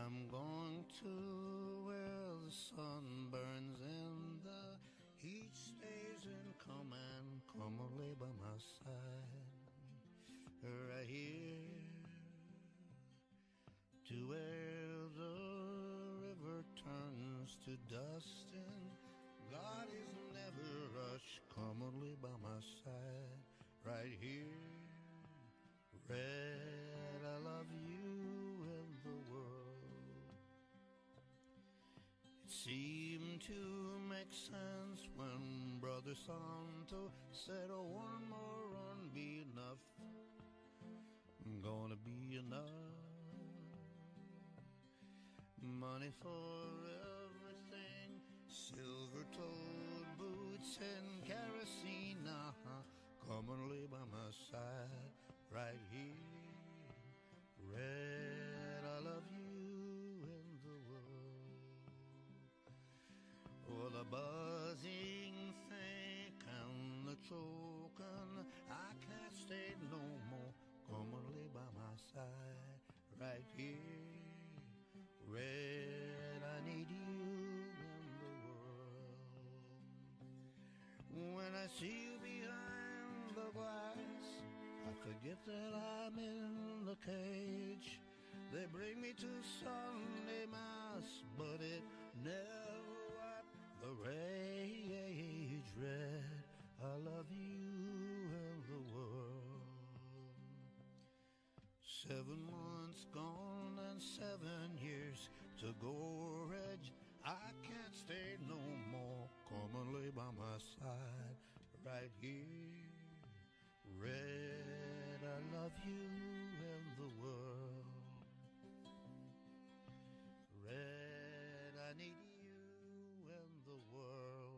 I'm going to where the sun burns and the heat stays, and come lay by my side. Right here to where the river turns to dust and bodies never rush. Come and lay by my side. Right here, Red, I love you and the world. It seemed to make sense when Brother Santo said, oh, one more run be enough. Gonna be enough. Money for everything, silver-toed boots and kerosene. Come and lay by my side right here. Red, I love you and the world. Oh, the buzzing think and the choking, I can't stay no more. Come and lay by my side right here. Red, I need you in the world. When I see you behind the glass, I forget that I'm in the cage. They bring me to Sunday Mass, but it never wiped the rage. Red, I love you and the world. 7 months gone and 7 years to go, Reg. I can't stay no more. Come and lay by my side right here. Red, I love you and the world. Red, I need you and the world.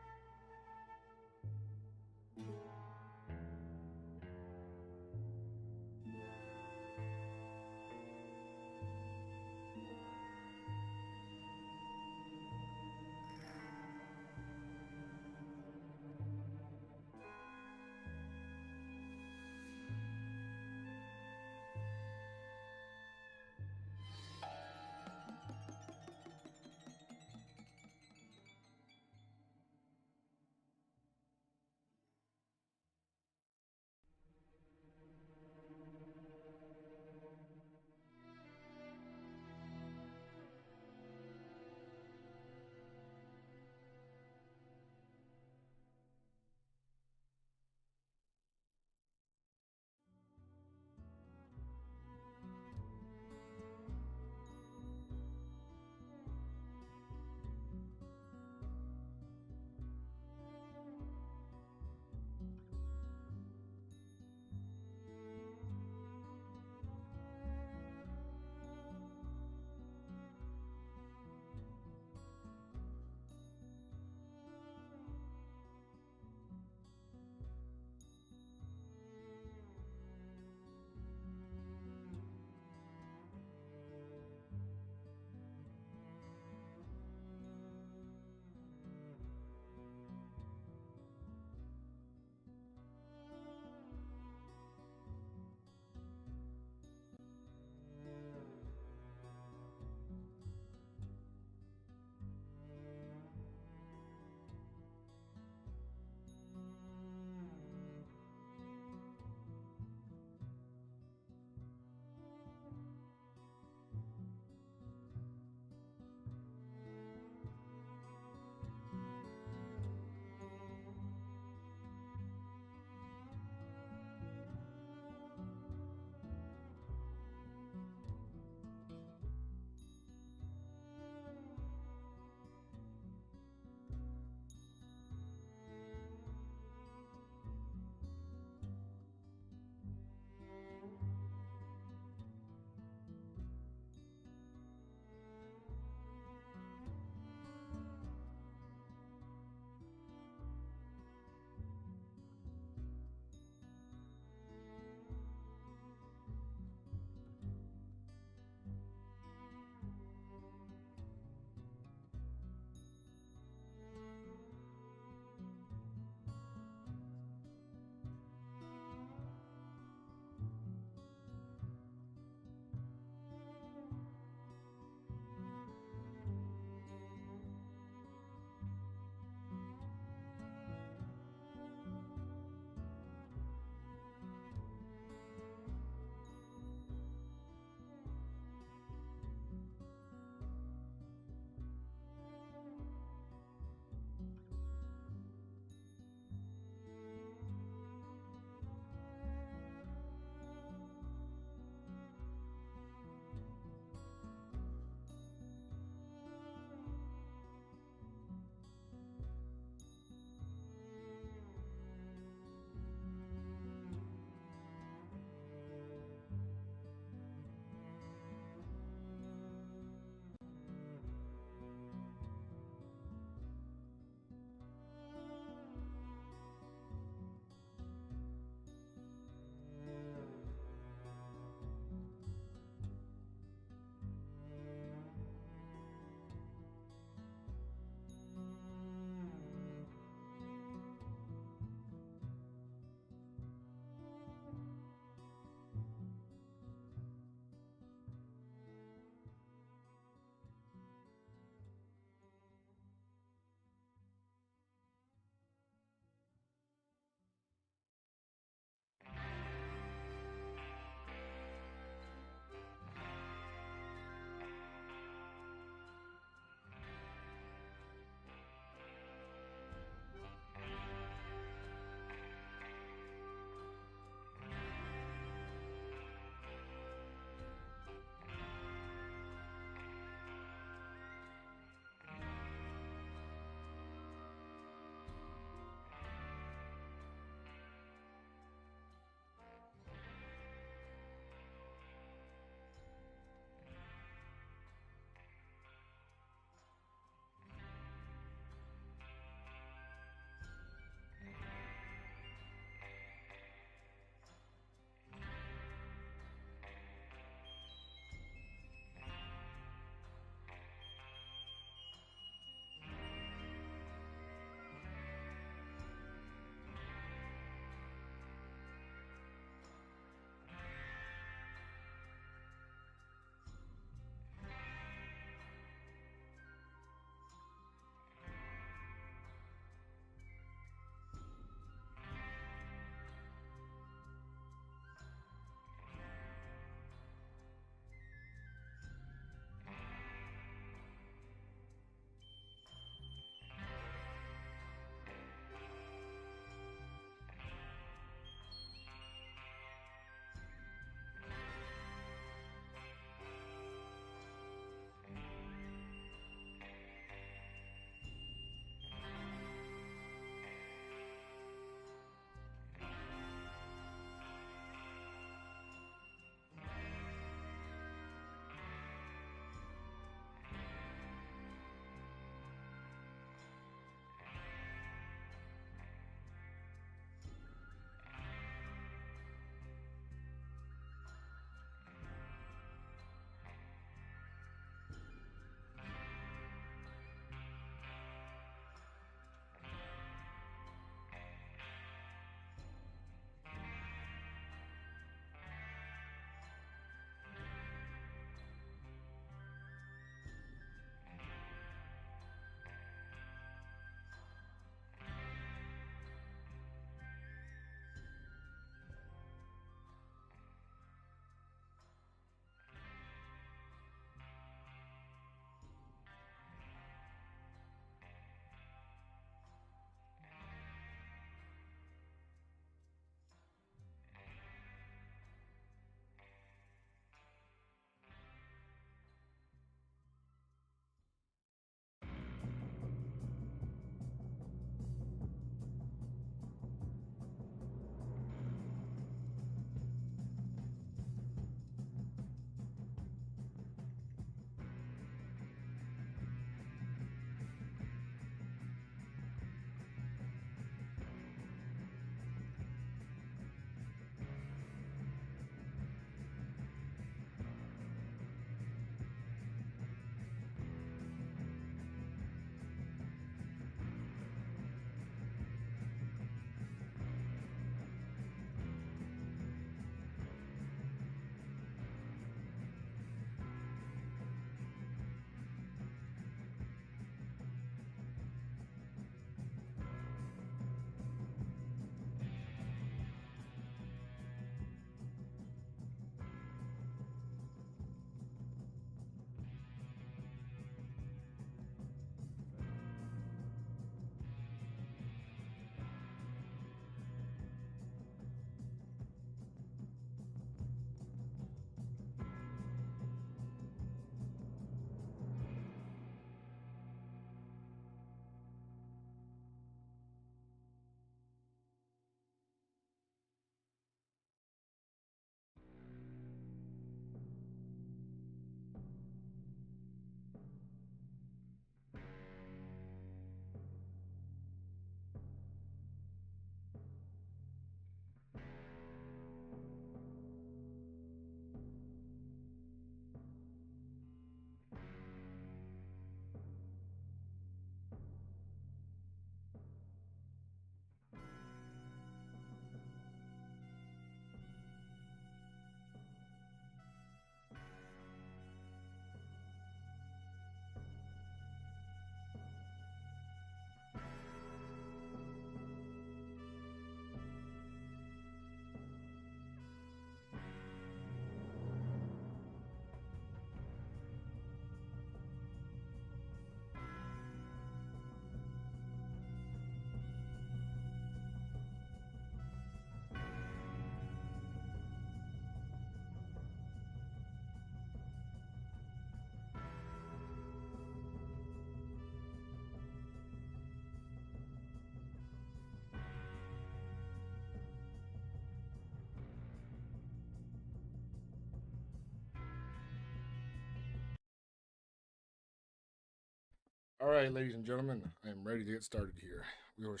All right, ladies and gentlemen, I am ready to get started here. We were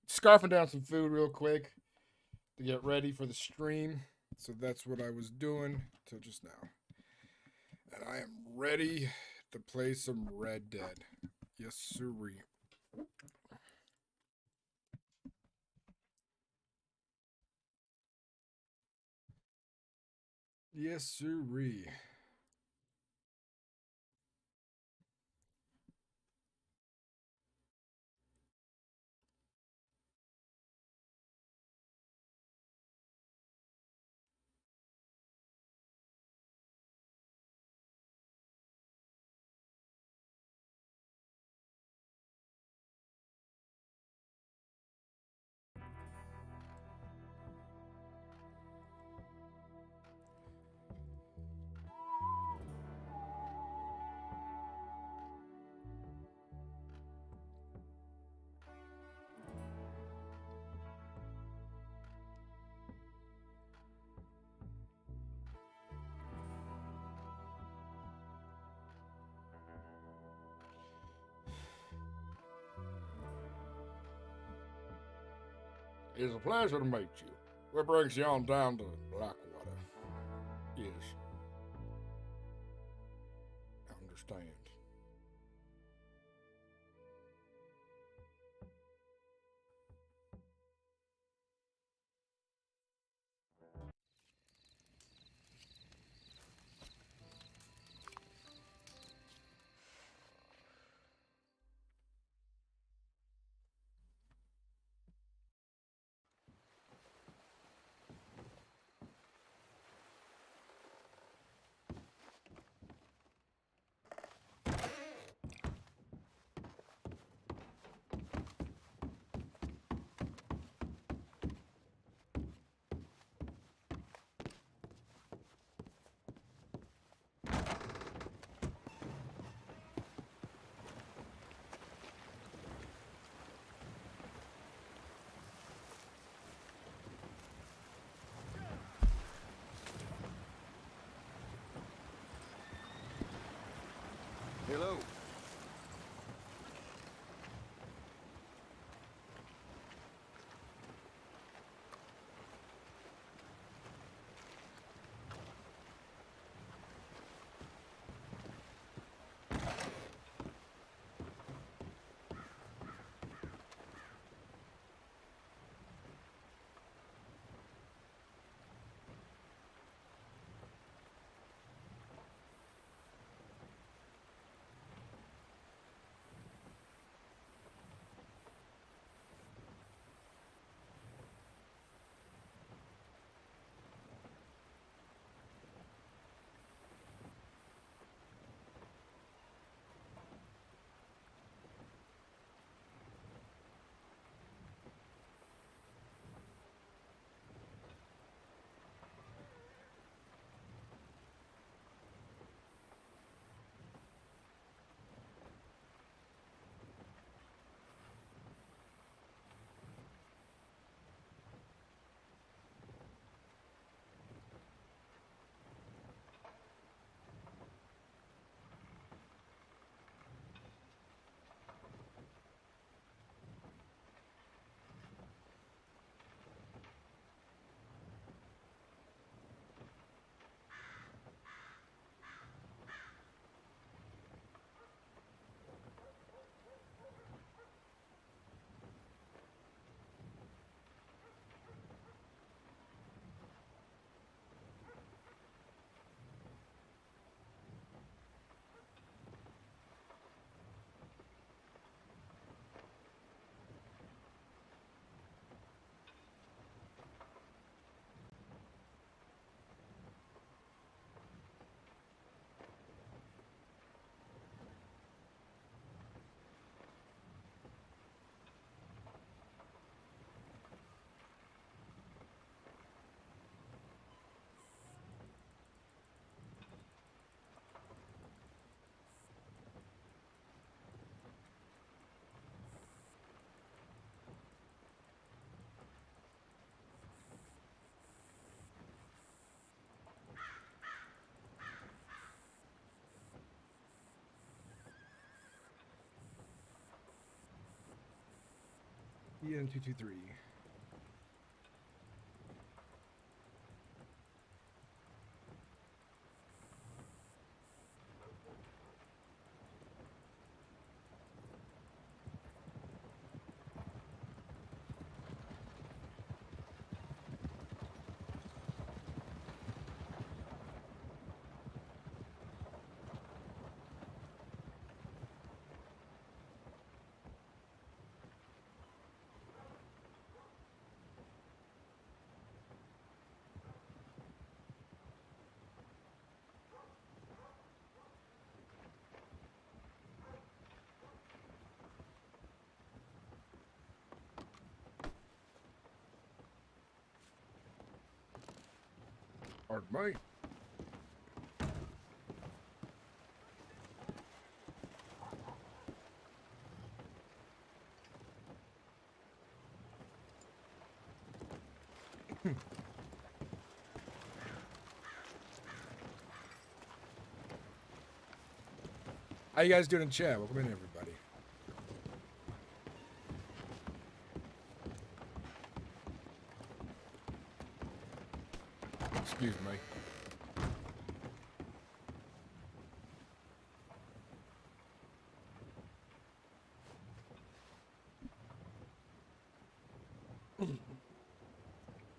scarfing down some food real quick to get ready for the stream. So that's what I was doing till just now. And I am ready to play some Red Dead. Yes, sirree. Yes, sirree. It's a pleasure to meet you. What brings you on down to Blackwater? Yes, I understand. Hello. EN223. Pardon me. How you guys doing in chat? Welcome in, everybody. Excuse me.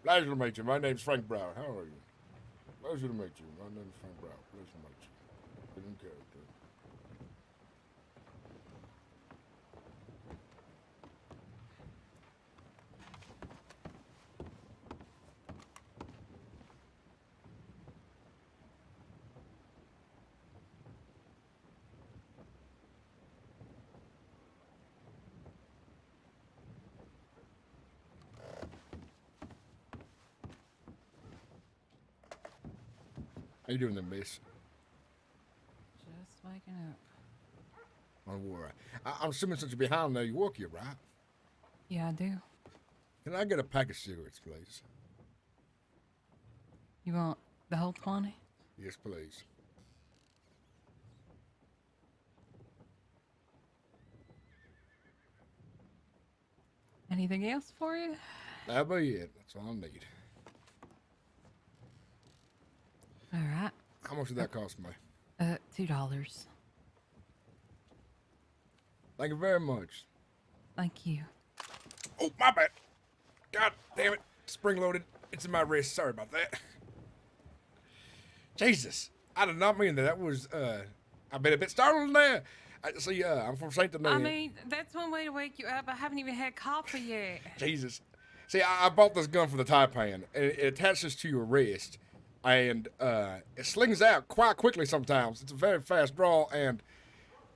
Pleasure to meet you. My name's Frank Brower. How are you? Pleasure to meet you. My name's Frank Brower. Pleasure to meet you. Good in character. How you doing there, miss? Just waking up. Don't worry. I'm assuming since you're behind now, you work here, right? Yeah, I do. Can I get a pack of cigarettes, please? You want the whole 20? Yes, please. Anything else for you? That'll be it. That's all I need. All right. How much did that cost me? $2. Thank you very much. Thank you. Oh, my bad. God damn it. Spring loaded. It's in my wrist. Sorry about that. Jesus. I did not mean that. That was, I've been a bit startled there. See, I'm from St. Denis. I mean, that's one way to wake you up. I haven't even had coffee yet. Jesus. See, I bought this gun for the Taipan, and it attaches to your wrist, and it slings out quite quickly sometimes. It's a very fast draw, and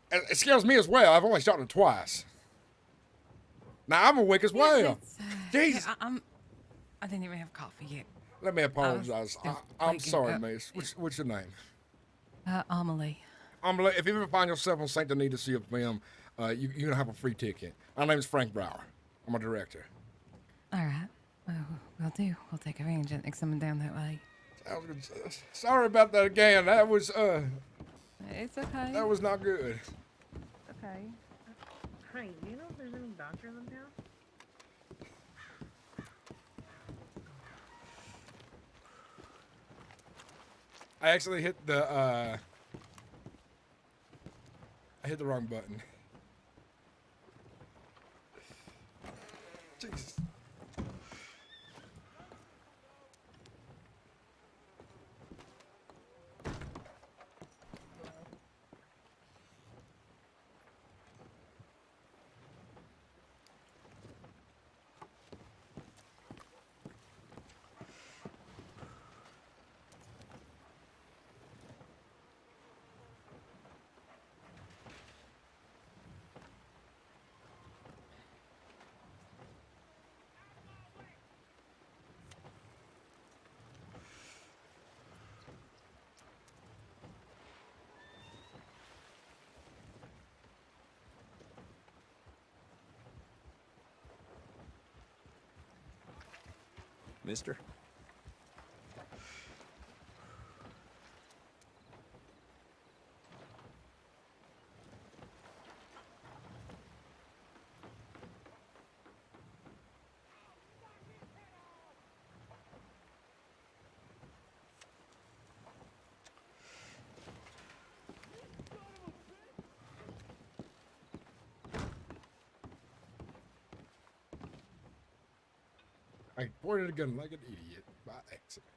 it scares me as well. I've only shot it twice. Now, I'm awake as well. Jesus. Yeah, I didn't even have coffee yet. Let me apologize. still I'm waking sorry, up. miss. What's your name? Amelie. If you ever find yourself on St. Denis to see a film, you're going to have a free ticket. My name is Frank Brower. I'm a director. All right. Well, we'll do. We'll take advantage of next coming down that way. Sounds good. Sorry about that again. That was, It's okay. that was not good. okay. Hi, do you know if there's any doctors in town? I actually hit the, I hit the wrong button. Jesus. Mister? I pointed a gun like an idiot by accident.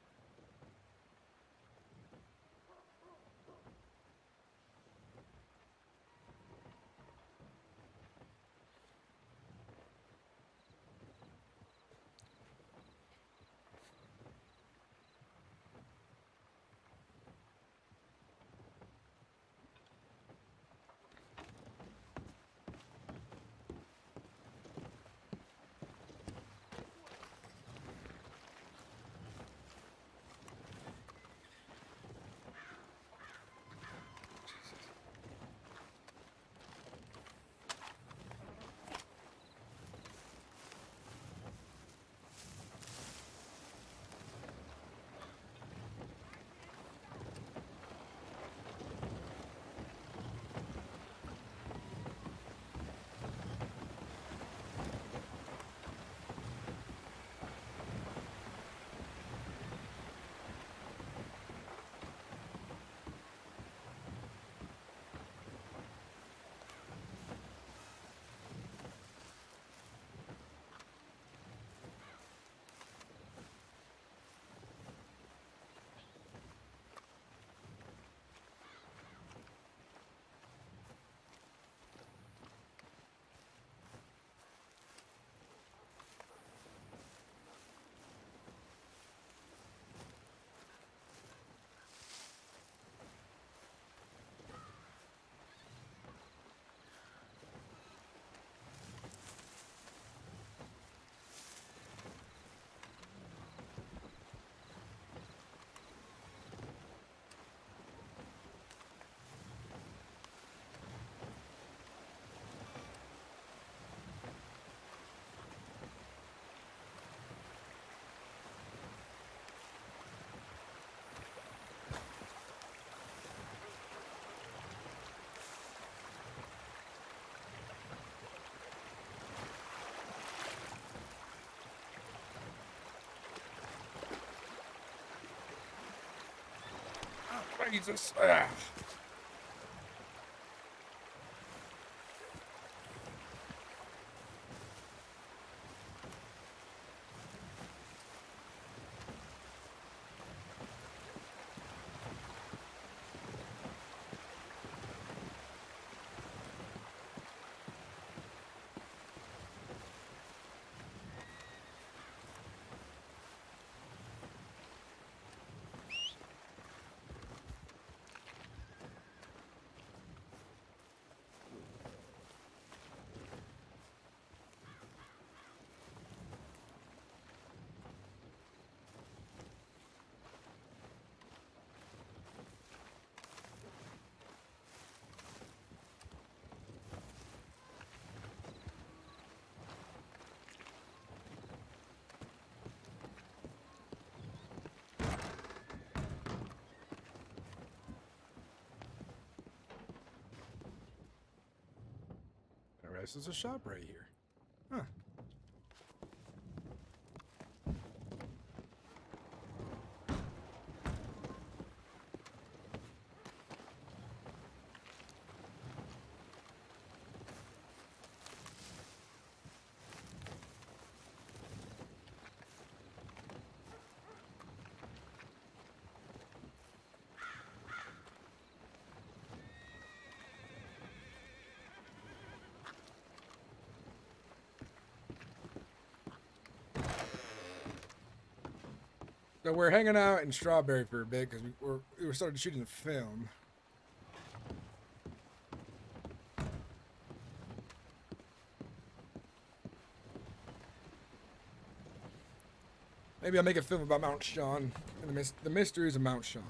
Jesus. Ah. Alright, so there's a shop right here. Huh. So we're hanging out in Strawberry for a bit because we were started shooting the film. Maybe I'll make a film about Mount Sean and the mysteries of Mount Sean.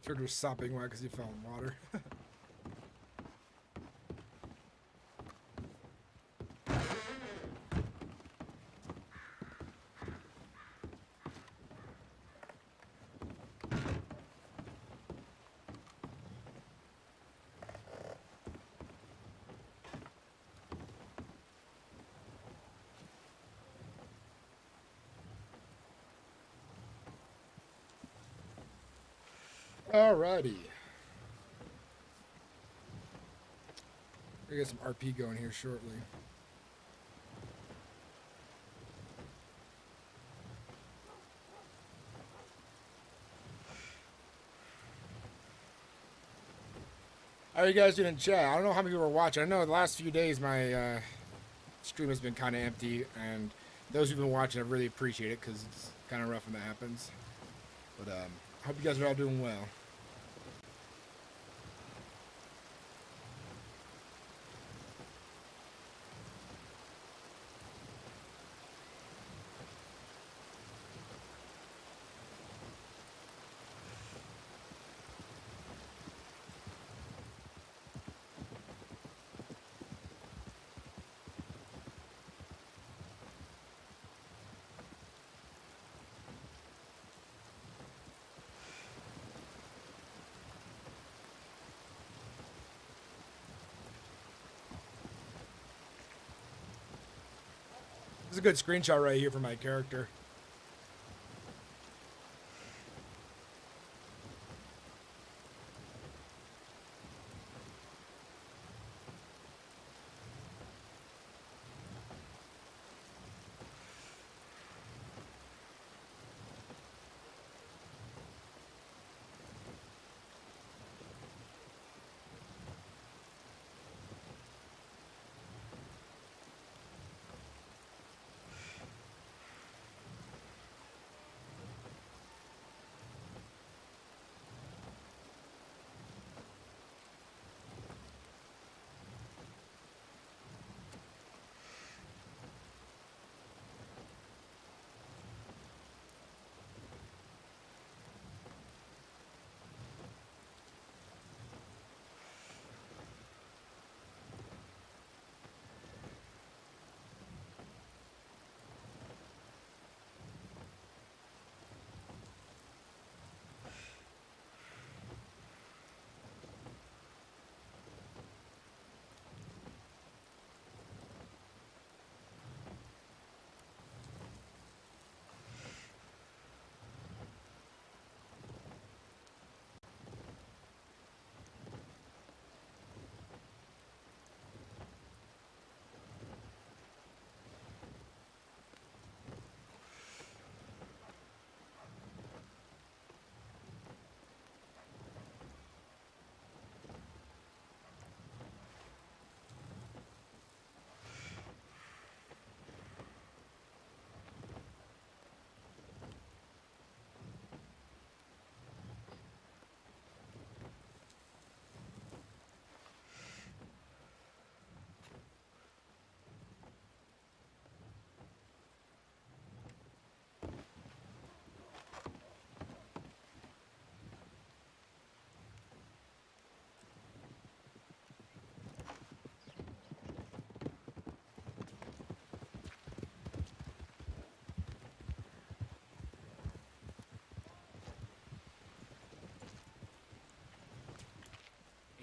Turd was sopping wet because he fell in water. Alrighty. We get some RP going here shortly. How are you guys doing in chat? I don't know how many people are watching. I know the last few days my stream has been kind of empty, and those who've been watching, I really appreciate it because it's kind of rough when that happens. But I hope you guys are all doing well. This is a good screenshot right here for my character.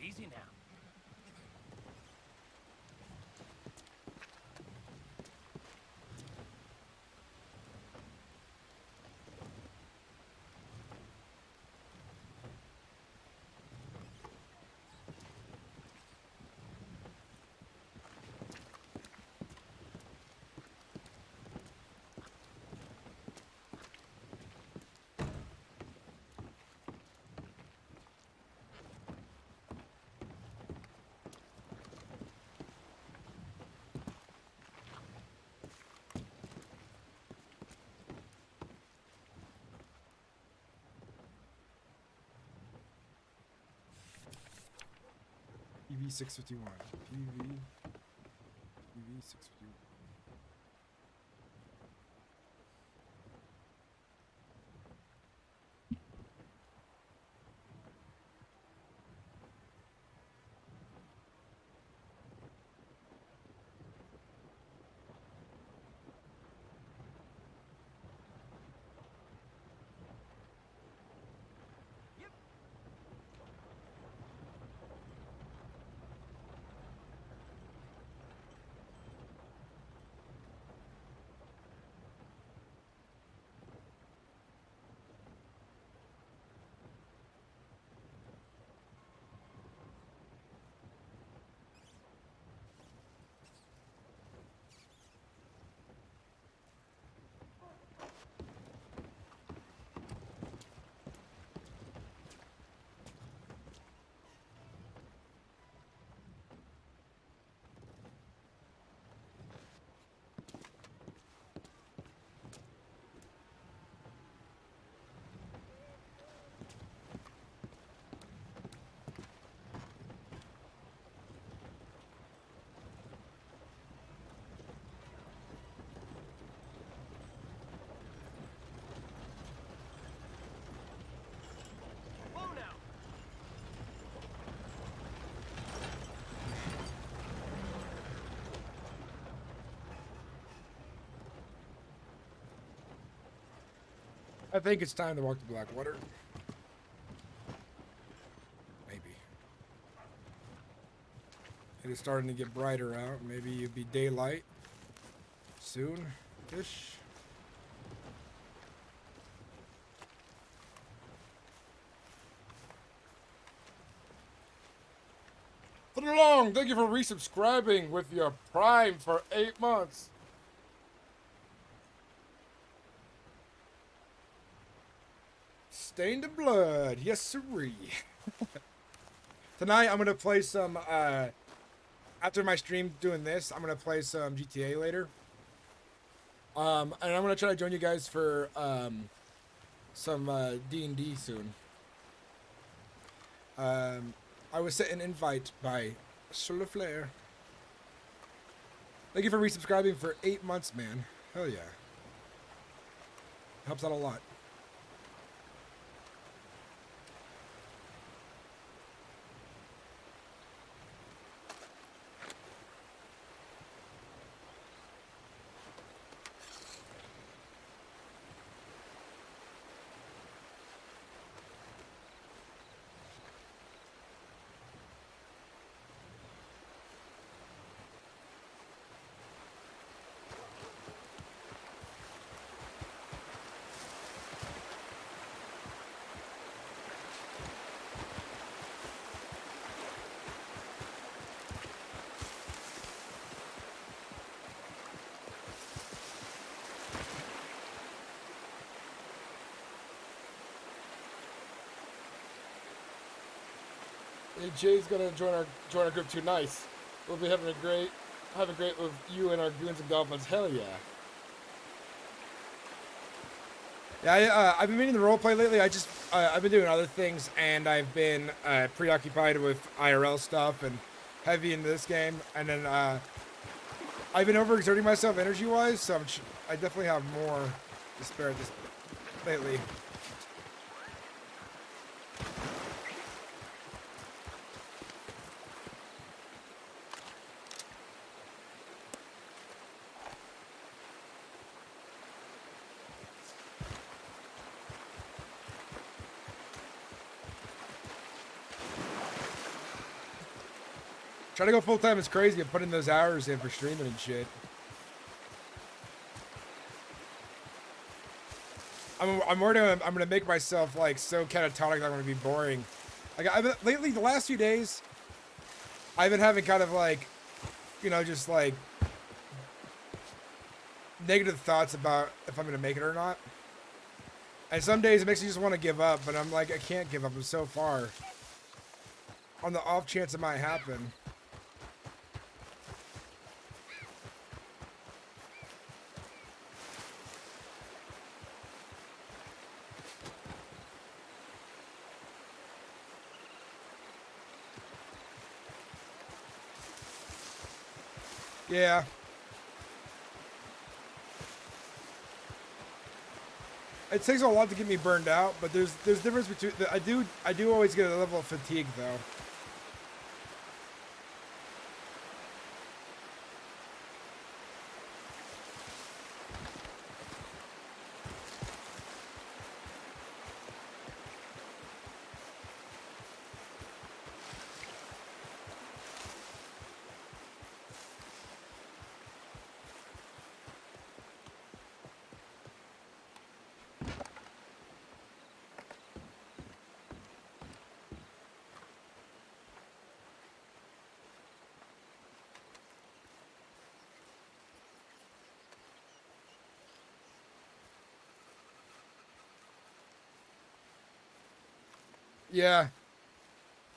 Easy now. PV 651. PV 651. I think it's time to walk to Blackwater. Maybe. It is starting to get brighter out. Maybe it'll be daylight soon-ish. Long, thank you for resubscribing with your Prime for 8 months. Stained in Blood, yes sirree. Tonight I'm gonna play some, after my stream doing this, I'm gonna play some GTA later. And I'm gonna try to join you guys for, some, D&D soon. I was sent an invite by Solar Flare. Thank you for resubscribing for 8 months, man. Hell yeah. Helps out a lot. Hey, Jay's gonna join our group too. Nice. We'll be having a great with you and our goons and goblins. Hell yeah. Yeah, I've been meaning to roleplay lately. I've been doing other things, and I've been preoccupied with IRL stuff and heavy into this game. And then I've been overexerting myself energy-wise, so I definitely have more to spare this lately. Trying to go full time is crazy. I'm putting those hours in for streaming and shit. I'm worried I'm gonna make myself like so catatonic that I'm gonna be boring. Like lately, the last few days, I've been having kind of like, you know, just like negative thoughts about if I'm gonna make it or not. And some days it makes me just want to give up, but I'm like, I can't give up. I'm so far. On the off chance it might happen. Yeah. It takes a lot to get me burned out, but there's difference between I do always get a level of fatigue though. Yeah.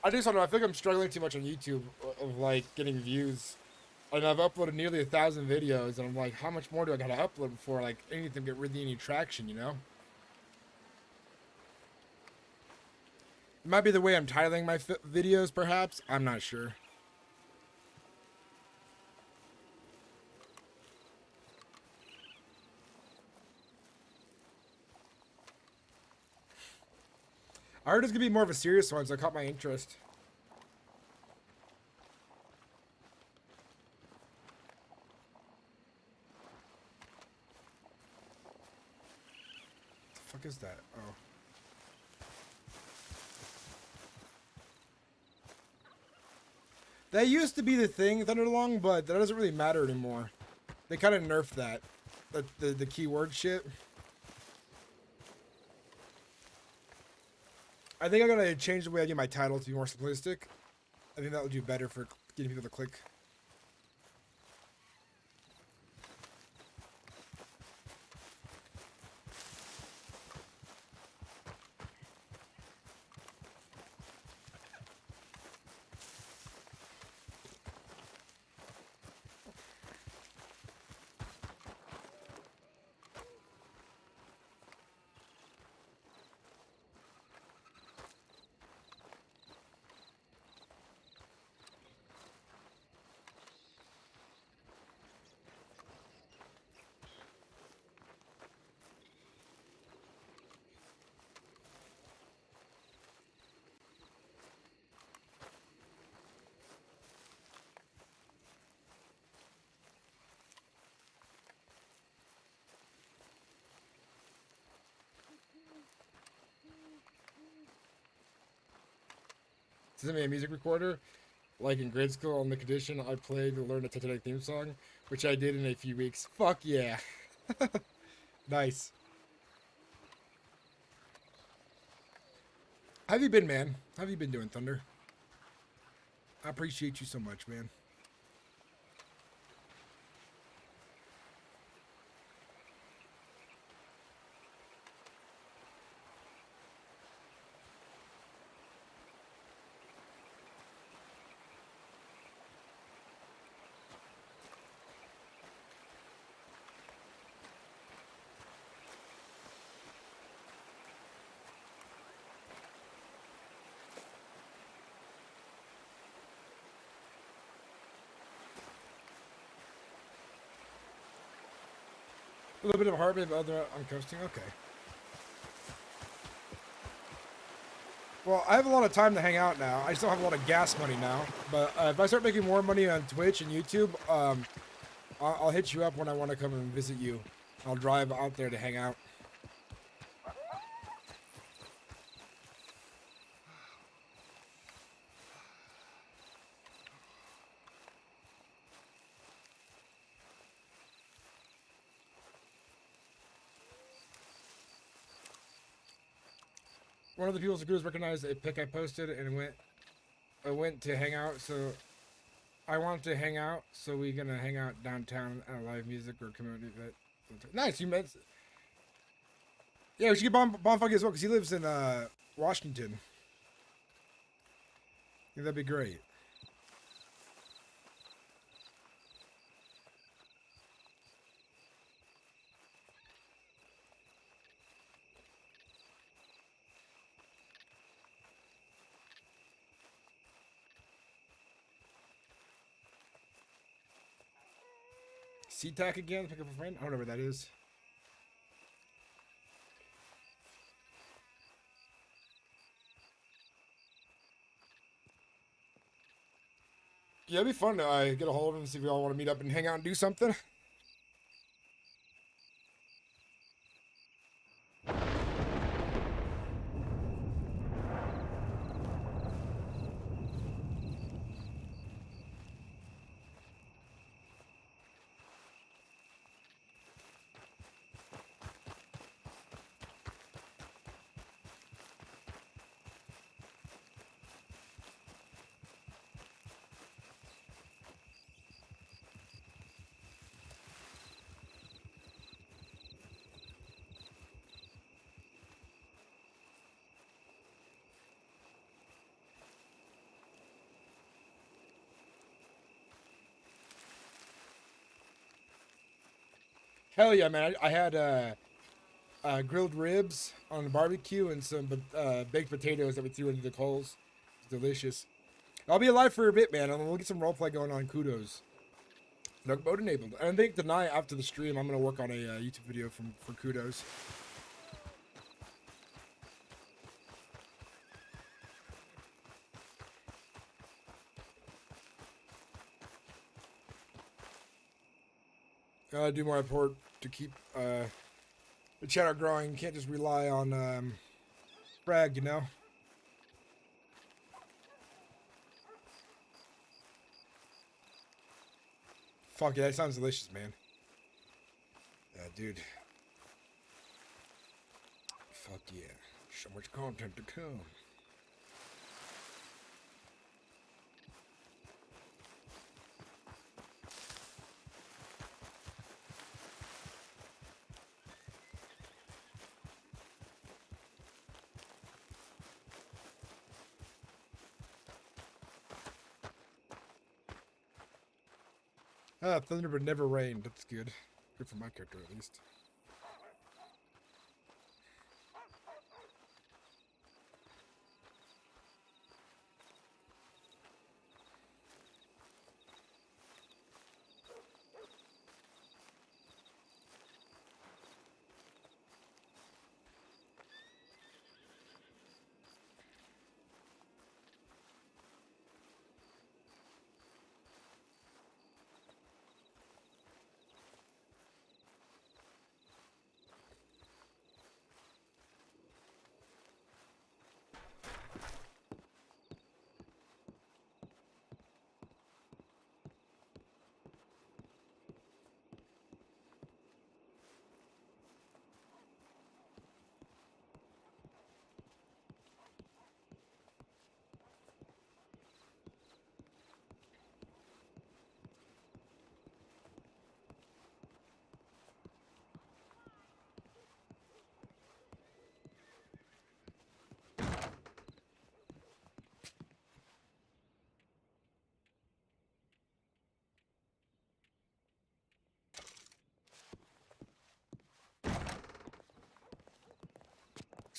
I just don't know. I feel like I'm struggling too much on YouTube of like getting views. And I've uploaded nearly 1,000 videos, and I'm like, how much more do I gotta upload before like anything get really any traction, you know? It might be the way I'm titling my videos, perhaps. I'm not sure. I heard it's gonna be more of a serious one, so it caught my interest. fuck is that? Oh. That used to be the thing, Thunderlong, but that doesn't really matter anymore. They kind of nerfed that. The keyword shit. I think I'm gonna change the way I do my title to be more simplistic. I think that would do better for getting people to click. Send me a music recorder, like in grade school on the condition I played to learn the Titanic theme song, which I did in a few weeks. Fuck yeah. Nice. How have you been, man? How have you been doing, Thunder? I appreciate you so much, man. A little bit of heartbeat, but other I'm coasting. Okay. Well, I have a lot of time to hang out now. I still have a lot of gas money now. But if I start making more money on Twitch and YouTube, I'll hit you up when I want to come and visit you. I'll drive out there to hang out. One of the people's crews recognized a pic I posted and I went to hang out, so I want to hang out, so we're gonna hang out downtown at a live music or community event. Nice, you met. Yeah, we should get Bonfuggy as well, because he lives in Washington. Yeah, that'd be great. SeaTac again, pick up a friend. I don't know where that is. Yeah, it'd be fun to get a hold of him and see if we all want to meet up and hang out and do something. Hell yeah, man. I had grilled ribs on the barbecue and some baked potatoes that we threw into the coals. It's delicious. I'll be alive for a bit, man. And we'll get some roleplay going on Kudos. Dark mode enabled. And I think tonight after the stream, I'm going to work on a YouTube video for Kudos. Do my report to keep the cheddar growing. You can't just rely on brag, you know. Fuck yeah, that sounds delicious, man. Yeah, dude. Fuck yeah. So much content to come. Thunderbird never rained. That's good. Good for my character, at least.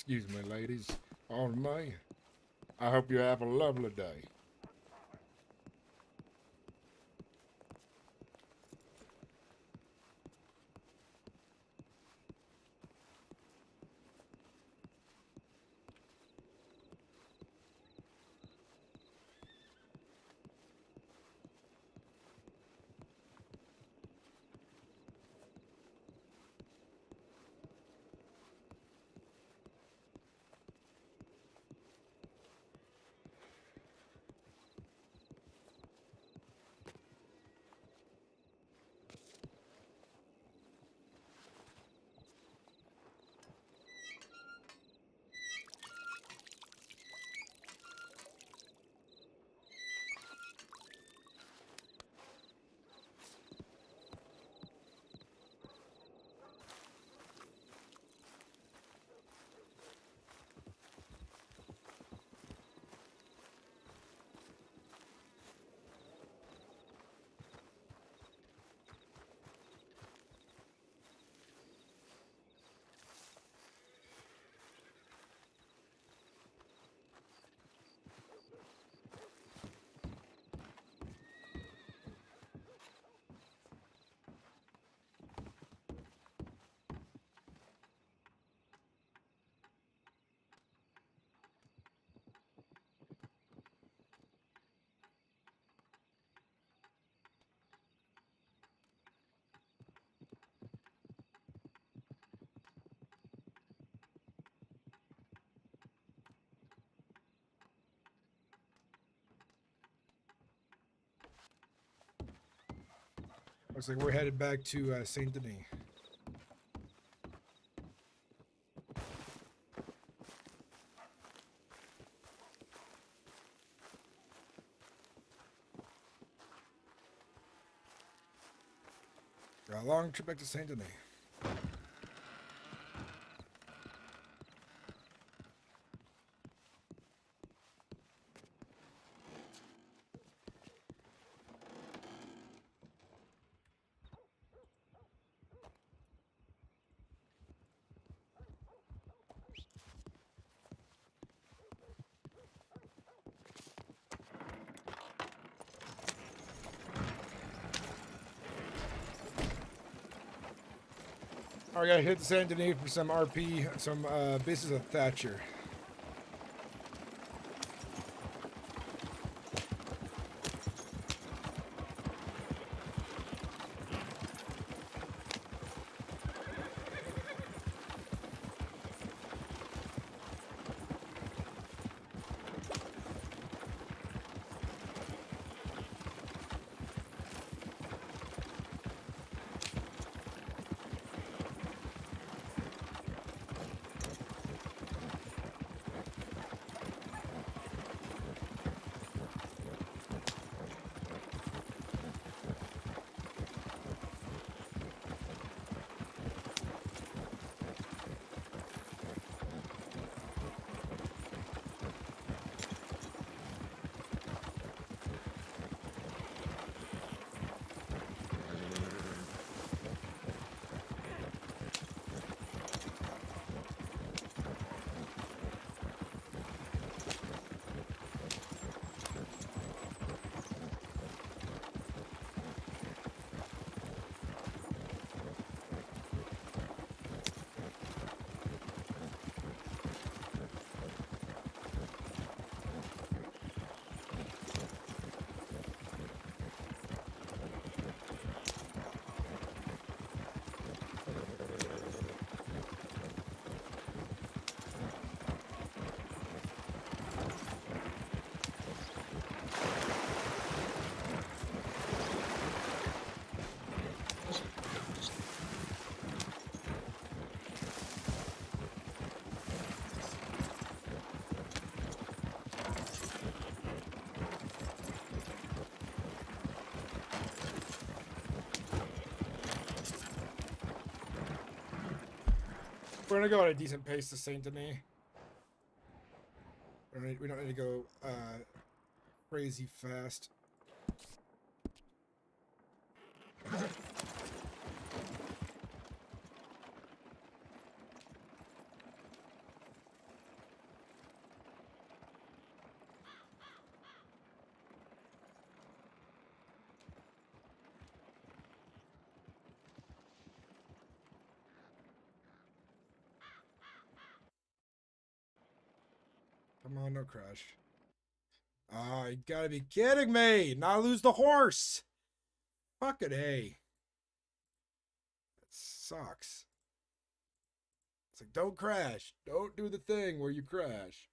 Excuse me, ladies. On me. I hope you have a lovely day. Looks like we're headed back to Saint Denis. Got a long trip back to Saint Denis. I gotta hit Saint Denis for some RP, some Business of Thatcher. We're gonna go at a decent pace to Saint Denis. We don't need to go crazy fast. Come on, no crash. Oh, you gotta be kidding me! Not lose the horse! Fucking A. That sucks. It's like, don't crash. Don't do the thing where you crash.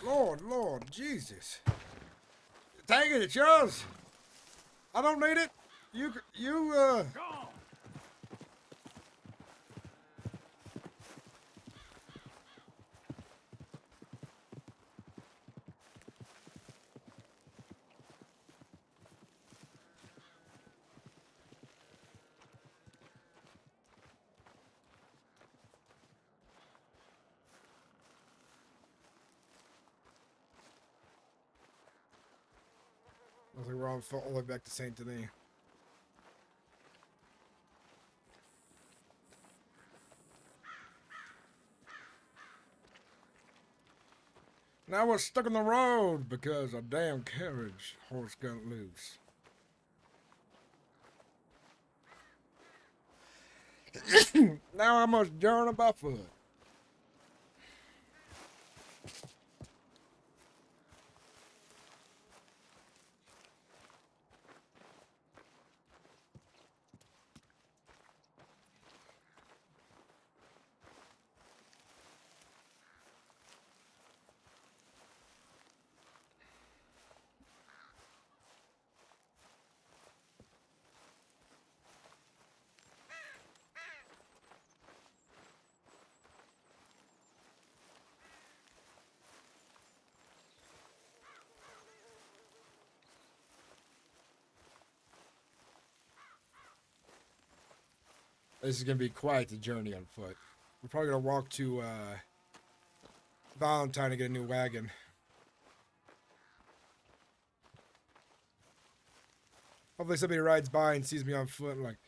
Lord, Lord, Jesus. Take it, it's yours. I don't need it. You. I think we're all the way back to Saint Denis. Now we're stuck on the road because a damn carriage horse got loose. Now I must journey by foot. This is going to be quite the journey on foot. We're probably going to walk to Valentine to get a new wagon. Hopefully somebody rides by and sees me on foot and like,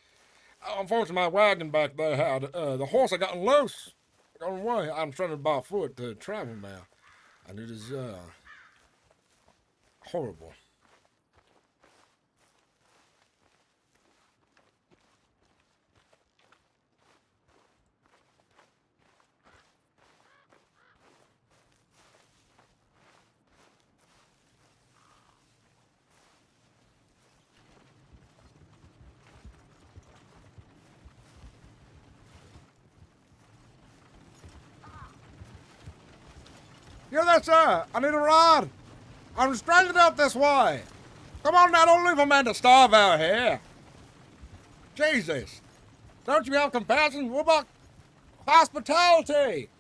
oh, unfortunately my wagon back there had, the horse had gotten loose. Got away. I'm trying to buy foot to travel now. And it is, horrible. You're there, sir. I need a ride. I'm stranded out this way. Come on now, don't leave a man to starve out here. Jesus. Don't you have compassion? What about hospitality?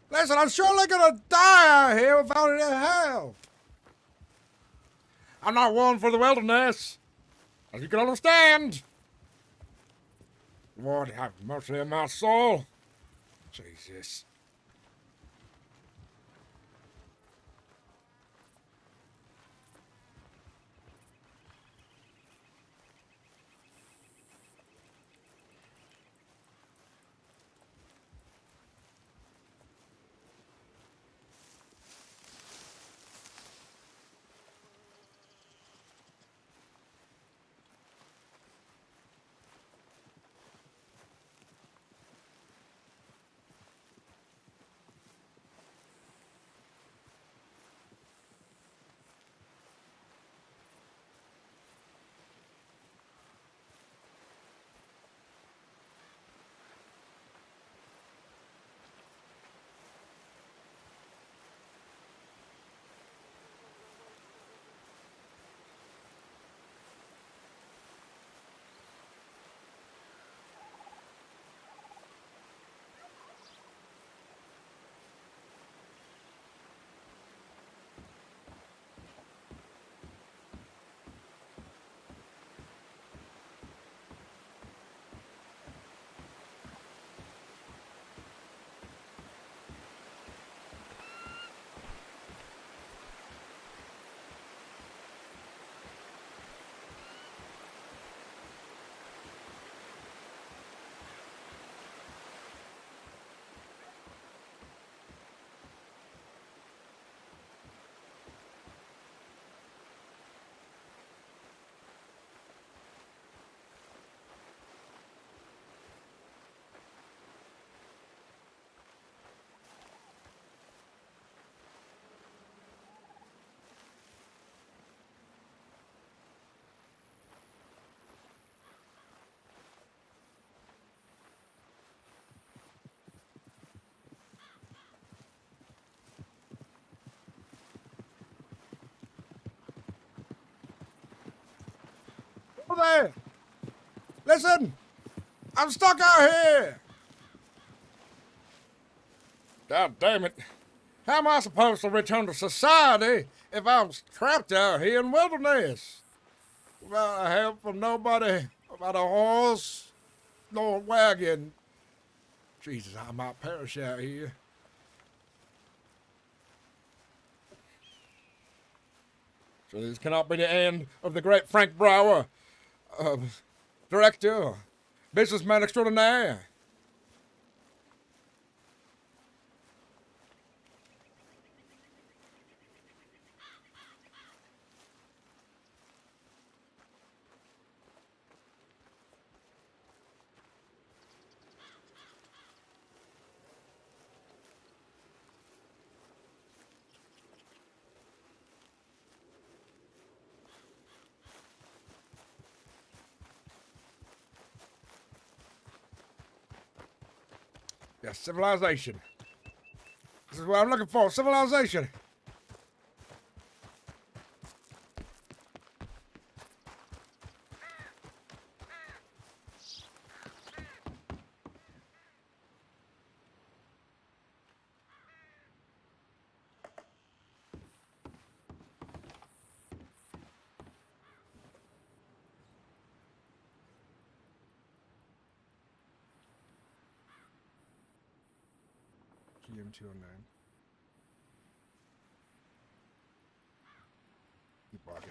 Listen, I'm surely gonna die out here without any help. I'm not one for the wilderness, as you can understand. Lord, have mercy on my soul. Jesus. Over there! Listen! I'm stuck out here! God damn it. How am I supposed to return to society if I'm trapped out here in wilderness? Without help from nobody, without a horse, no wagon. Jesus, I might perish out here. So this cannot be the end of the great Frank Brower, director, businessman extraordinaire. Yes, civilization. This is what I'm looking for, civilization. GM209. Keep walking.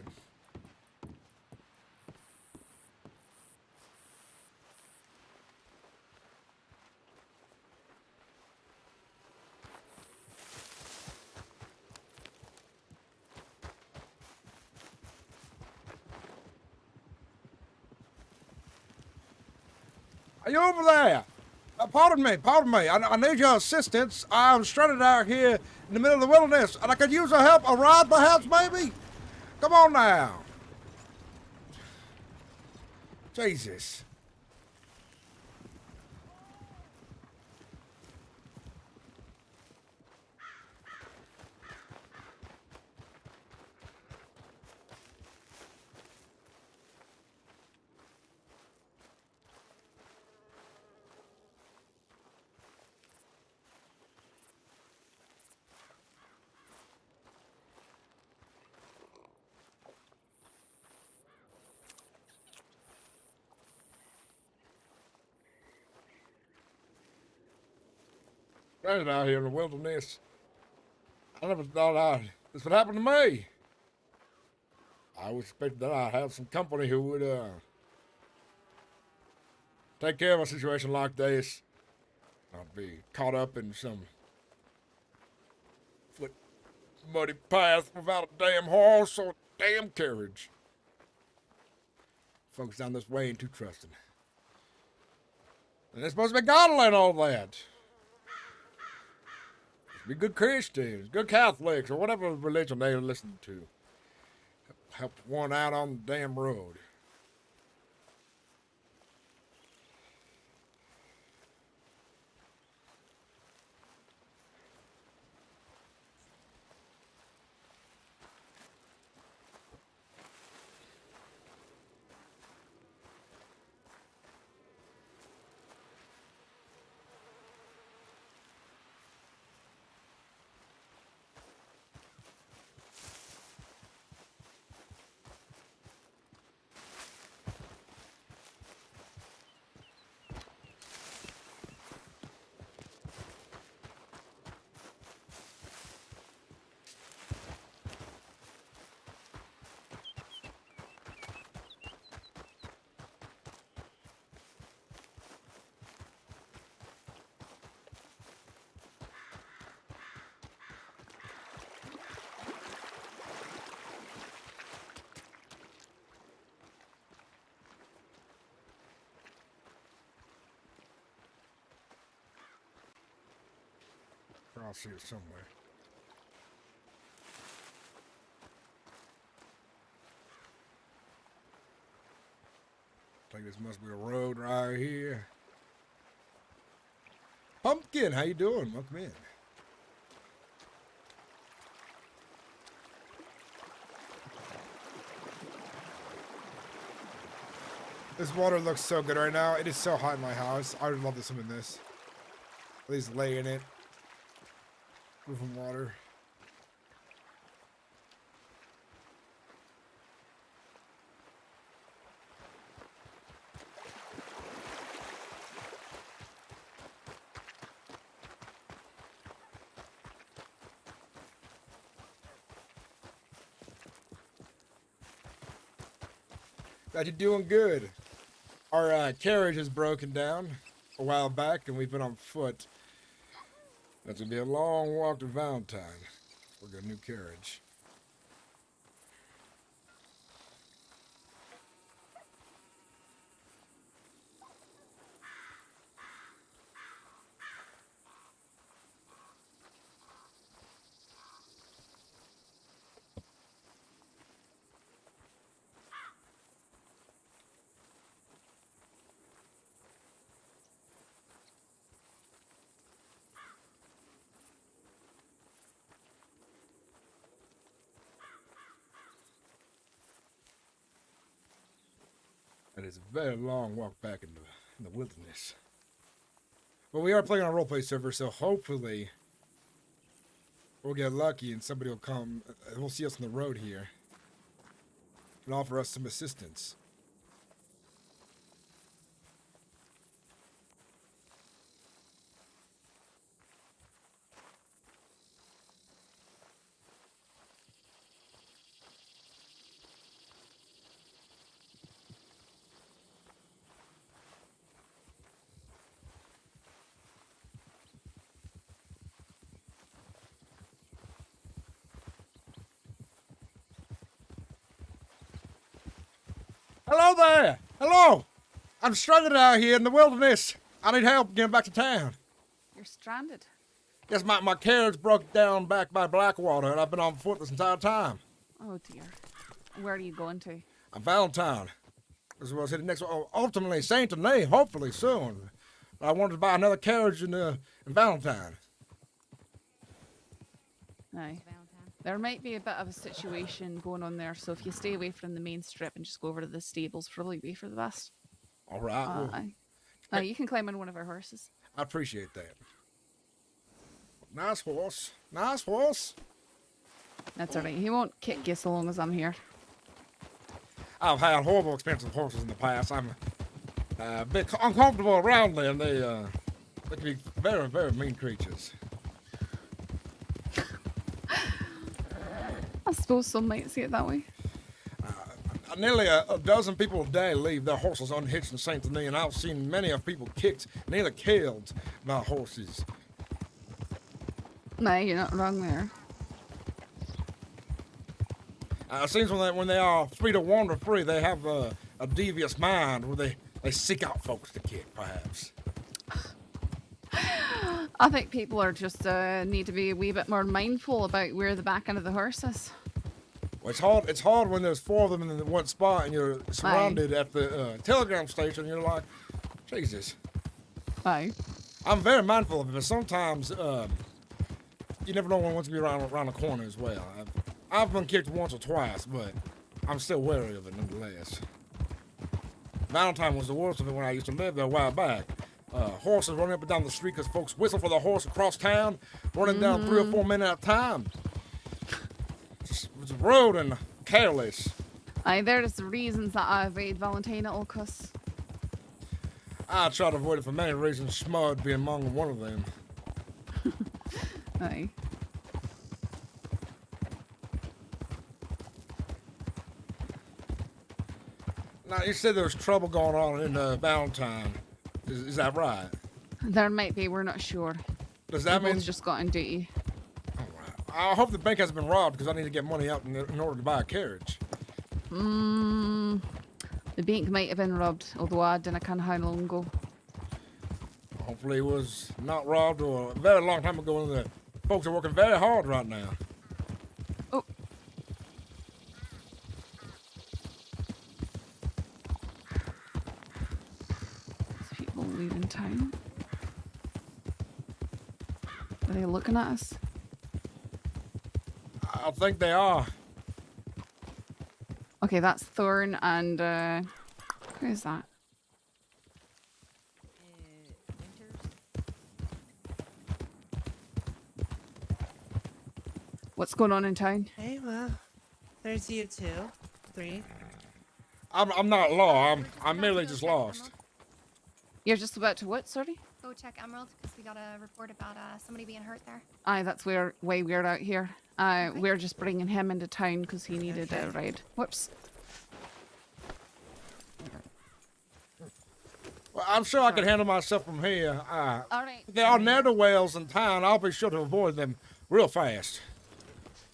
Are you over there? Pardon me. I need your assistance. I'm stranded out here in the middle of the wilderness, and I could use a help, a ride perhaps, maybe? Come on now. Jesus. Stranded out here in the wilderness. I never thought this would happen to me. I always expected that I'd have some company who would take care of a situation like this. Not be caught up in some muddy path without a damn horse or damn carriage. Folks down this way ain't too trusting. And they're supposed to be godly and all that. Be good Christians, good Catholics, or whatever religion they listen to. Help one out on the damn road. I'll see it somewhere. I think this must be a road right here. Pumpkin, how you doing? Welcome in. This water looks so good right now. It is so hot in my house. I would love to swim in this. At least lay in it. With some water. Glad you're doing good. Our carriage is broken down a while back, and we've been on foot. That's gonna be a long walk to Valentine. We're got a new carriage. It is a very long walk back in the wilderness. But we are playing on a roleplay server, so hopefully we'll get lucky and somebody will come. We'll see us on the road here and offer us some assistance. Hello there! Hello! I'm stranded out here in the wilderness. I need help getting back to town. You're stranded. Yes, my carriage broke down back by Blackwater, and I've been on foot this entire time. Oh dear. Where are you going to? I'm Valentine. This is what I was heading next. Ultimately, Saint Denis, hopefully soon. I wanted to buy another carriage in Valentine. Aye. There might be a bit of a situation going on there, so if you stay away from the main strip and just go over to the stables, probably be for the best. All right. Well, aye. You can climb on one of our horses. I appreciate that. Nice horse. Nice horse. That's alright. He won't kick you so long as I'm here. I've had horrible experiences with horses in the past. I'm a bit uncomfortable around them. They They can be very, very mean creatures. I suppose some might see it that way. Nearly a dozen people a day leave their horses unhitched in Saint Denis, and I've seen many of people kicked, nearly killed by horses. No, you're not wrong there. It seems when they are free to wander free, they have a devious mind where they seek out folks to kick, perhaps. I think people are just need to be a wee bit more mindful about where the back end of the horse is. Well, it's hard when there's four of them in the one spot and you're surrounded at the telegram station. You're like, Jesus. Aye. I'm very mindful of it, but sometimes you never know when one's going to be around the corner as well. I've been kicked once or twice, but I'm still wary of it nonetheless. Valentine was the worst of it when I used to live there a while back. Horses running up and down the street because folks whistle for the horse across town, running down 3 or 4 men at a time. It was rude and careless. Aye, there's the reasons that I avoid Valentine at all costs. I try to avoid it for many reasons, Schmud being among one of them. Aye. Now, you said there was trouble going on in Valentine. Is that right? There might be, we're not sure. Does that mean... just got on duty. Oh, wow. I hope the bank hasn't been robbed because I need to get money out in order to buy a carriage. The bank might have been robbed, although I didn't know how long ago. Hopefully it was not robbed or a very long time ago, and the folks are working very hard right now. Oh. There's people leaving town. Are they looking at us? I think they are. Okay, that's Thorn and who is that? What's going on in town? Hey, well, there's you two. 3. I'm not law. I'm merely just lost. You're just about to what, sorry? Go check Emerald, because we got a report about somebody being hurt there. Aye, that's why we're out here. We're just bringing him into town because he needed a ride. Whoops. Well, I'm sure I can handle myself from here. All right. If there are ne'er-do-wells in town, I'll be sure to avoid them real fast.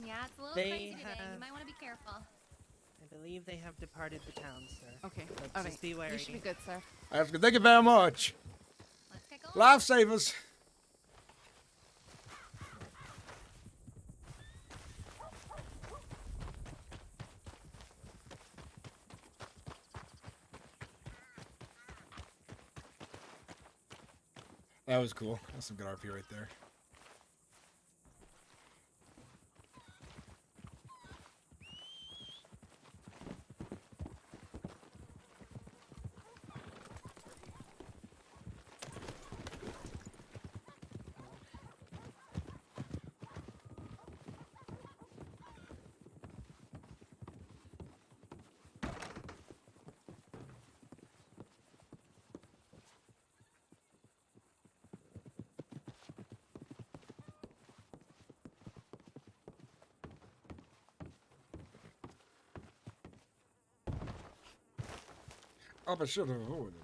Yeah, it's a little They crazy today. have- You might want to be careful. I believe they have departed the town, sir. Okay. But All just right. be wary. You should be good, sir. That's good. Thank you very much. Let's get going. Lifesavers. That was cool. That's some good RP right there. I should have avoided.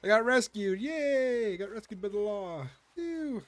I got rescued. Yay! Got rescued by the law. Phew.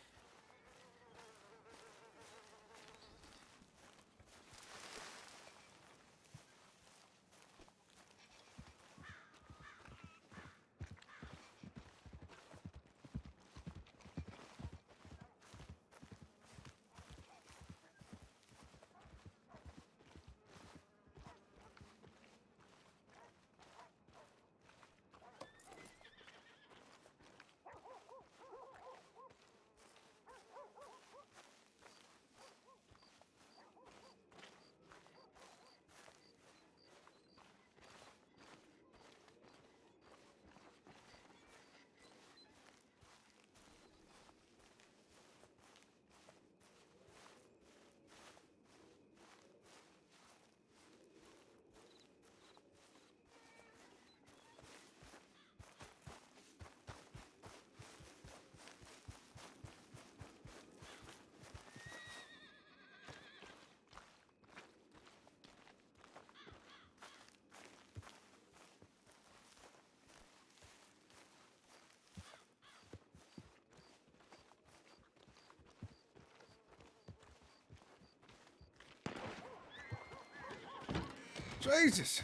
Jesus.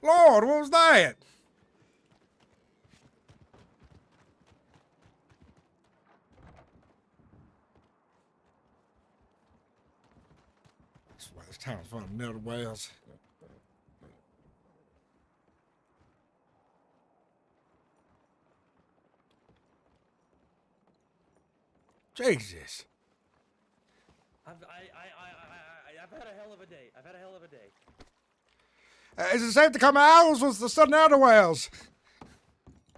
Lord, what was that? I swear this town's full of ne'er wells. Jesus. I've had a hell of a day. I've had a hell of a day. Is it safe to come out? Was the sudden outer wells?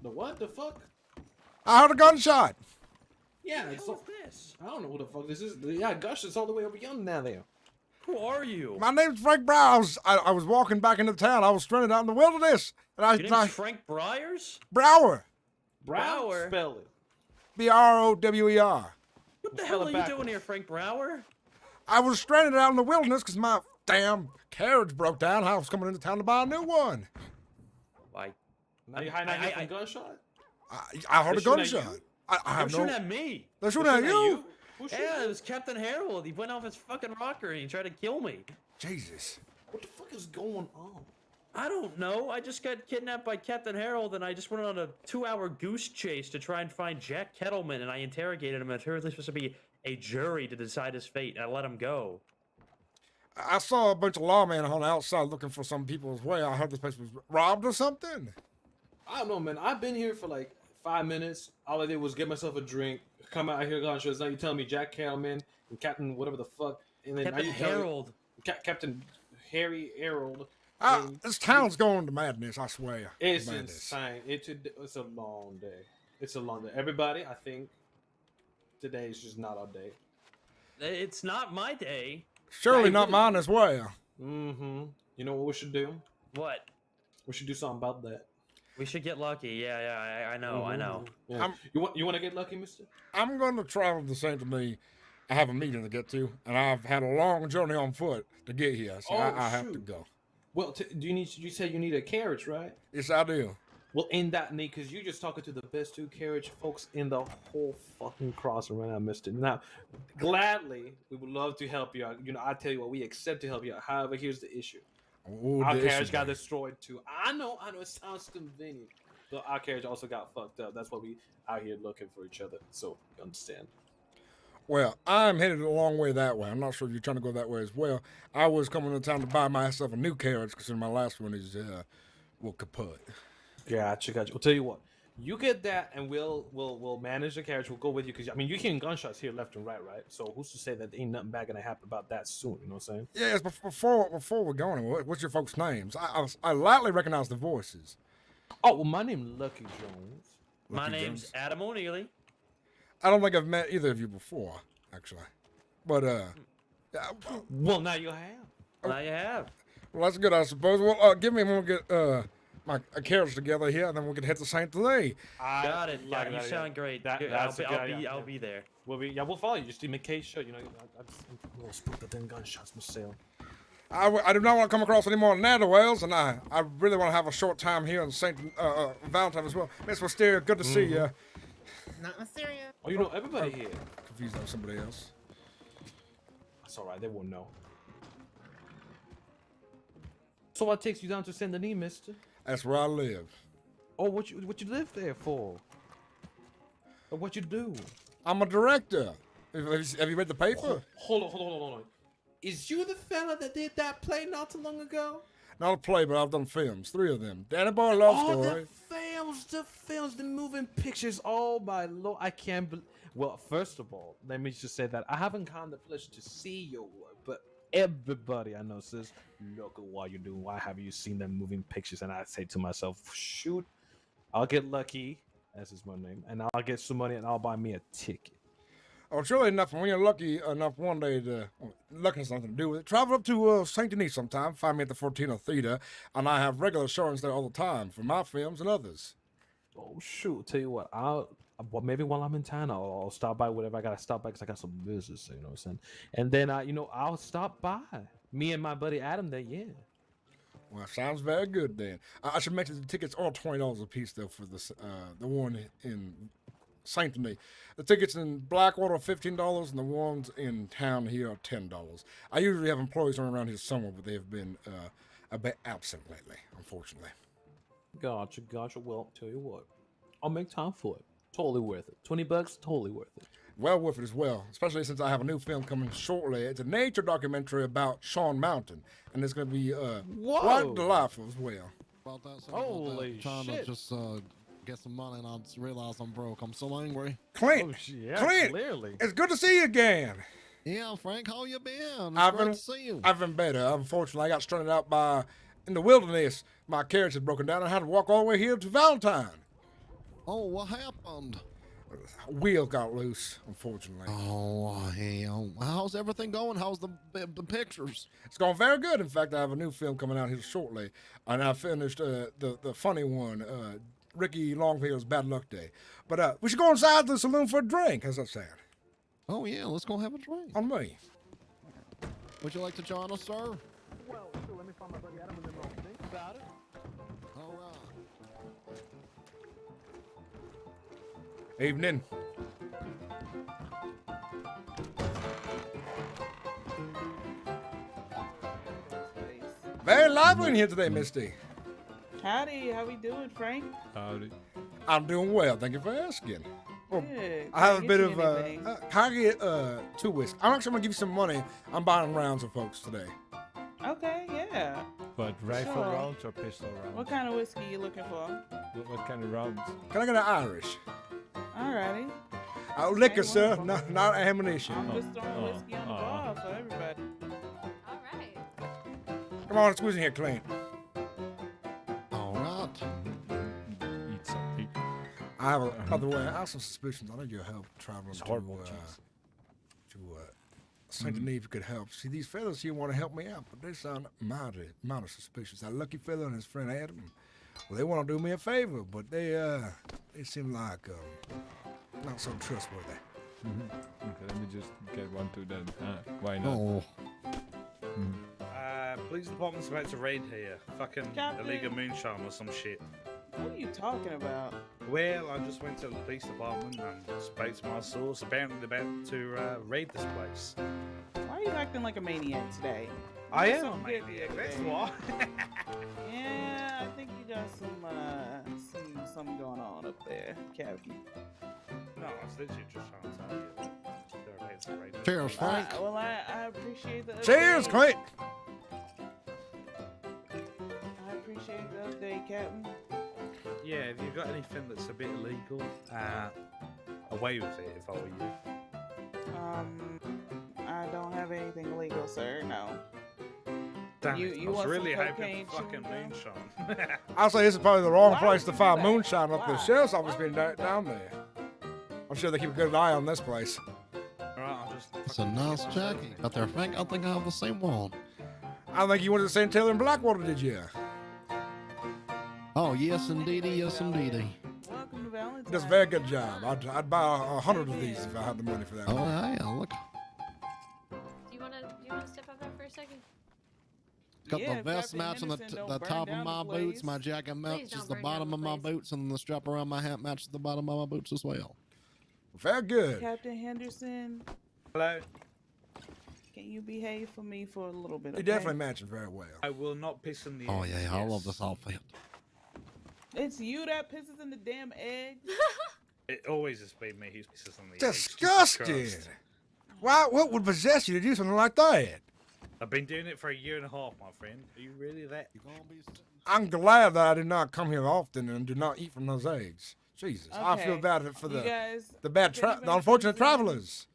The what? The fuck? I heard a gunshot. Yeah, What it's the hell is this? I don't know who the fuck this is. Yeah, Gush is all the way over yonder now there. Who are you? My name's Frank Browse. I was walking back into town. I was stranded out in the wilderness. And Your name's Frank Briars? Brower. Brower? Spell it. Brower. What the hell are you doing here, Frank Brower? I was stranded out in the wilderness because my damn carriage broke down. I was coming into town to buy a new one. Why? Now you hiding out here from gunshot? I heard a shooting at gunshot. you? I have They're no. shooting at me. They're shooting at you? Who's shooting? Yeah, it was Captain Harold. He went off his fucking rocker and he tried to kill me. Jesus. What the fuck is going on? I don't know. I just got kidnapped by Captain Harold and I just went on a 2-hour goose chase to try and find Jack Kettleman and I interrogated him. It's really supposed to be a jury to decide his fate. And I let him go. I saw a bunch of lawmen on the outside looking for some people as well. I heard this place was robbed or something. I don't know, man. I've been here for like 5 minutes. All I did was get myself a drink, come out here, gunshots. Now you telling me Jack Cattleman and Captain whatever the fuck, and then Captain now you tell me- Harold. Captain Harry Harold. This town's going to madness, I swear. It's Madness. insane. It's a long day. It's a long day. Everybody, I think today is just not our day. It's not my day. Surely Hey, not what- mine as well. Mm-hmm. You know what we should do? What? We should do something about that. We should get lucky. Yeah, I know, I know. Yeah. You want to get lucky, mister? I'm going to travel the same to me. I have a meeting to get to, and I've had a long journey on foot to get here, so I have to go. Well, do you need? You said you need a carriage, right? Yes, I do. Well, in that need, because you're just talking to the best 2 carriage folks in the whole fucking crossing right now, mister. Now, gladly, we would love to help you out. You know, I tell you what, we accept to help you out. However, here's the issue. Our carriage got destroyed too. I know, it sounds convenient. But our carriage also got fucked up. That's why we out here looking for each other. So, you understand. Well, I'm headed a long way that way. I'm not sure if you're trying to go that way as well. I was coming to town to buy myself a new carriage because my last one is, kaput. Gotcha. We'll tell you what. You get that, and we'll manage the carriage. We'll go with you because I mean you're hearing gunshots here left and right. So who's to say that ain't nothing bad gonna happen about that soon? You know what I'm saying? Yes, before we're going, what's your folks' names? I lightly recognize the voices. Oh, well, my name's Lucky Jones. My Lucky name's Jones. Adam O'Neilly. I don't think I've met either of you before, actually. But Well, now you have. Now you have. well, that's good, I suppose. Well, give me when we get my carriage together here, and then we can hit the Saint Denis. Got it. Yeah, you sound great. Good. I'll be there. We'll follow you just to make case sure. You know, I will split the damn gunshots myself. I do not want to come across any more Netherwells, and I really want to have a short time here in St. Valentine as well. Miss Wisteria, good to see you. Not Mysteria. Oh, you know everybody here. Confused on somebody else. That's all right. They won't know. So what takes you down to Saint Denis, mister? That's where I live. Oh, what you live there for? Or what you do? I'm a director. Have you read the paper? Hold on. Is you the fella that did that play not too long ago? Not a play, but I've done films. 3 of them. Danny Boy Love Story. The films, the moving pictures. Oh my lord, I can't believe. Well, first of all, let me just say that I haven't gotten the pleasure to see your work, but everybody I know says, look at what you're doing. Why have you seen them moving pictures? And I say to myself, shoot, I'll get lucky, as is my name, and I'll get some money and I'll buy me a ticket. Oh, surely enough, when you're lucky enough one day to, luck has nothing to do with it, travel up to St. Denis sometime, find me at the Fortuna Theater, and I have regular showings there all the time for my films and others. Oh shoot! Tell you what, maybe while I'm in town, I'll stop by whatever I gotta stop by because I got some business. You know what I'm saying? And then I'll stop by. Me and my buddy Adam there, yeah. Well, sounds very good then. I should mention the tickets are $20 a piece though for the one in Saint Denis. The tickets in Blackwater are $15, and the ones in town here are $10. I usually have employees around here somewhere, but they have been a bit absent lately, unfortunately. Gotcha. Well, tell you what, I'll make time for it. Totally worth it. $20, totally worth it. Well worth it as well, especially since I have a new film coming shortly. It's a nature documentary about Sean Mountain, and it's going to be quite delightful as well. About that, Holy trying shit. to just get some money, and I just realized I'm broke. I'm so angry. Clint, Yeah, Clint, clearly. it's good to see you again. Yeah, Frank, how you been? I've It's great been- to see you. I've been better. Unfortunately, I got stranded out in the wilderness. My carriage had broken down. I had to walk all the way here to Valentine. Oh, what happened? Wheel got loose, unfortunately. Oh, hell. How's everything going? How's the pictures? It's going very good. In fact, I have a new film coming out here shortly, and I finished the funny one, Ricky Longfield's Bad Luck Day. But we should go inside the saloon for a drink. How's that sound? Oh, yeah, let's go have a drink. On me. Would you like to join us, sir? Well, sure, let me find my buddy Adam and then we'll think about it. All right. Evening. Very lively in here today, Misty. Howdy, how we doing, Frank? Howdy. I'm doing well. Thank you for asking. Well, Good. I have a Can bit get of you anything? can I get 2 whiskeys? I'm actually gonna give you some money. I'm buying rounds for folks today. Okay, yeah. But rifle Sure. rounds or pistol rounds? What kind of whiskey you looking for? What kind of rounds? Can I get an Irish? Alrighty. Liquor, Okay, sir, wonderful. not ammunition. I'm just throwing whiskey on the bar for everybody. All right. Come on, squeeze in here, Clint. All right. Eat something. I have by the way, I have some suspicions. I need your help traveling It's to horrible cheese. Saint Denis if you could help. See, these fellas here want to help me out, but they sound mighty suspicious. That lucky fella and his friend Adam, well, they want to do me a favor, but they seem like not so trustworthy. Okay, let me just get one to them. Why not? Oh, Police department's about to raid here. Fucking Captain. illegal moonshine or some shit. What are you talking about? Well, I just went to the police department and spoke to my source. Apparently they're about to raid this place. Why are you acting like a maniac today? I You am got a something good maniac, the other that's day. why. Yeah, I think you got something going on up there, Captain. No, I was literally just trying to tell you that they're about to raid this cheers, place. Frank. Well, I appreciate the Cheers, update. Clint. I appreciate the update, Captain. Yeah, if you've got anything that's a bit illegal, away with it if I were you. I don't have anything illegal, sir. No. Damn You- it, you I was want some really hoping cocaine for fucking chewing gum? moonshine. I'll say this is probably the wrong Why place would to you find do that? moonshine up the Why? sheriff's office Why being would you do down that? there. I'm sure they keep a good eye on this place. Alright, I'll just. It's a nice jacket. Got there, Frank. I think I have the same one. I think you went to St. Taylor in Blackwater, did you? Oh, yes, indeedy. Yes, indeedy. Welcome to Valentine's. Does a very good job. I'd buy 100 of these if I had the money for that. Oh, yeah, look. Do you wanna step up there for a second? Got Yeah, the if vest Captain matching Henderson don't the burn top of down my the boots. place. My jacket Please matches don't the burn bottom down of the my place. boots, and the strap around my hat matches the bottom of my boots as well. Very good. Captain Henderson, Hello? can you behave for me for a little bit? They Okay? definitely matching very well. I will not piss in the Oh, eggs, yeah, I love yes. this outfit. It's you that pisses in the damn egg. It always has been me who pisses on the eggs. Jesus Disgusting. Christ. Why? What would possess you to do something like that? I've been doing it for a year and a half, my friend. Are you really that? I'm glad that I did not come here often and do not eat from those eggs. Jesus, I feel Okay. bad for You guys, the bad if anybody the unfortunate comes in- travelers.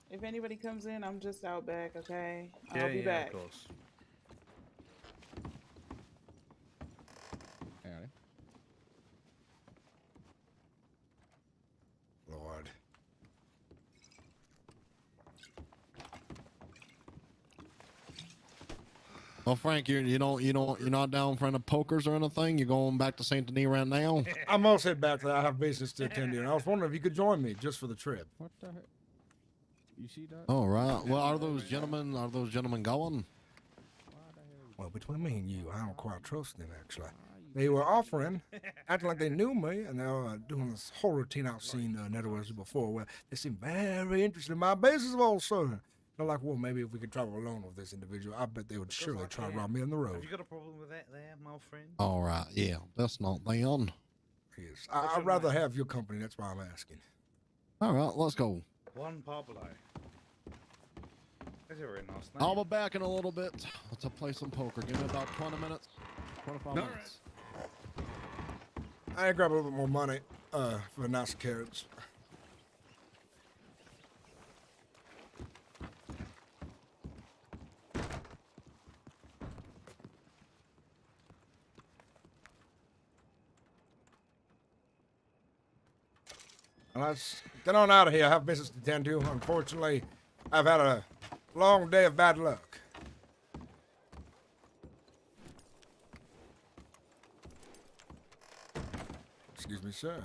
If anybody comes in, I'm just out back. Okay, Yeah, I'll be yeah, back. of course. Lord. Well, Frank, you're not down for any pokers or anything. You're going back to Saint Denis right now. I'm almost head back to that. I have business to attend to, and I was wondering if you could join me just for the trip. What the heck? You see that? All right. Well, are those gentlemen going? Well, between me and you, I don't quite trust them, actually. They were offering, acting like they knew me, and they were doing this whole routine I've seen networks before, where they seemed very interested in my business all of a sudden. They're like, well, maybe if we could travel alone with this individual, I bet they would surely try to rob me on the road. Have you got a problem with that there, my friend? All right, yeah, that's not them. Yes, I'd rather have your company. That's why I'm asking. All right, let's go. Juan Pablo. That's a very nice name. I'll be back in a little bit to play some poker. Give me about 20 minutes, 25 minutes. I grab a little bit more money for the nice carrots. Let's get on out of here. I have business to tend to. Unfortunately, I've had a long day of bad luck. Excuse me, sir.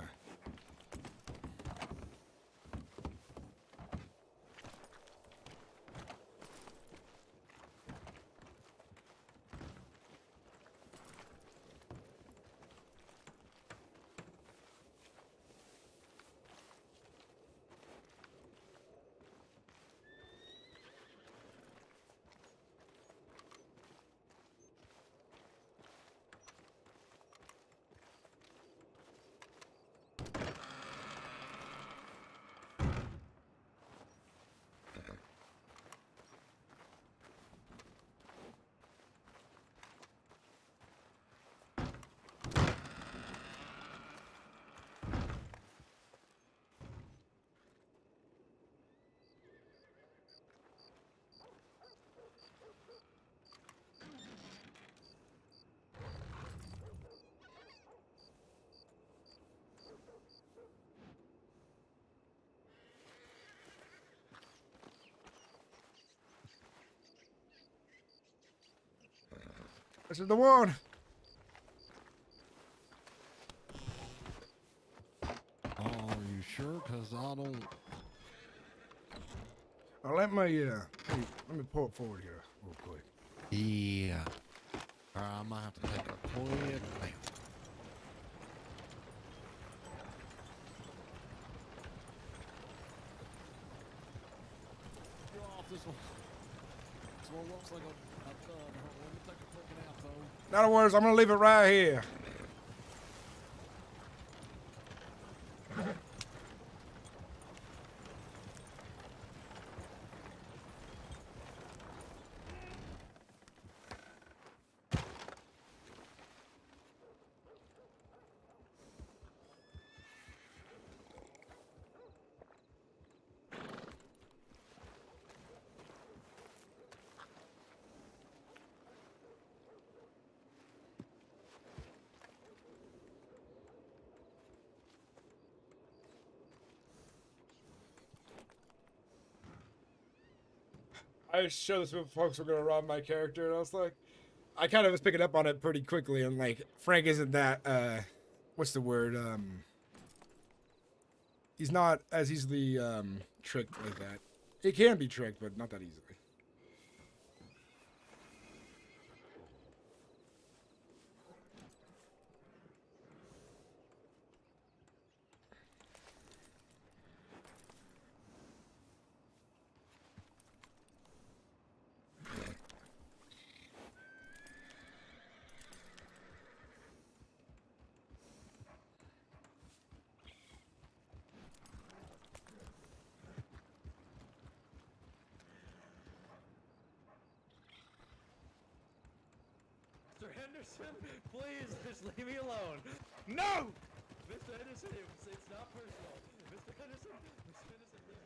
This is the one. Are you sure? Because I don't... Let me pull it forward here real quick. Yeah. All right, I might have to take a quick nap. This one looks like a thud. Let me take a quick nap, though. In other words, I'm gonna leave it right here. I was sure this folks were gonna rob my character, and I was like, I kind of was picking up on it pretty quickly, and like, Frank isn't that, what's the word, he's not as easily, tricked like that. He can be tricked, but not that easily. Mr. Henderson, please, just leave me alone. No! Mr. Henderson, it's not personal. Mr. Henderson, leave me alone.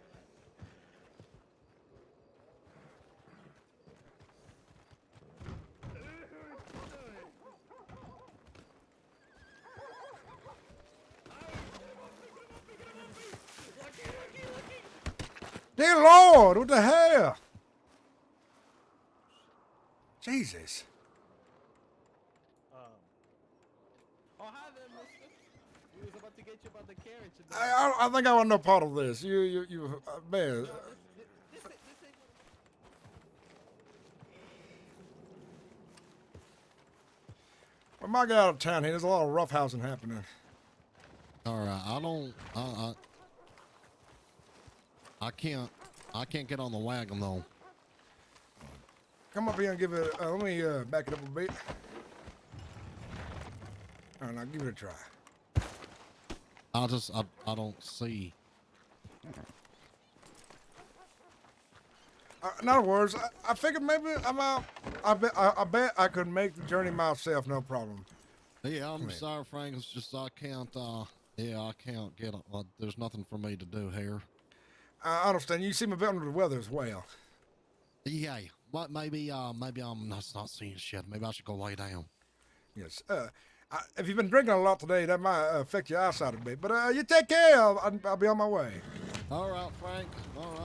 Dear Lord, what the hell? Jesus. Oh, hi there, mister. We was about to get you about the carriage. I think I want no part of this. You, man. I might get out of town here. There's a lot of roughhousing happening. All right, I can't get on the wagon though. Come up here and give it. Let me back it up a bit. All right, now give it a try. I don't see. In other words, I figured maybe I'm out. I bet I could make the journey myself, no problem. Yeah, I'm sorry, Frank. It's just I can't. I can't get. There's nothing for me to do here. I understand. You seem a bit under the weather as well. Yeah, but maybe I'm not seeing shit. Maybe I should go lay down. Yes. If you've been drinking a lot today, that might affect your eyesight a bit. But you take care. I'll be on my way. All right, Frank. All right.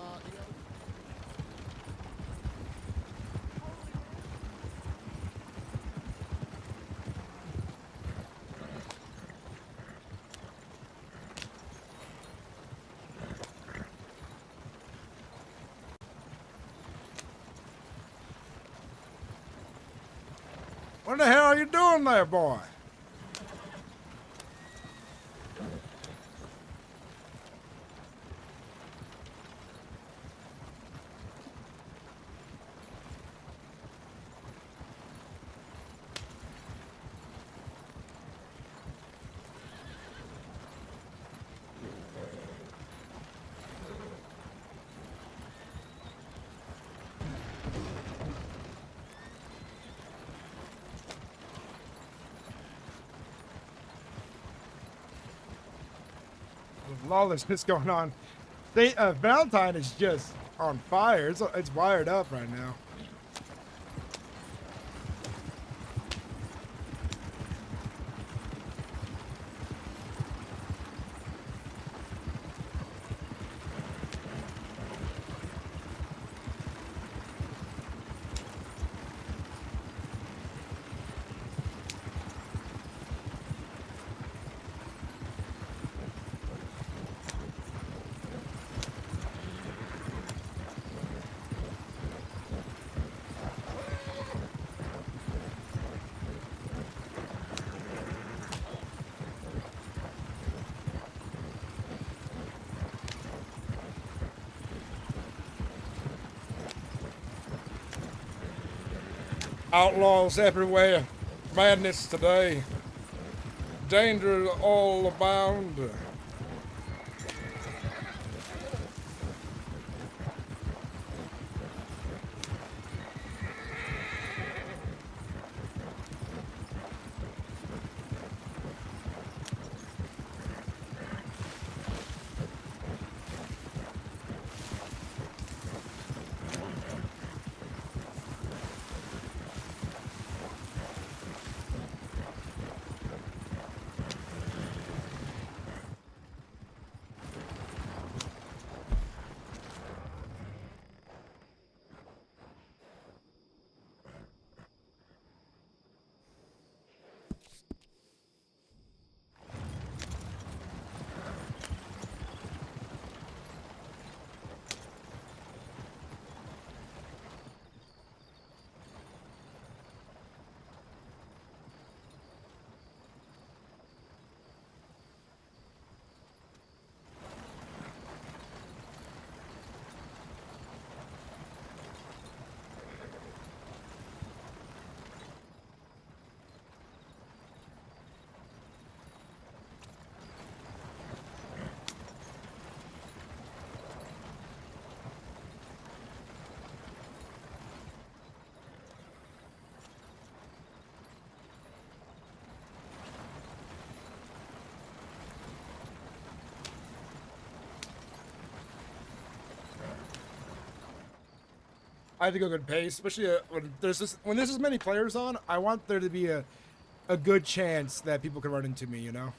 What the hell are you doing there, boy? Lawlessness going on. Valentine is just on fire. It's wired up right now. Outlaws everywhere. Madness today. Danger all abound. I think a good pace, especially when there's this many players on. I want there to be a good chance that people can run into me, you know.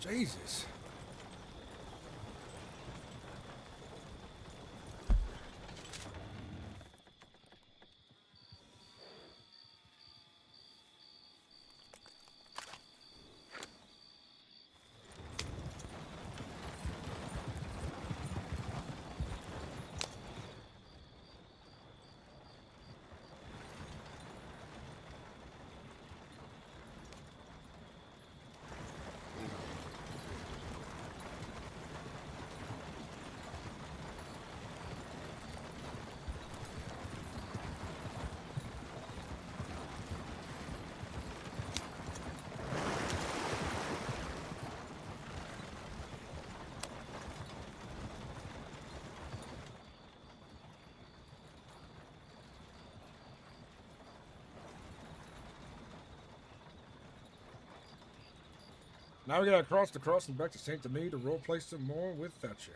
Jesus. Now we gotta cross the crossing back to Saint Denis to roleplay some more with Thatcher.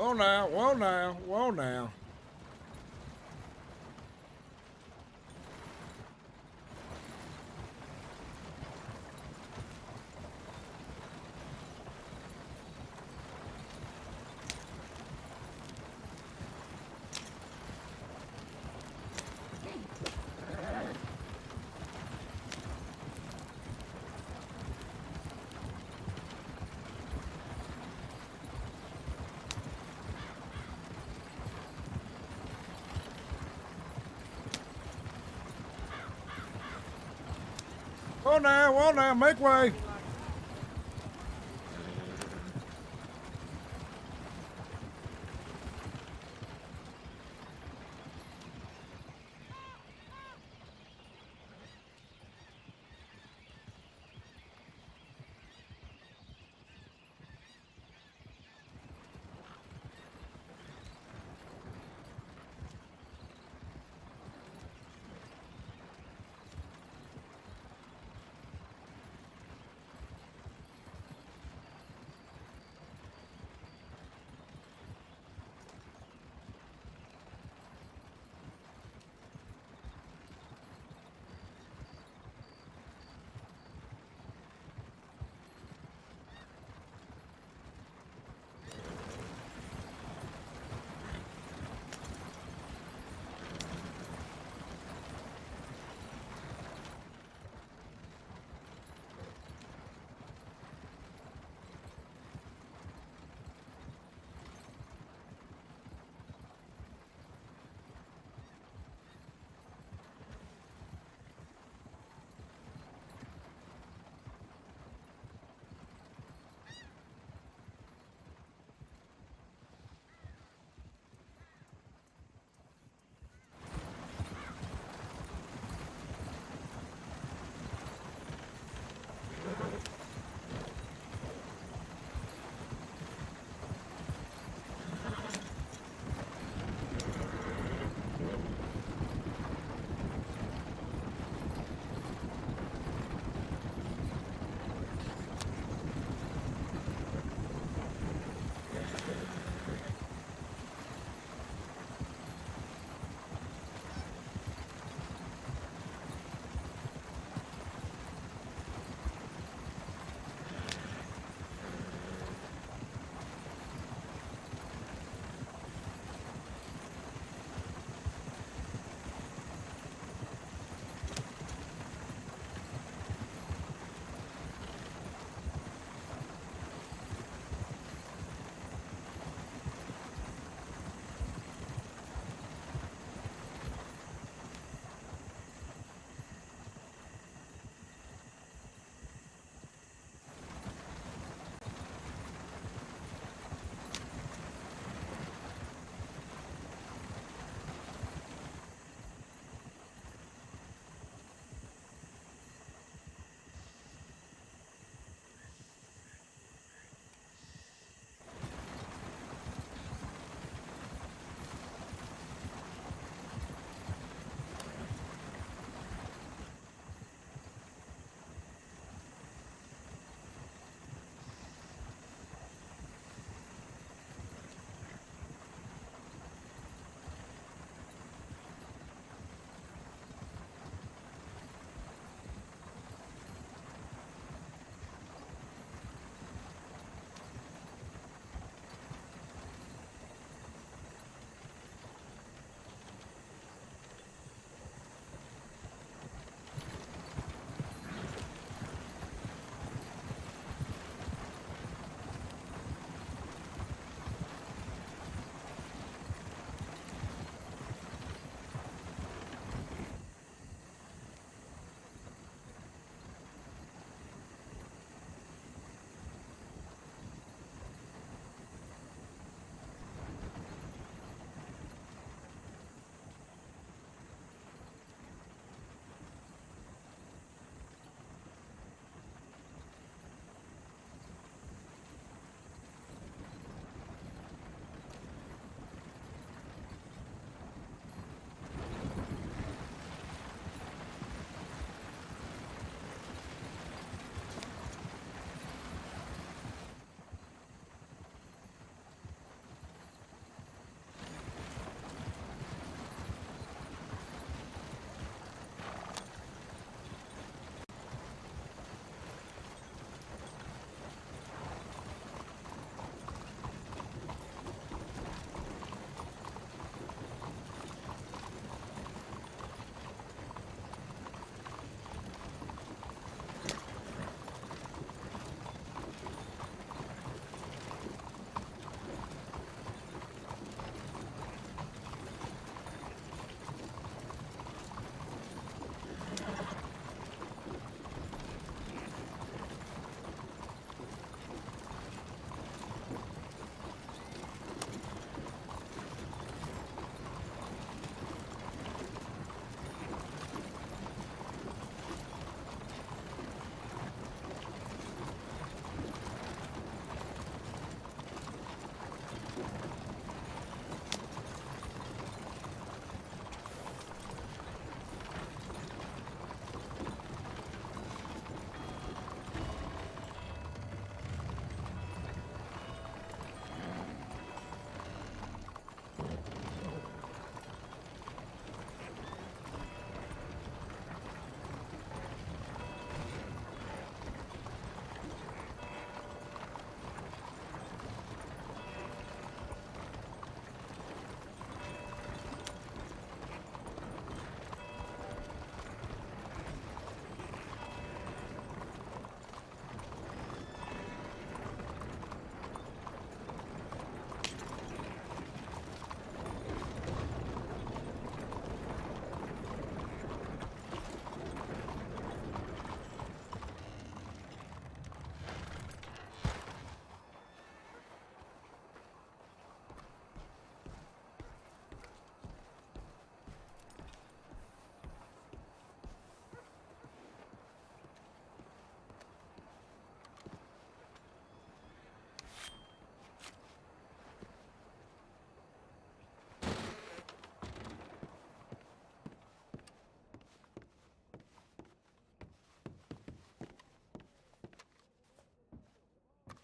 Whoa now, whoa now, whoa now. Whoa now, make way.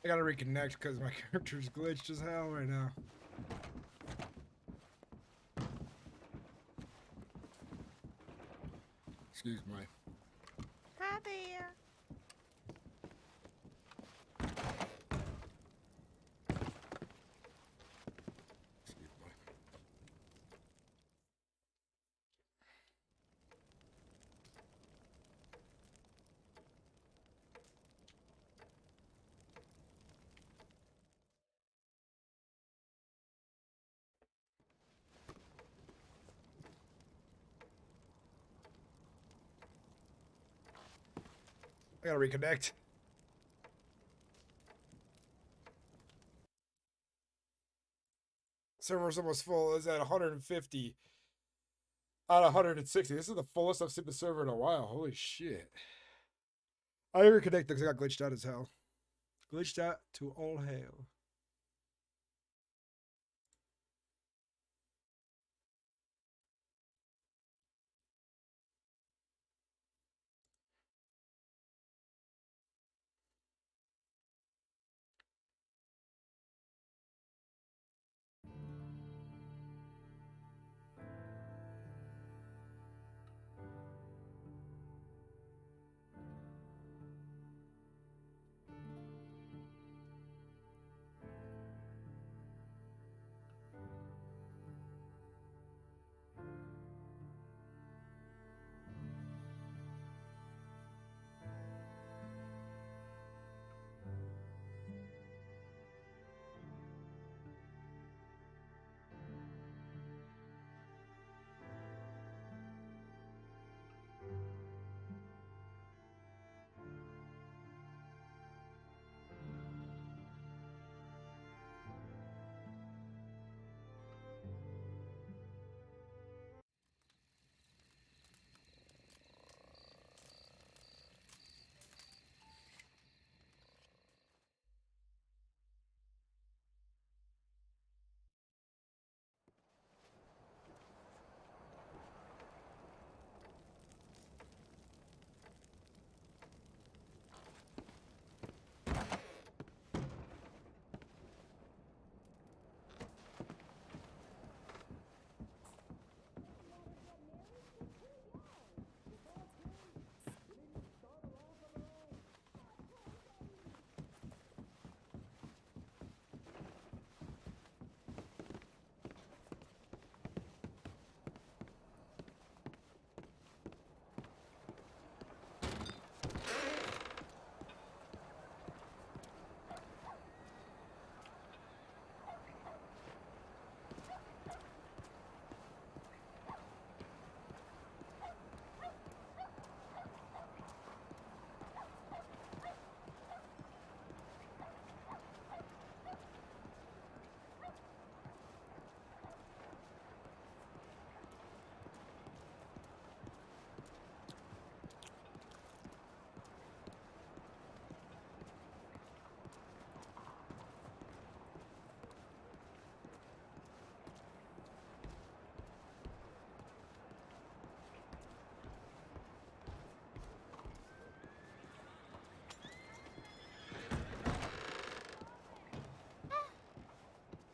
I gotta reconnect because my character's glitched as hell right now. Excuse me. Hi there. Excuse me. I gotta reconnect. Server's almost full. It's at 150 out of 160. This is the fullest I've seen the server in a while. Holy shit. I reconnect because I got glitched out as hell. Glitched out to all hell.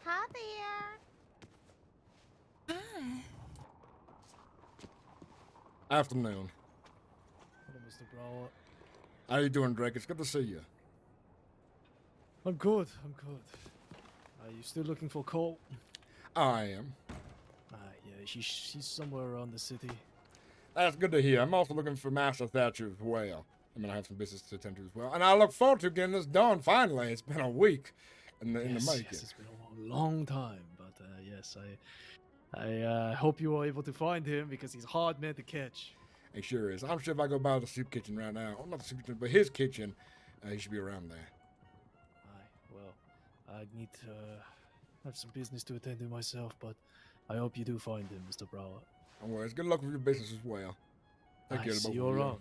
Hi there. Hi. Afternoon. Hello, Mr. Brower. How you doing, Drake? It's good to see you. I'm good. I'm good. Are you still looking for Cole? I am. Yeah, she's somewhere around the city. That's good to hear. I'm also looking for Master Thatcher as well. I mean, I have some business to attend to as well. And I look forward to getting this done finally. It's been a week in the making. Yes, it's been a long time, but yes, I hope you are able to find him because he's a hard man to catch. He sure is. I'm sure if I go by the soup kitchen right now, well, not the soup kitchen, but his kitchen, he should be around there. Well, I need to have some business to attend to myself, but I hope you do find him, Mr. Brower. Don't worry. Good luck with your business as well. Take care of See both you of around.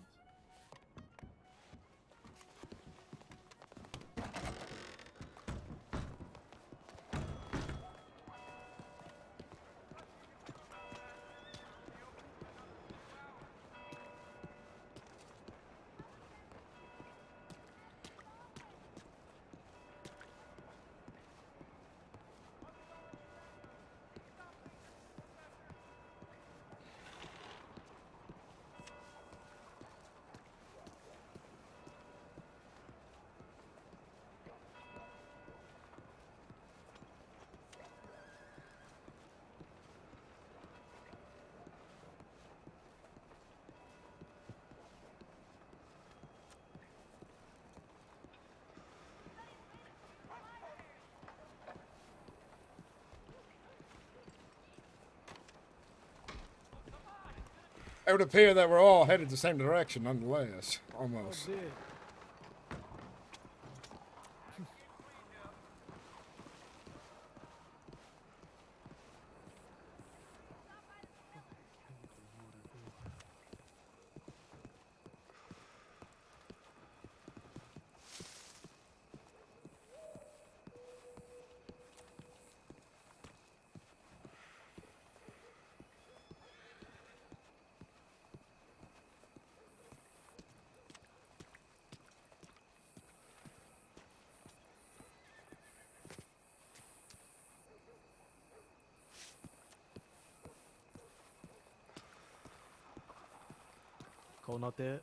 It would appear that we're all headed the same direction, nonetheless. Almost. Oh, dear. Cole not there?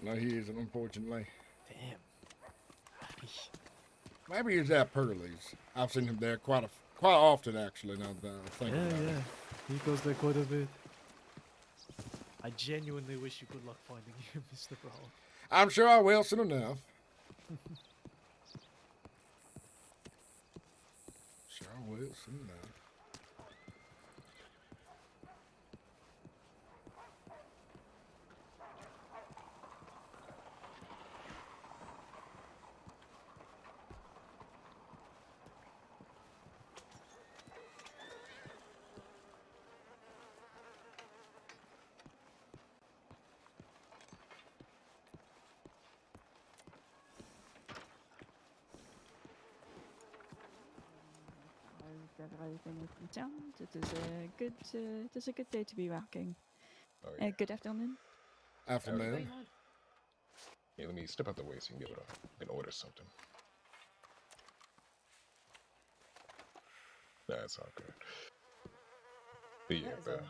No, he isn't, unfortunately. Damn. Maybe he's at Pearlie's. I've seen him there quite often, actually, now that I think about it. He goes there quite a bit. I genuinely wish you good luck finding him, Mr. Brown. I'm sure I will soon enough. Sure I will soon enough. Everything is in town. It is a good day to be working. Good afternoon. Afternoon. Hey, let me step out the way so you can get an order something. That's all good. But yeah,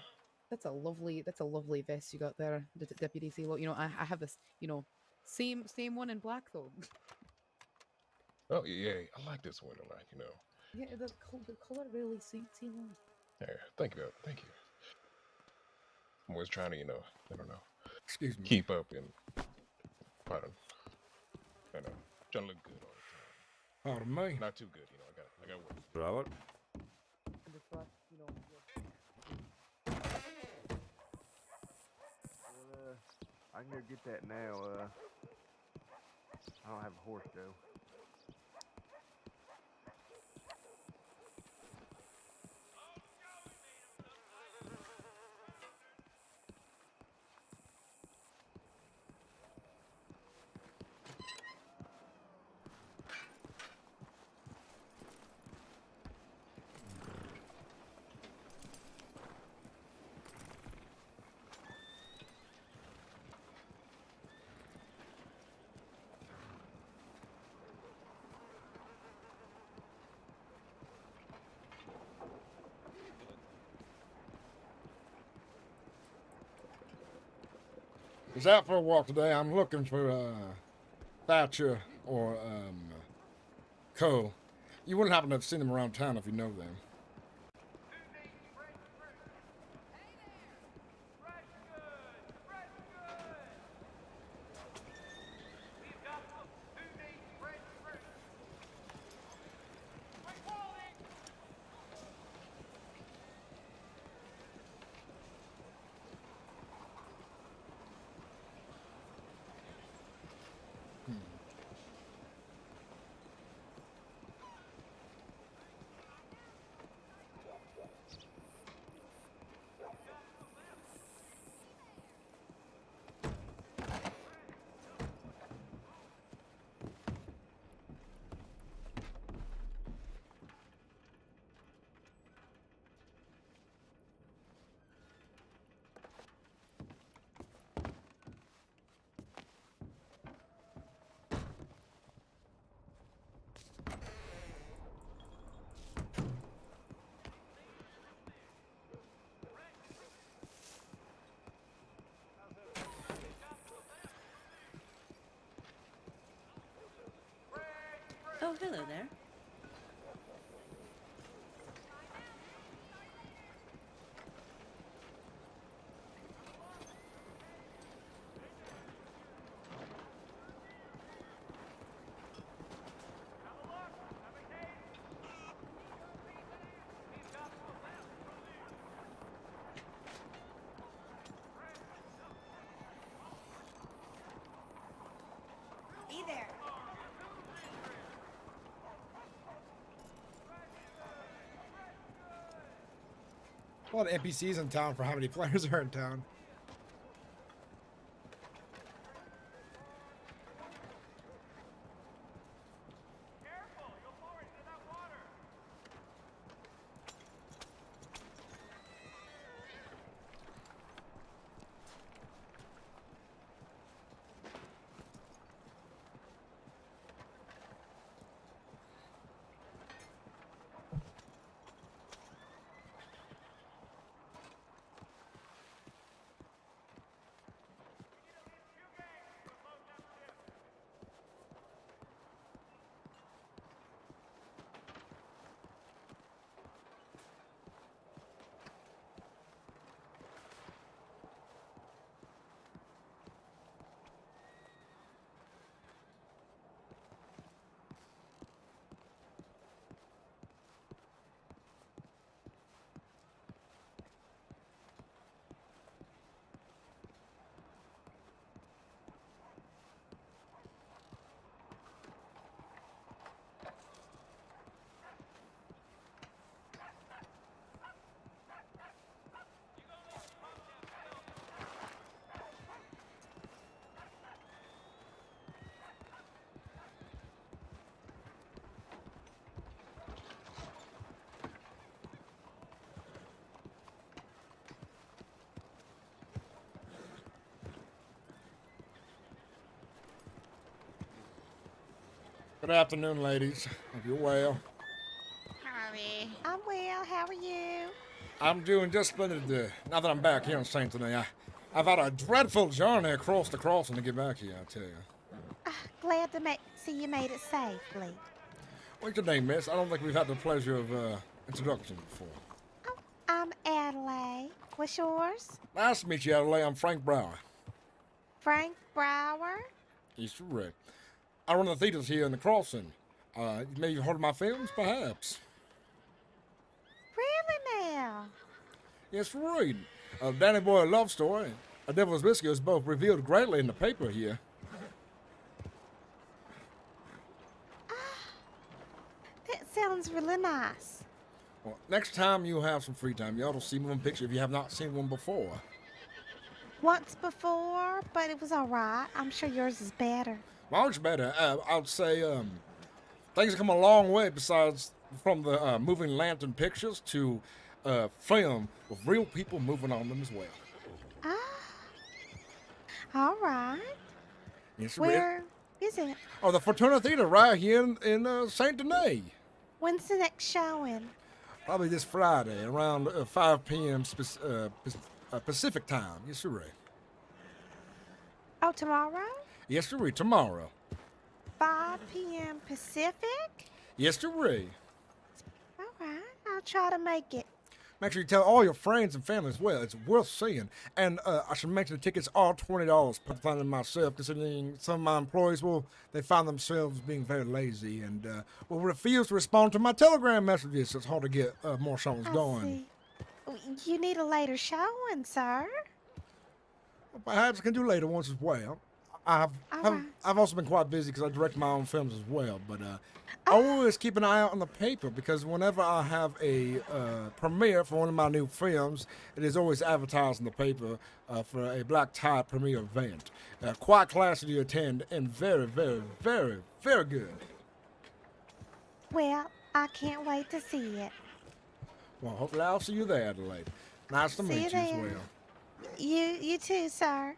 That's a lovely vest you got there, Deputy CeeLo. You know, I have this, you know, same one in black though. Oh yeah, I like this one a lot. You know. Yeah, the color really suits you. Yeah, thank you. I'm always trying to, I don't know. Excuse me. Keep up and pardon. I know. Trying to look good all the time. Pardon me. Not too good, I got work. Robert? I can go get that now. I don't have a horse though. He's out for a walk today. I'm looking for Thatcher or Cole. You wouldn't happen to have seen them around town if you know them. Oh, hello there. A lot of NPCs in town for how many players are in town. Good afternoon, ladies. Hope you're well. Harvey. I'm well. How are you? I'm doing just splendid. Now that I'm back here in Saint Denis, I've had a dreadful journey across the crossing to get back here, I tell you. Glad to see you made it safely. What's your name, miss? I don't think we've had the pleasure of introduction before. I'm Adelaide. What's yours? Nice to meet you, Adelaide. I'm Frank Brower. Frank Brower? Yes, you're right. I run the theaters here in the crossing. Maybe you've heard of my films, perhaps? Really now? Yes, right. Danny Boy, A Love Story, A Devil's Whiskey was both revealed greatly in the paper here. That sounds really nice. Well, next time you have some free time, you ought to see one picture if you have not seen one before. Once before, but it was all right. I'm sure yours is better. Much better. I'd say things have come a long way besides from the moving lantern pictures to film with real people moving on them as well. All right. Yes, Where is it? Oh, the Fortuna Theater right here in Saint Denis. When's the next showing? Probably this Friday around 5 p.m. Pacific time. Yes, sir. Oh, tomorrow? Yes, sir. Tomorrow. 5 p.m. Pacific? Yes, sir. All right. I'll try to make it. Make sure you tell all your friends and family as well. It's worth seeing. And I should mention the tickets are $20 per plan and myself, considering some of my employees, they find themselves being very lazy and will refuse to respond to my Telegram messages. So it's hard to get more showings going. See. You need a later showing, sir. Well, perhaps I can do later ones as well. I've also been quite busy because I direct my own films as well, but I always keep an eye out on the paper because whenever I have a premiere for one of my new films, it is always advertised in the paper for a black tie premiere event. Quite classy to attend and very, very, very, very good. Well, I can't wait to see it. Well, hopefully I'll see you there, Adelaide. Nice to meet you as well. You too, sir.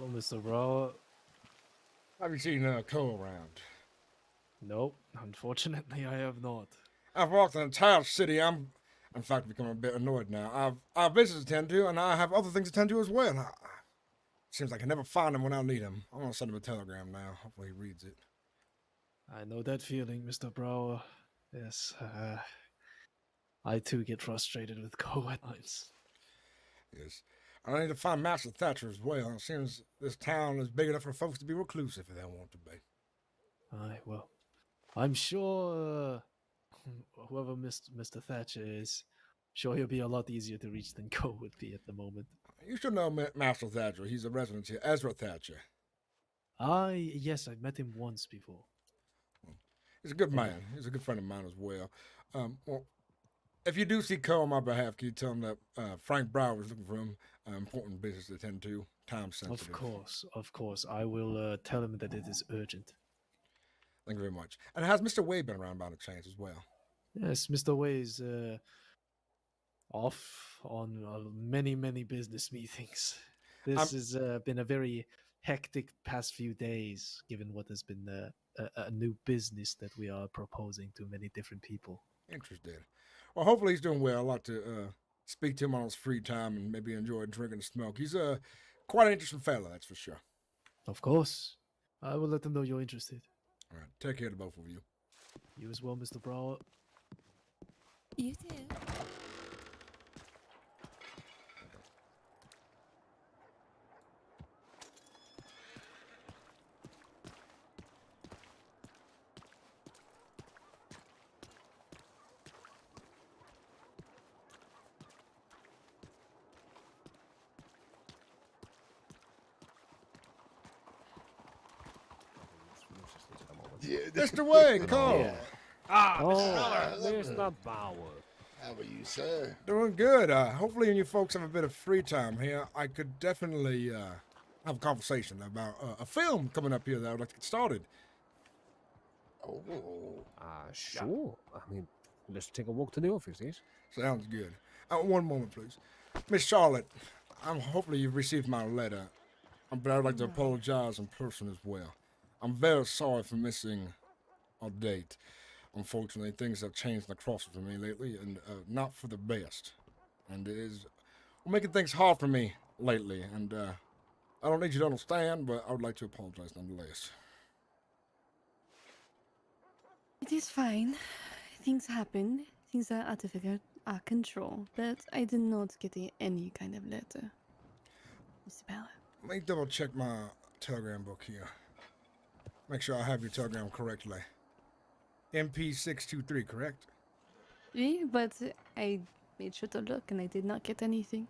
Well, Mr. Brower. Have you seen Cole around? Nope, unfortunately, I have not. I've walked the entire city. I'm, in fact, becoming a bit annoyed now. I've business to tend to, and I have other things to tend to as well. Seems like I never find him when I need him. I'm gonna send him a telegram now. Hopefully he reads it. I know that feeling, Mr. Brower. Yes, I too get frustrated with Go at times. Yes. I need to find Master Thatcher as well. It seems this town is big enough for folks to be reclusive if they want to be. Aye, well, I'm sure whoever Mr. Thatcher is, sure he'll be a lot easier to reach than Go would be at the moment. You should know Master Thatcher. He's a resident here, Ezra Thatcher. Yes, I've met him once before. He's a good man. He's a good friend of mine as well. Well, if you do see Cole on my behalf, can you tell him that Frank Brower is looking for him? Important business to attend to. Time sensitive. Of course. I will tell him that it is urgent. Thank you very much. And has Mr. Wade been around by the chance as well? Yes, Mr. Way is off on many, many business meetings. This has been a very hectic past few days, given what has been a new business that we are proposing to many different people. Interested. Well, hopefully he's doing well. I'd like to speak to him on his free time and maybe enjoy drinking and smoke. He's quite an interesting fellow, that's for sure. Of course. I will let them know you're interested. All right. Take care to both of you. You as well, Mr. Brower. You too. Mr. Wade, Cole. Yeah. Mr. Bauer. How are you, sir? Doing good. Hopefully, when you folks have a bit of free time here, I could definitely have a conversation about a film coming up here that I would like to get started. Oh. Sure. I mean, let's take a walk to the office, yes? Sounds good. One moment, please. Miss Charlotte, hopefully you've received my letter, but I would like to apologize in person as well. I'm very sorry for missing our date. Unfortunately, things have changed across for me lately, and not for the best. And it is making things hard for me lately, and I don't need you to understand, but I would like to apologize nonetheless. It is fine. Things happen. Things are out of our control, but I did not get any kind of letter. Mr. Bauer. Let me double check my telegram book here. Make sure I have your telegram correctly. MP623, correct? Yeah, but I made sure to look and I did not get anything.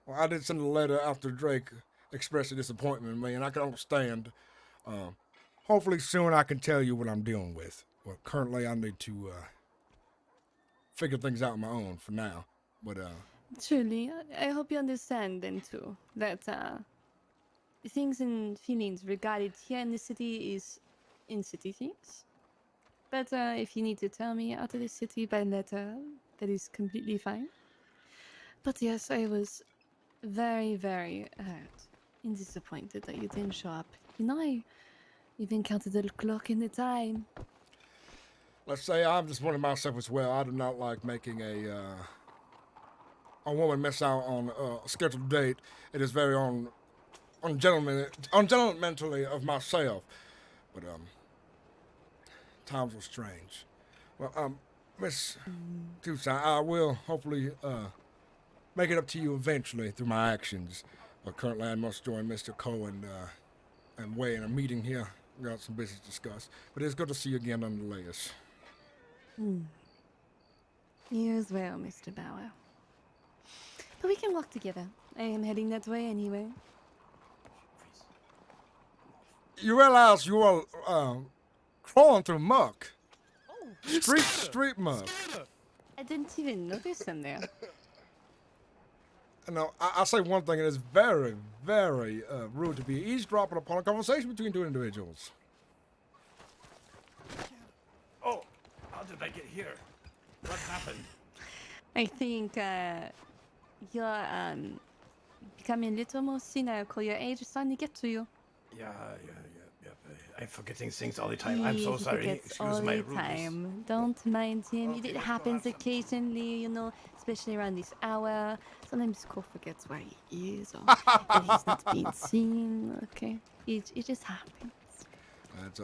Well, I did send a letter after Drake expressed a disappointment in me, and I can understand. Hopefully soon I can tell you what I'm dealing with. Well, currently I need to figure things out on my own for now. But Truly, I hope you understand then too that things and feelings regarding here in the city is in city things. But if you need to tell me out of the city by letter, that is completely fine. But yes, I was very, very hurt and disappointed that you didn't show up. You know, I even counted the clock in the time. let's say I'm just one of myself as well. I do not like making a woman miss out on a scheduled date. It is very ungentlemanly of myself. But times were strange. Well, Miss Tucson, I will hopefully make it up to you eventually through my actions. But currently, I must join Mr. Coe and Way in a meeting here. We got some business to discuss. But it's good to see you again nonetheless. You as well, Mr. Bauer. But we can walk together. I am heading that way anyway. You realize you are crawling through muck. Street muck. I didn't even notice them there. Now, I say one thing, it is very, very rude to be eavesdropping upon a conversation between two individuals. Oh, how did I get here? What happened? I think your becoming a little more senile. Your age is starting to get to you. Yeah. I'm forgetting things all the time. I'm so He sorry. forgets Excuse all my the rudeness. time. Don't mind him. It happens occasionally, especially around this hour. Sometimes Cole forgets where he is or that he's not being seen. Okay, it just happens.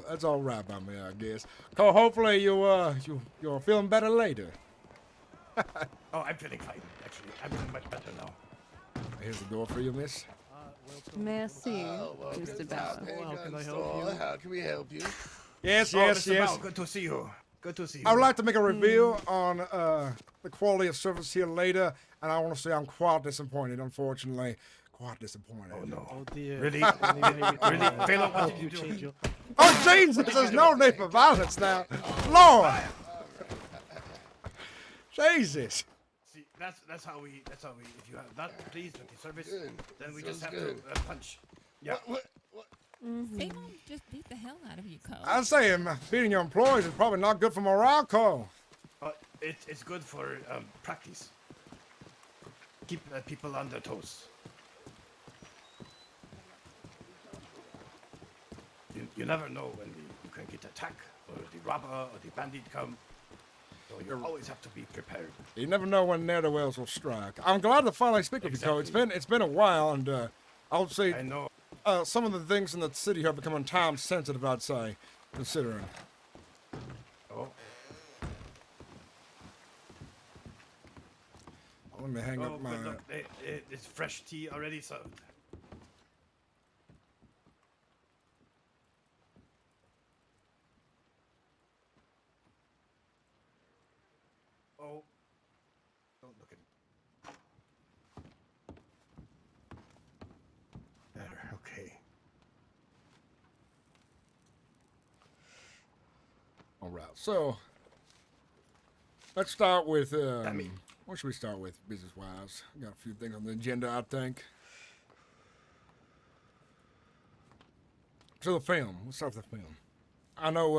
That's all right by me, I guess. Cole, hopefully you're feeling better later. Oh, I'm feeling fine, actually. I'm feeling much better now. Here's the door for you, miss. Merci, Mr. Bauer. How can I help you? How can we help you? Yes. Mr. Bell, good to see you. Good to see you. I would like to make a reveal on the quality of service here later, and I want to say I'm quite disappointed, unfortunately. Quite disappointed. Oh, no. Oh, dear. Really? Really? Philip, what did you do? Oh, Jesus! There's no need for violence now. Lord! Jesus! See, that's how we. If you are not pleased with the service, then we just have good. to punch. Yeah. What? They won't just beat the hell out of you, Cole. I'm saying beating your employees is probably not good for morale, Cole. It's good for practice. Keep people on their toes. You never know when you can get attacked, or the robber or the bandit come. So you always have to be prepared. You never know when ne'er-do-wells will strike. I'm glad to finally speak with you, Cole. It's been a while, and I would say I know. Some of the things in the city are becoming time sensitive. I'd say, considering. Oh. Let me hang up my. But look, it's fresh tea already served. Oh, don't look at me. There, okay. All right, so let's start with. What should we start with, business-wise? We got a few things on the agenda, I think. So the film. Let's start with the film. I know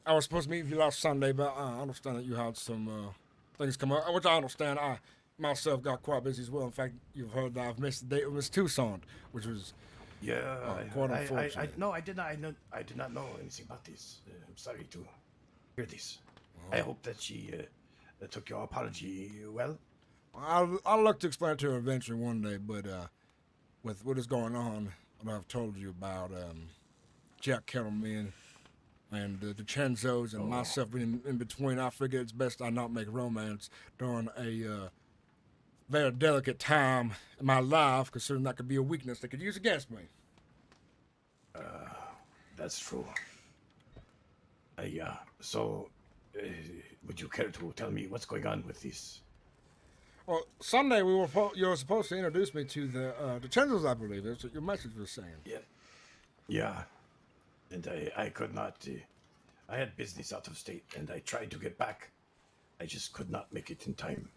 I was supposed to meet with you last Sunday, but I understand that you had some things come up, which I understand. I myself got quite busy as well. In fact, you've heard that I've missed the date with Miss Tucson, which was quite unfortunate. No, I did not. I did not know anything about this. I'm sorry to hear this. I hope that she took your apology well. I'll look to explain it to her eventually one day, but with what is going on, what I've told you about Jack Kettleman and the DiCenzos and myself being in between, I figure it's best I not make romance during a very delicate time in my life, considering that could be a weakness they could use against me. That's true. So, would you care to tell me what's going on with this? Well, Sunday you were supposed to introduce me to the DiCenzos, I believe. That's what your message was saying. Yeah. And I could not. I had business out of state, and I tried to get back. I just could not make it in time.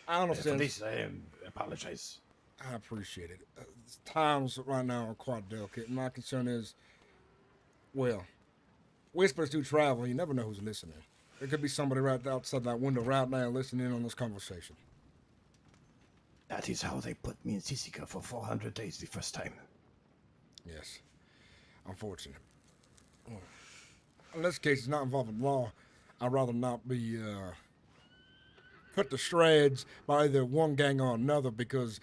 I understand. For this, I apologize. I appreciate it. Times right now are quite delicate. My concern is, well, whispers do travel. You never know who's listening. There could be somebody right outside that window right now listening in on this conversation. That is how they put me in Sisica for 400 days the first time. Yes. Unfortunate. In this case, it's not involving law. I'd rather not be put to shreds by either one gang or another because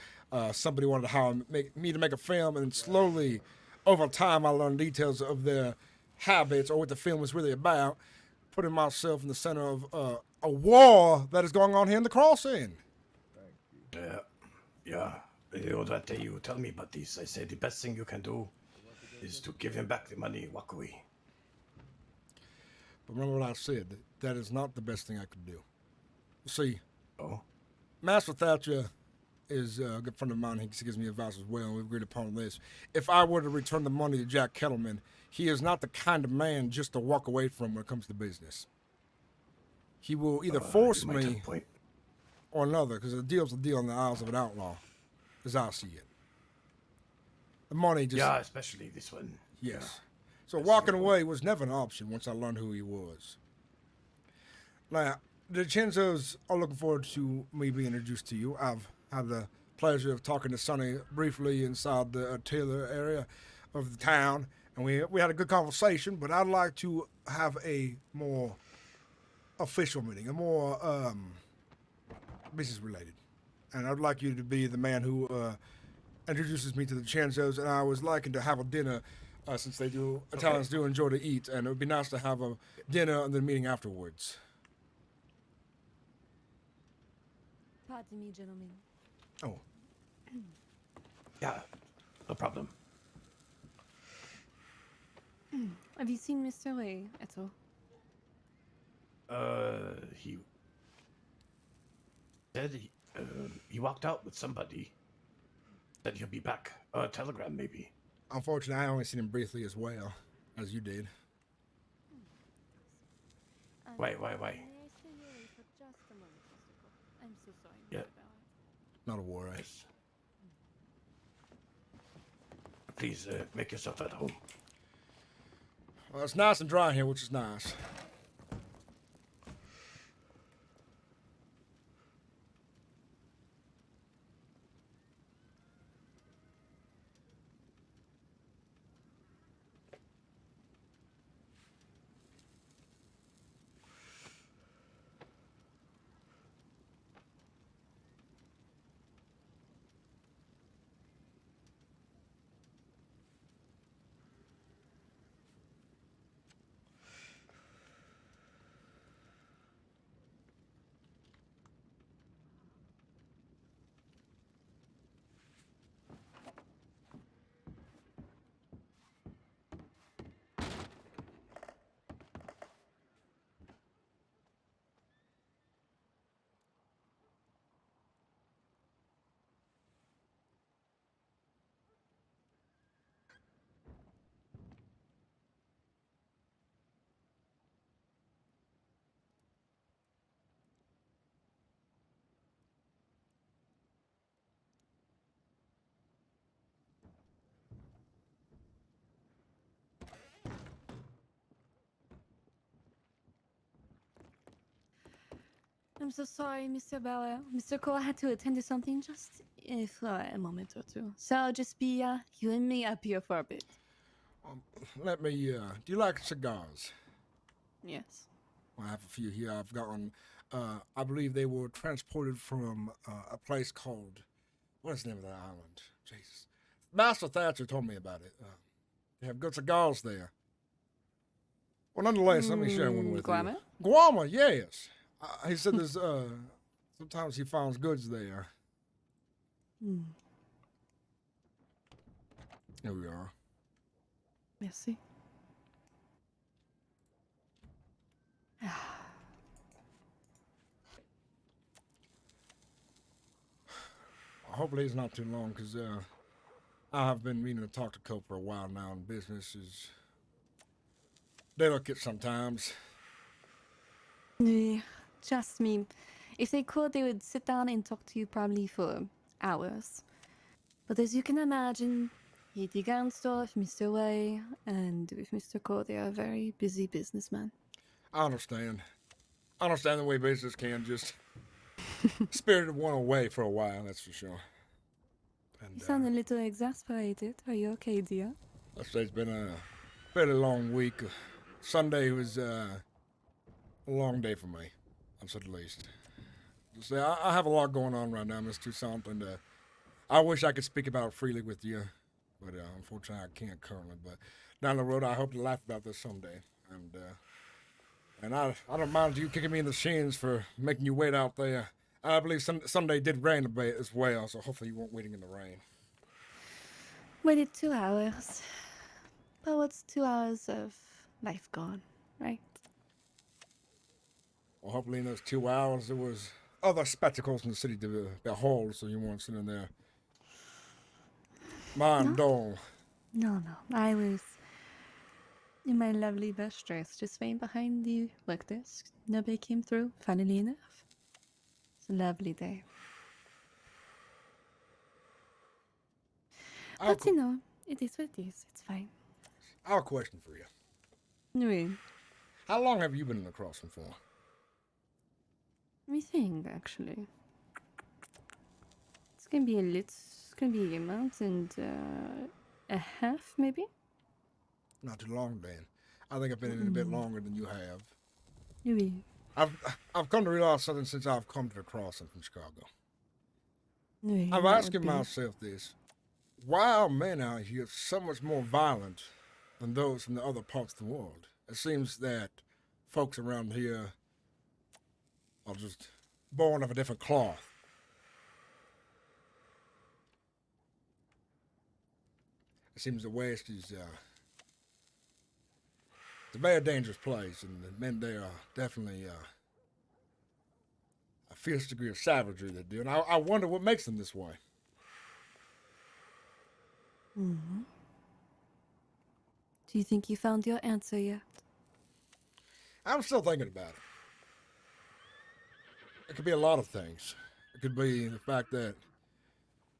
somebody wanted to hire me to make a film, and slowly, over time, I learned details of their habits or what the film was really about, putting myself in the center of a war that is going on here in the crossing. Yeah. The other day you tell me about this, I said the best thing you can do is to give him back the money, walk away. But remember what I said, that is not the best thing I could do. See, Oh? Master Thatcher is a good friend of mine. He gives me advice as well, and we've agreed upon this. If I were to return the money to Jack Kettleman, he is not the kind of man just to walk away from when it comes to business. He will either force me or another, because a deal's a deal in the eyes of an outlaw, as I see it. The money just... Yeah, especially this one. Yes. Yeah. So walking away was never an option once I learned who he was. Now, the DiCenzos are looking forward to me being introduced to you. I've had the pleasure of talking to Sonny briefly inside the Taylor area of the town, and we had a good conversation. But I'd like to have a more official meeting, a more business related, and I'd like you to be the man who introduces me to the Chanzos. And I was liking to have a dinner, since Italians do enjoy to eat, and it would be nice to have a dinner and then meeting afterwards. Pardon me, gentlemen. Oh. Yeah, no problem. Have you seen Mr. Ray at all? He said he walked out with somebody. Said he'll be back. A telegram, maybe. Unfortunately, I only seen him briefly as well, as you did. Why? May I stay here for just a moment, Mr. Cole? I'm so sorry, Yeah. Mr. Ballard. Not a worry. Please make yourself at home. Well, it's nice and dry here, which is nice. I'm so sorry, Mr. Ballard. Mr. Cole had to attend to something just for a moment or two. So I'll just be you and me up here for a bit. Let me, do you like cigars? Yes. Well, I have a few here. I've gotten, I believe they were transported from a place called, what is the name of that island? Jesus. Master Thatcher told me about it. They have good cigars there. Well, nonetheless, let me share one with Guama? you. Guama, yes. He said there's, sometimes he finds goods there. Here we are. Merci. Hopefully it's not too long, because I have been meaning to talk to Cope for a while now, and business is delicate sometimes. Yeah, trust me. If they could, they would sit down and talk to you probably for hours. But as you can imagine, Yeti Gansdorf, Mr. Way, and with Mr. Cole, they are very busy businessmen. I understand. I understand the way business can just spirited one away for a while, that's for sure. And, You sound a little exasperated. Are you okay, dear? I'd say it's been a fairly long week. Sunday was a long day for me, to say the least. So I have a lot going on right now, Miss Toussaint, and I wish I could speak about it freely with you, but unfortunately I can't currently. But down the road, I hope to laugh about this someday. And I don't mind you kicking me in the shins for making you wait out there. I believe Sunday did rain a bit as well, so hopefully you weren't waiting in the rain. Waited 2 hours. But what's 2 hours of life gone, right? Well, hopefully in those 2 hours there was other spectacles in the city to behold, so you weren't sitting there mind dull. No. I was in my lovely best dress, just waiting behind the work desk. Nobody came through, funnily enough. It's a lovely day. But you know, it is what it is. It's fine. I have a question for you. Oui. How long have you been in the crossing for? Let me think, actually. It's gonna be a month and a half, maybe. Not too long, then. I think I've been in a bit longer than you have. Oui. I've come to realize something since I've come to the crossing from Chicago. Oui, I'm that would asking be- myself this: why are men out here so much more violent than those from the other parts of the world? It seems that folks around here are just born of a different cloth. It seems the West is it's a very dangerous place, and the men there are definitely a fierce degree of savagery they do, and I wonder what makes them this way. Mhm. Do you think you found your answer yet? I'm still thinking about it. It could be a lot of things. It could be the fact that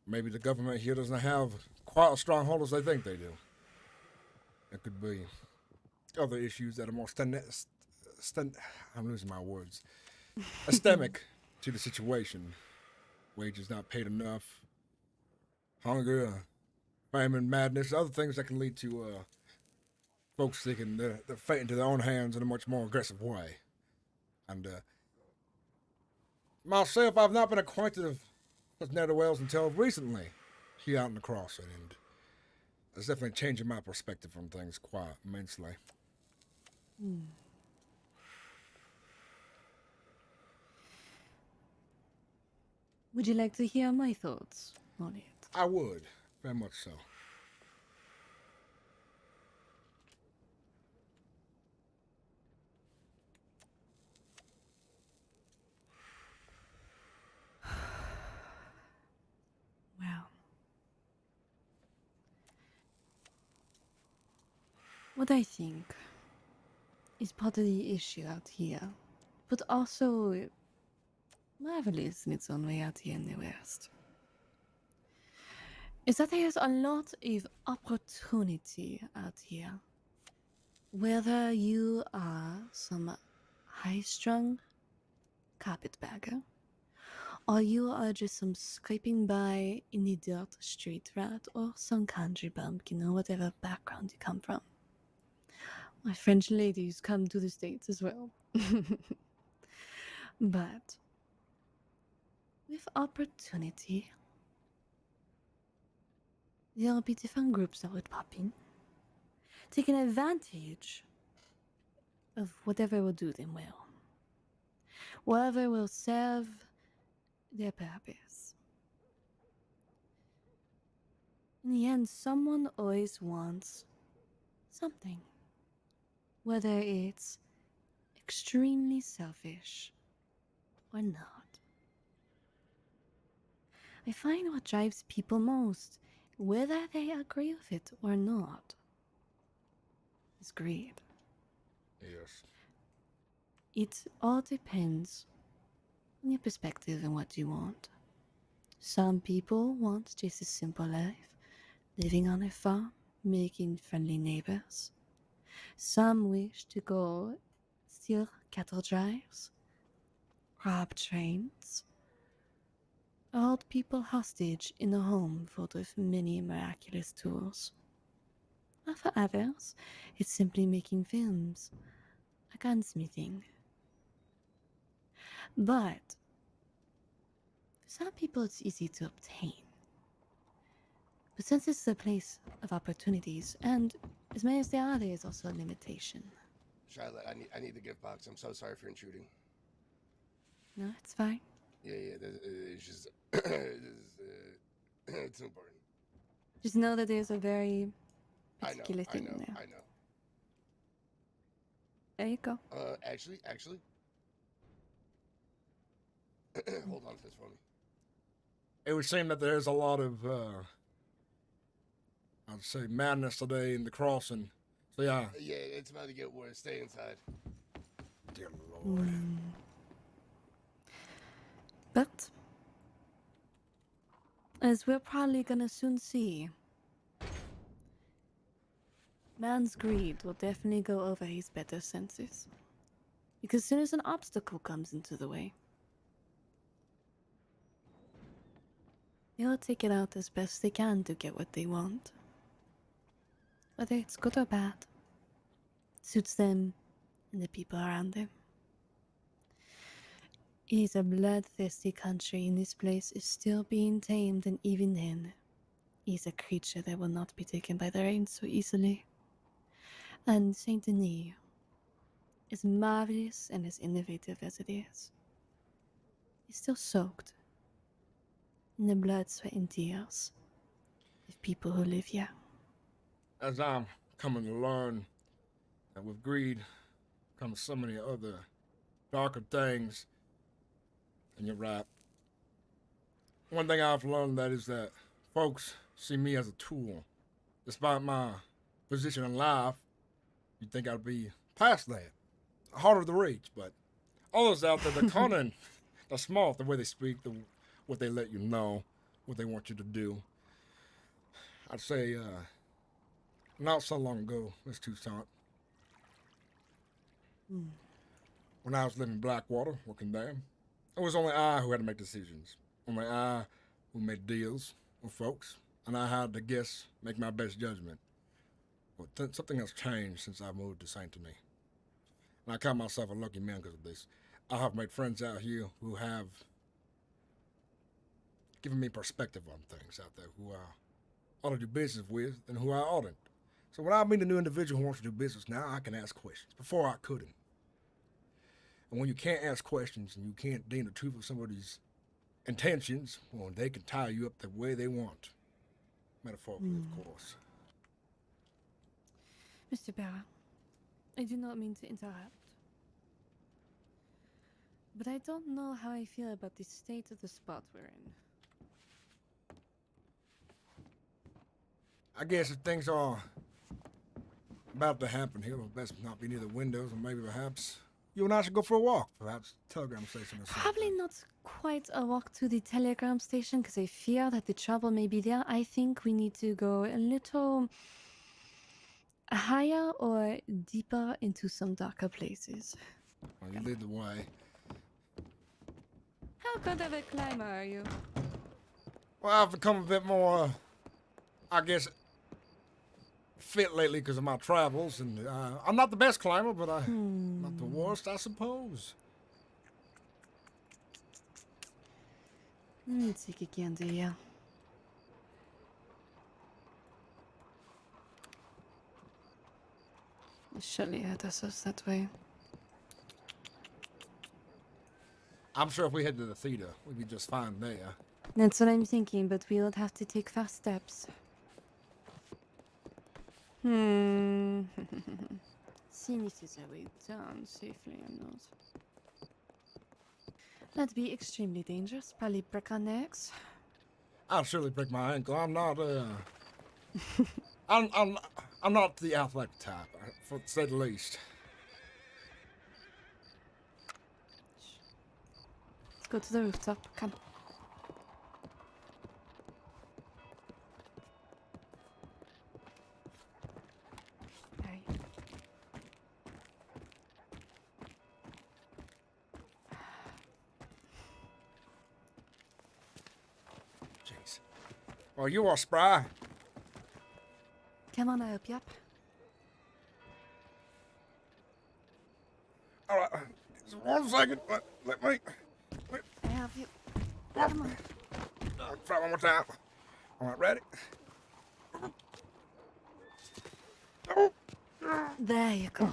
maybe the government here doesn't have quite as strong hold as they think they do. It could be other issues that are more I'm losing my words. Systemic to the situation. Wages not paid enough. Hunger, famine, madness, other things that can lead to folks taking their fate into their own hands in a much more aggressive way. And myself, I've not been acquainted with Netherwells until recently here out in the crossing, and it's definitely changing my perspective on things quite immensely. Would you like to hear my thoughts on it? I would, very much so. Well, what I think is part of the issue out here, but also marvelous in its own way out here in the West, is that there's a lot of opportunity out here. Whether you are some high-strung carpetbagger, or you are just some scraping by in the dirt street rat, or some country bumpkin, or whatever background you come from. My French ladies come to the States as well. But with opportunity, there will be different groups that would pop in, taking advantage of whatever will do them well, whatever will serve their purpose. In the end, someone always wants something, whether it's extremely selfish or not. I find what drives people most, whether they agree with it or not, is greed. Yes. It all depends on your perspective and what you want. Some people want just a simple life, living on a farm, making friendly neighbors. Some wish to go steal cattle drives, rob trains, or hold people hostage in a home filled with many miraculous tools. Or for others, it's simply making films, or gunsmithing. But for some people, it's easy to obtain. But since this is a place of opportunities, and as many as there are, there is also a limitation. Charlotte, I need the gift box. I'm so sorry for intruding. No, it's fine. Yeah, it's just it's important. Just know that there's a very I know, particular thing there. I know. There you go. Actually, hold on to this for me. It would seem that there's a lot of, I'd say, madness today in the crossing. So yeah. Yeah, it's about to get worse. Stay inside. Dear Lord. But as we're probably gonna soon see, man's greed will definitely go over his better senses. Because as soon as an obstacle comes into the way, They'll take it out as best they can to get what they want. Whether it's good or bad, it suits them and the people around them. It is a bloodthirsty country, and this place is still being tamed, and even then, it is a creature that will not be taken by the reins so easily. And Saint Denis, as marvelous and as innovative as it is still soaked in the blood, sweat, and tears of people who live here. As I'm coming to learn that with greed comes so many other darker things, and you're right. One thing I've learned that is that folks see me as a tool. Despite my position in life, you'd think I'd be past that. Harder to reach, but others out there, they're cunning. They're smart, the way they speak, what they let you know, what they want you to do. I'd say, not so long ago, Miss Toussaint, when I was living in Blackwater, working there, it was only I who had to make decisions. Only I who made deals with folks, and I had to make my best judgment. But something has changed since I moved to Saint Denis. And I count myself a lucky man because of this. I have made friends out here who have given me perspective on things out there, who I ought to do business with and who I oughtn't. So when I meet a new individual who wants to do business, now I can ask questions. Before I couldn't. And when you can't ask questions and you can't deem the truth of somebody's intentions, well, they can tie you up the way they want. Metaphorically, of course. Mr. Barra, I do not mean to interrupt, but I don't know how I feel about the state of the spot we're in. I guess if things are about to happen here, it'll best not be near the windows, and maybe perhaps you and I should go for a walk. Perhaps telegram station or something. Probably not quite a walk to the telegram station, because I fear that the trouble may be there. I think we need to go a little higher or deeper into some darker places. Well, you lead the way. How good of a climber are you? Well, I've become a bit more, I guess, fit lately because of my travels, and I'm not the best climber, but I'm not the worst, I suppose. Let me take a gander here. Surely it us that way. I'm sure if we head to the theater, we'd be just fine there. That's what I'm thinking, but we'll have to take fast steps. Seeing this is a way down safely or not. That'd be extremely dangerous. Probably break our necks. I'll surely break my ankle. I'm not, I'm not the athletic type, to say the least. Let's go to the rooftop. Come. Hey. Jeez. Well, you are spry. Come on, I'll help you up. All right, just 1 second. Let me. I have you. Come on. Try one more time. All right, ready? There you go.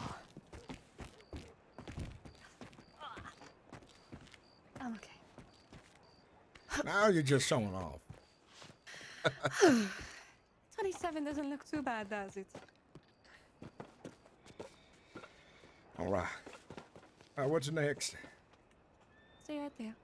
I'm okay. Now you're just showing off. 27 doesn't look too bad, does it? All right. What's next? Stay right there.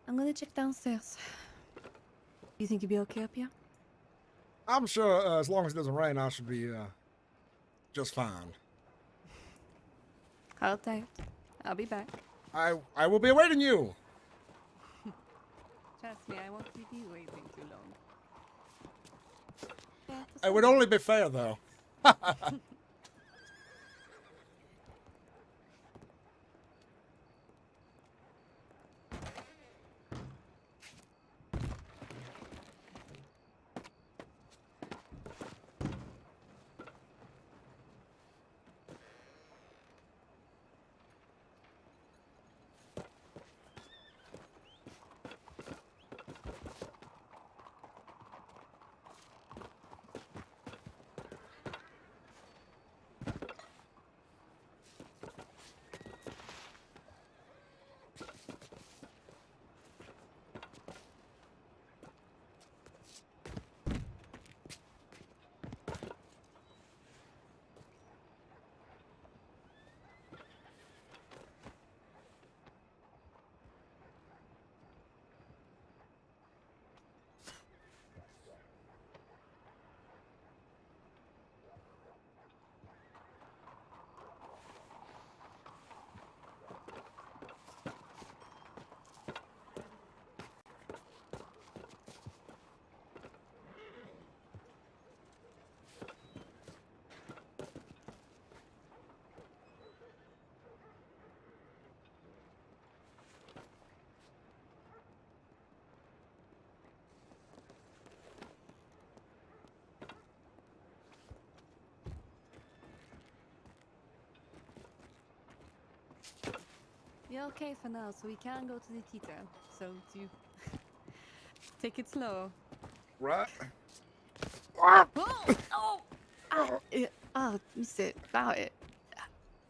I'm gonna check downstairs. You think you'll be okay up here? I'm sure as long as it doesn't rain, I should be just fine. Hold tight. I'll be back. I will be awaiting you. Trust me, I won't keep you waiting too long. It would only be fair, though. You're okay for now, so we can go to the theater. So do take it slow. Right. Oh! Mr. Barrett.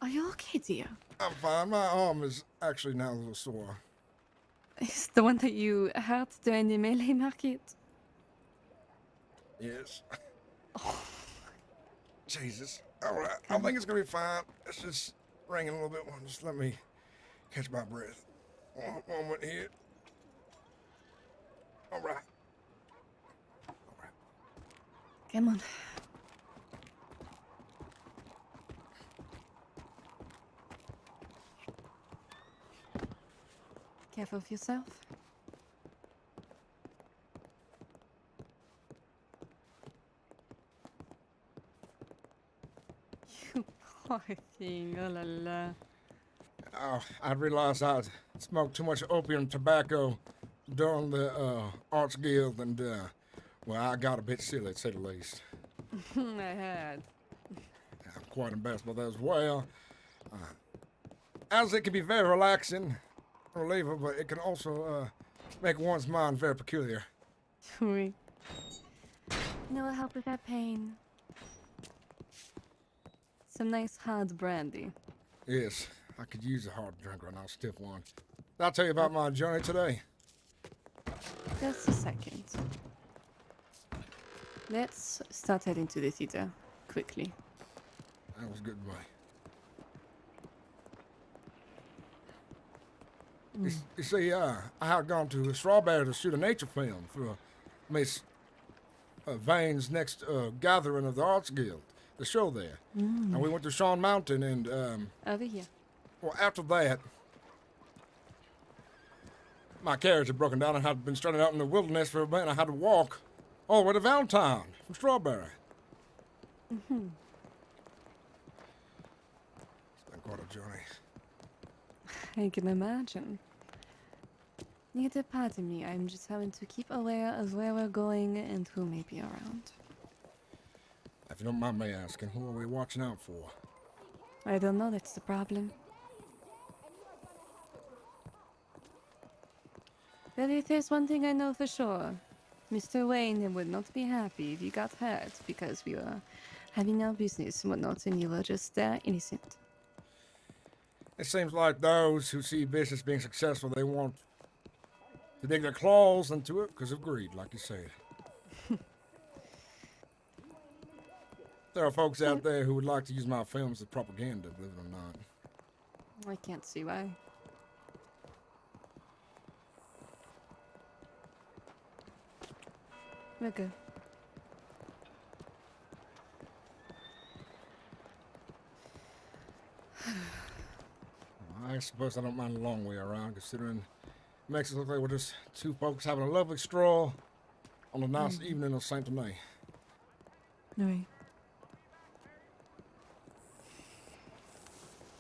Are you okay, dear? I'm fine. My arm is actually now a little sore. It's the one that you hurt during the melee market. Yes. Jesus. All right. I think it's gonna be fine. It's just ringing a little bit. Just let me catch my breath. One moment here. All right. Come on. Careful of yourself. You poor thing. Oh la la. Oh, I realized I'd smoked too much opium and tobacco during the Arts Guild, and well, I got a bit silly, to say the least. I had. I'm quite embarrassed by that as well. As it can be very relaxing, reliever, but it can also make one's mind very peculiar. You know what help with that pain? Some nice hard brandy. Yes, I could use a hard drink right now, stiff one. I'll tell you about my journey today. Just a second. Let's start heading to the theater quickly. That was a good boy. You see, I had gone to Strawberry to shoot a nature film for Miss Vane's next gathering of the Arts Guild, the show there. And we went to Shawn Mountain and... Over here. Well, after that, my carriage had broken down and had been stranded out in the wilderness for a bit, and I had to walk all the way to Valentine from Strawberry. It's been quite a journey. I can imagine. Neither pardon me, I'm just having to keep aware of where we're going and who may be around. If you don't mind me asking, who are we watching out for? I don't know, that's the problem. But if there's one thing I know for sure, Mr. Wayne would not be happy if you got hurt because we were having our business and whatnot and you were just innocent. It seems like those who see business being successful, they want to dig their claws into it because of greed, like you said. There are folks out there who would like to use my films as propaganda, believe it or not. I can't see why. Okay. I suppose I don't mind a long way around, considering it makes it look like we're just two folks having a lovely stroll on a nice evening of Saint Denis. Oui.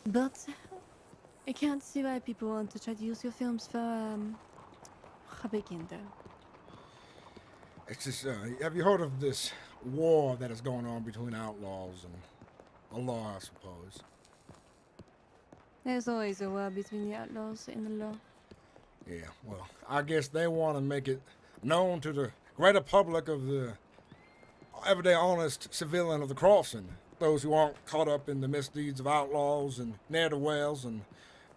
But I can't see why people want to try to use your films for propaganda. It's just, have you heard of this war that is going on between outlaws and the law, I suppose? There's always a war between the outlaws and the law. Yeah, well, I guess they want to make it known to the greater public of the everyday honest civilian of the crossing, those who aren't caught up in the misdeeds of outlaws and ne'er-do-wells and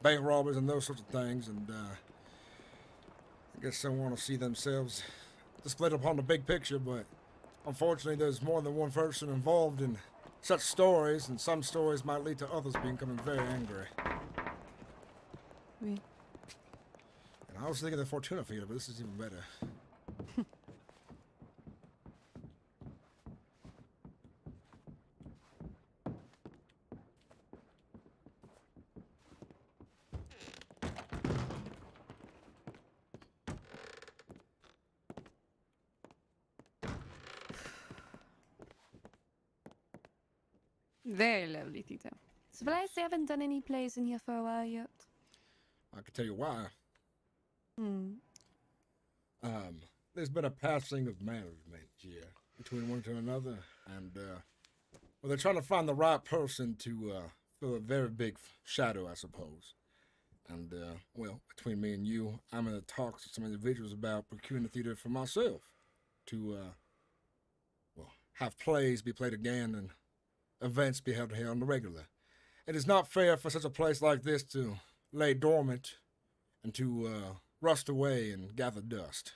bank robbers and those sorts of things, and I guess they want to see themselves displayed upon the big picture, but unfortunately there's more than one person involved in such stories, and some stories might lead to others becoming very angry. Oui. And I was thinking of the Fortuna Feeder, but this is even better. Very lovely, Tita. Surprised they haven't done any plays in here for a while yet. I can tell you why. Hmm. There's been a passing of management here between one to another, and well, they're trying to find the right person to fill a very big shadow, I suppose. And well, between me and you, I'm in the talks with some individuals about procuring the theater for myself to well, have plays be played again and events be held here on the regular. It is not fair for such a place like this to lay dormant and to rust away and gather dust.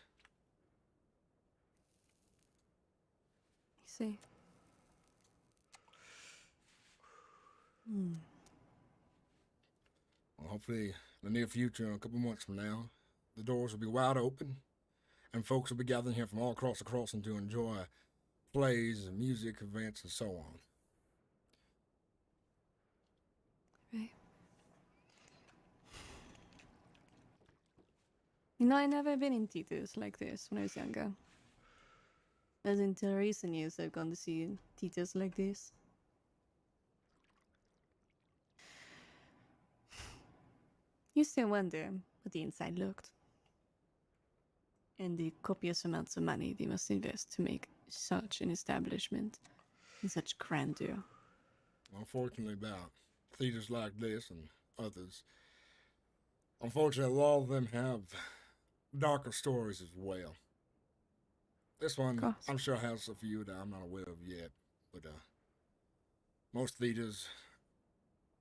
You see. Hmm. Well, hopefully, in the near future, a couple months from now, the doors will be wide open, and folks will be gathering here from all across the crossing to enjoy plays and music events and so on. Right. You know, I never been in theaters like this when I was younger. As until recent years, I've gone to see theaters like this. You still wonder what the inside looked. And the copious amounts of money they must invest to make such an establishment in such grandeur. Unfortunately, about theaters like this and others, unfortunately, a lot of them have darker stories as well. This one, I'm sure, has a few that I'm not aware of yet, but most theaters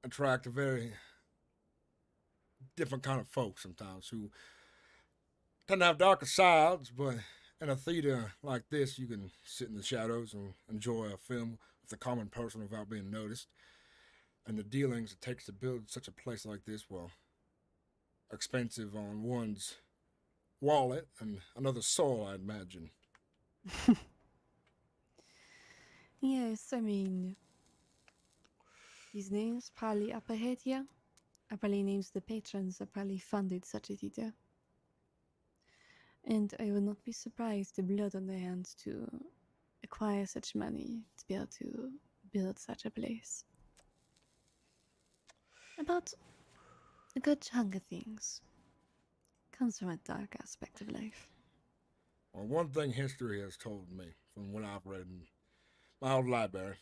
attract a very different kind of folks sometimes who tend to have darker sides, but in a theater like this, you can sit in the shadows and enjoy a film with the common person without being noticed. And the dealings it takes to build such a place like this, well, expensive on one's wallet and another's soul, I'd imagine. Yes, I mean, these names probably up ahead here are probably names the patrons that probably funded such a theater. And I would not be surprised the blood on their hands to acquire such money to be able to build such a place. About a good chunk of things comes from a dark aspect of life. Well, one thing history has told me from what I've read in my old library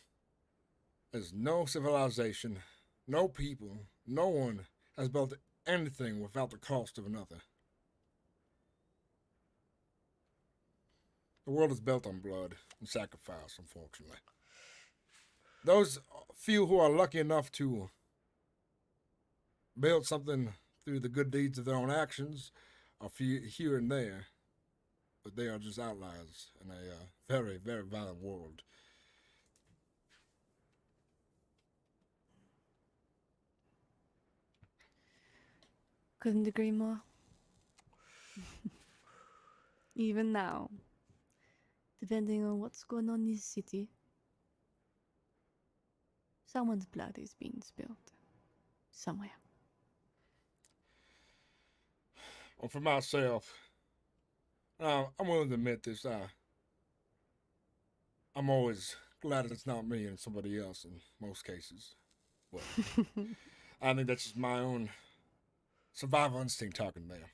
is no civilization, no people, no one has built anything without the cost of another. The world is built on blood and sacrifice, unfortunately. Those few who are lucky enough to build something through the good deeds of their own actions are few here and there, but they are just outliers in a very, very violent world. Couldn't agree more. Even now, depending on what's going on in this city, someone's blood is being spilled somewhere. Well, for myself, I'm willing to admit this. I'm always glad it's not me and somebody else in most cases. But I think that's just my own survival instinct talking there.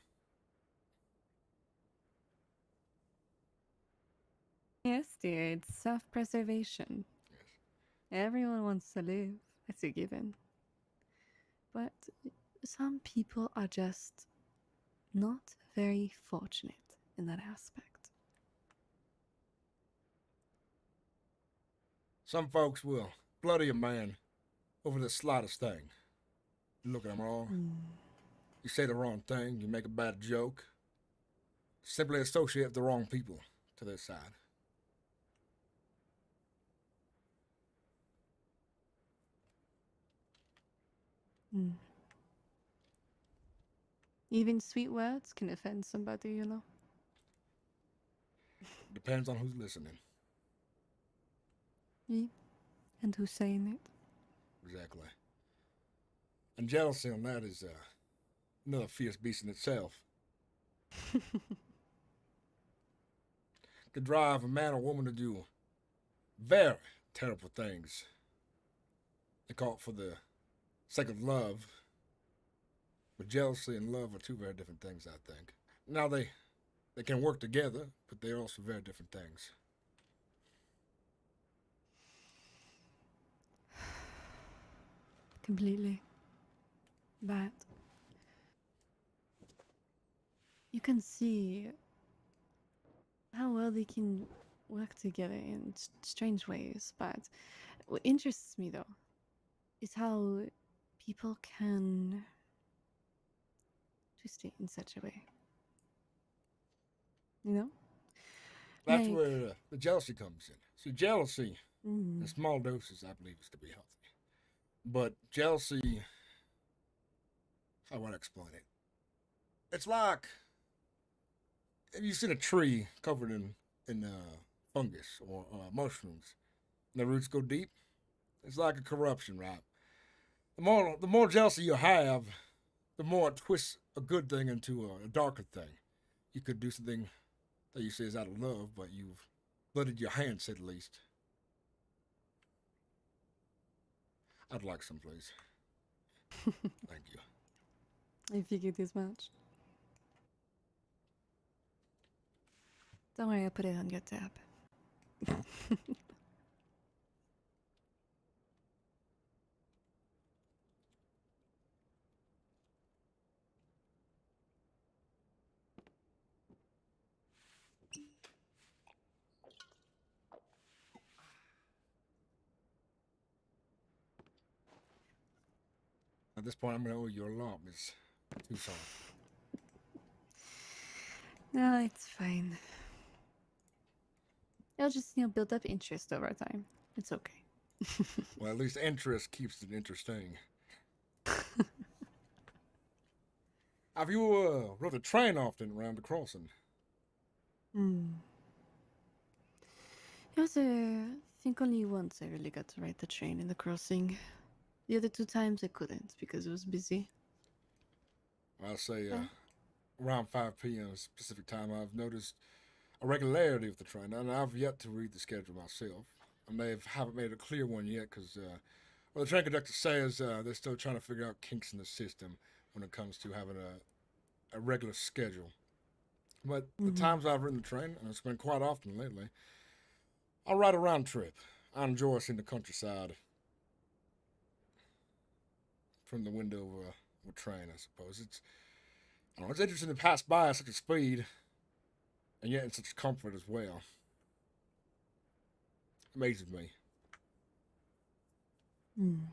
Yes, dear, it's self-preservation. Everyone wants to live. That's a given. But some people are just not very fortunate in that aspect. Some folks will bloody a man over the slightest thing. You look at them all. You say the wrong thing. You make a bad joke. Simply associate the wrong people to their side. Even sweet words can offend somebody, you know. Depends on who's listening. Yeah. And who's saying it. Exactly. And jealousy on that is another fierce beast in itself. Could drive a man or woman to do very terrible things. They call it for the sake of love. But jealousy and love are two very different things, I think. Now they can work together, but they're also very different things. Completely. But you can see how well they can work together in strange ways. But what interests me, though, is how people can twist it in such a way. You know? That's Like, where the jealousy comes in. See, jealousy, mm, in small doses, I believe, is to be healthy. But jealousy, how would I explain it? It's like, have you seen a tree covered in fungus or mushrooms, and the roots go deep? It's like a corruption, right? The more jealousy you have, the more it twists a good thing into a darker thing. You could do something that you say is out of love, but you've blooded your hands at least. I'd like some, please. Thank you. I figured as much. Don't worry, I'll put it on your tab. At this point, I'm going to owe you a lot, Miss Tucson. No, it's fine. It'll just, build up interest over time. It's okay. Well, at least interest keeps it interesting. Have you rode the train often around the crossing? It was, I think only once I really got to ride the train in the crossing. The other 2 times I couldn't because it was busy. I'll say around 5 p.m. Pacific time, I've noticed a regularity with the train, and I've yet to read the schedule myself. I haven't made a clear one yet because the train conductor says they're still trying to figure out kinks in the system when it comes to having a regular schedule. But the times I've ridden the train, and it's been quite often lately, I ride a round trip. I enjoy seeing the countryside from the window of a train, I suppose. It's interesting to pass by at such a speed, and yet in such comfort as well. Amazes me. And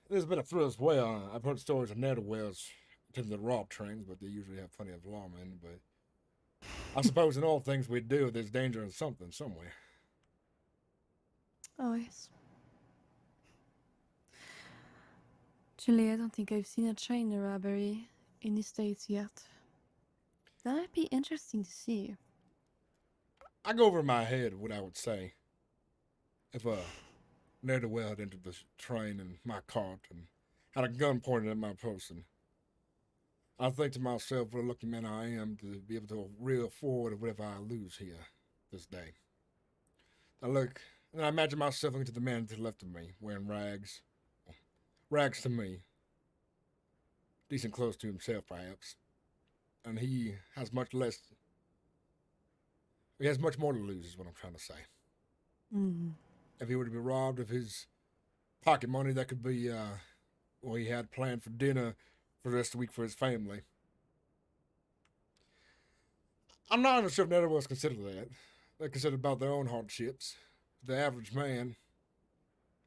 there's been a thrill as well. I've heard stories of ne'er-do-wells attempting to rob trains, but they usually have plenty of lawmen. But I suppose in all things we do, there's danger in something, somewhere. Always. Actually, I don't think I've seen a train robbery in the States yet. That'd be interesting to see. I go over in my head what I would say if a ne'er-do-well had entered the train in my cart and had a gun pointed at my person. I think to myself, what a lucky man I am to be able to reel forward whatever I lose here this day. I look, and I imagine myself looking to the man to the left of me, wearing rags. Rags to me. Decent clothes to himself, perhaps. And he has much less. He has much more to lose, is what I'm trying to say. Mm. If he were to be robbed of his pocket money, that could be what he had planned for dinner for the rest of the week for his family. I'm not even sure if ne'er-do-wells consider that. They consider about their own hardships. The average man,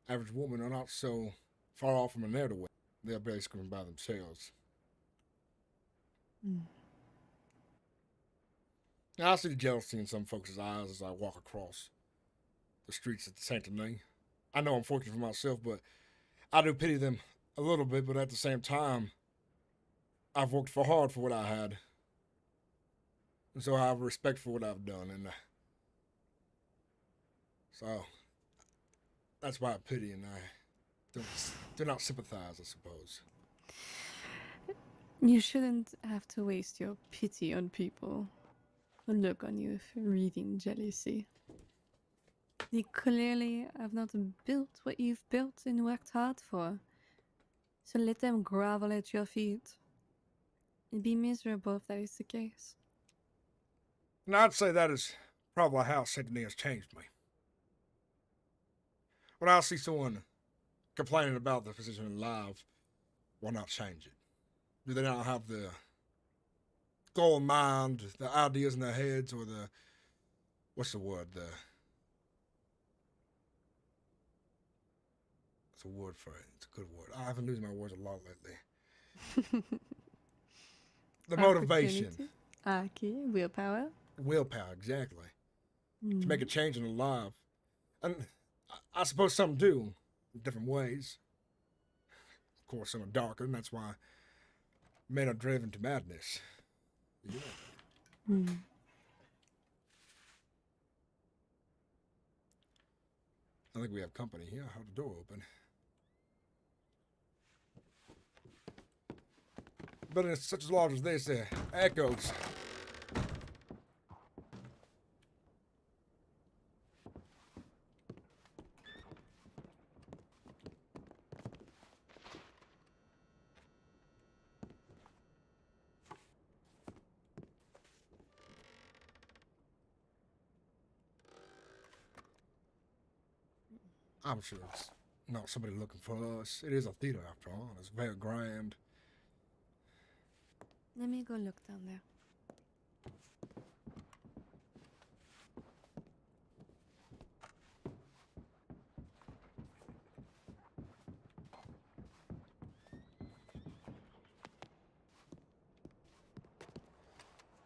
average woman are not so far off from a ne'er-do-well. They're basically by themselves. Mm. Now, I see the jealousy in some folks' eyes as I walk across the streets of Saint Denis. I know I'm fortunate for myself, but I do pity them a little bit, but at the same time, I've worked for hard for what I had. And so I have respect for what I've done. And so that's why I pity and I do not sympathize, I suppose. You shouldn't have to waste your pity on people who look on you with reading jealousy. They clearly have not built what you've built and worked hard for. So let them grovel at your feet and be miserable if that is the case. And I'd say that is probably how Saint Denis has changed me. When I see someone complaining about their position in life, why not change it? Do they not have the goal in mind, the ideas in their heads, or the, what's the word, it's a word for it, it's a good word. I've been losing my words a lot lately. The motivation. Okay, willpower. Willpower, exactly. Mm. To make a change in their life. And I suppose some do, in different ways. Of course, some are darker, and that's why men are driven to madness. Yeah. Mm. I think we have company here. How's the door open? But in such as large as this, there echoes. I'm sure it's not somebody looking for us. It is a theater after all. It's very grand. Let me go look down there.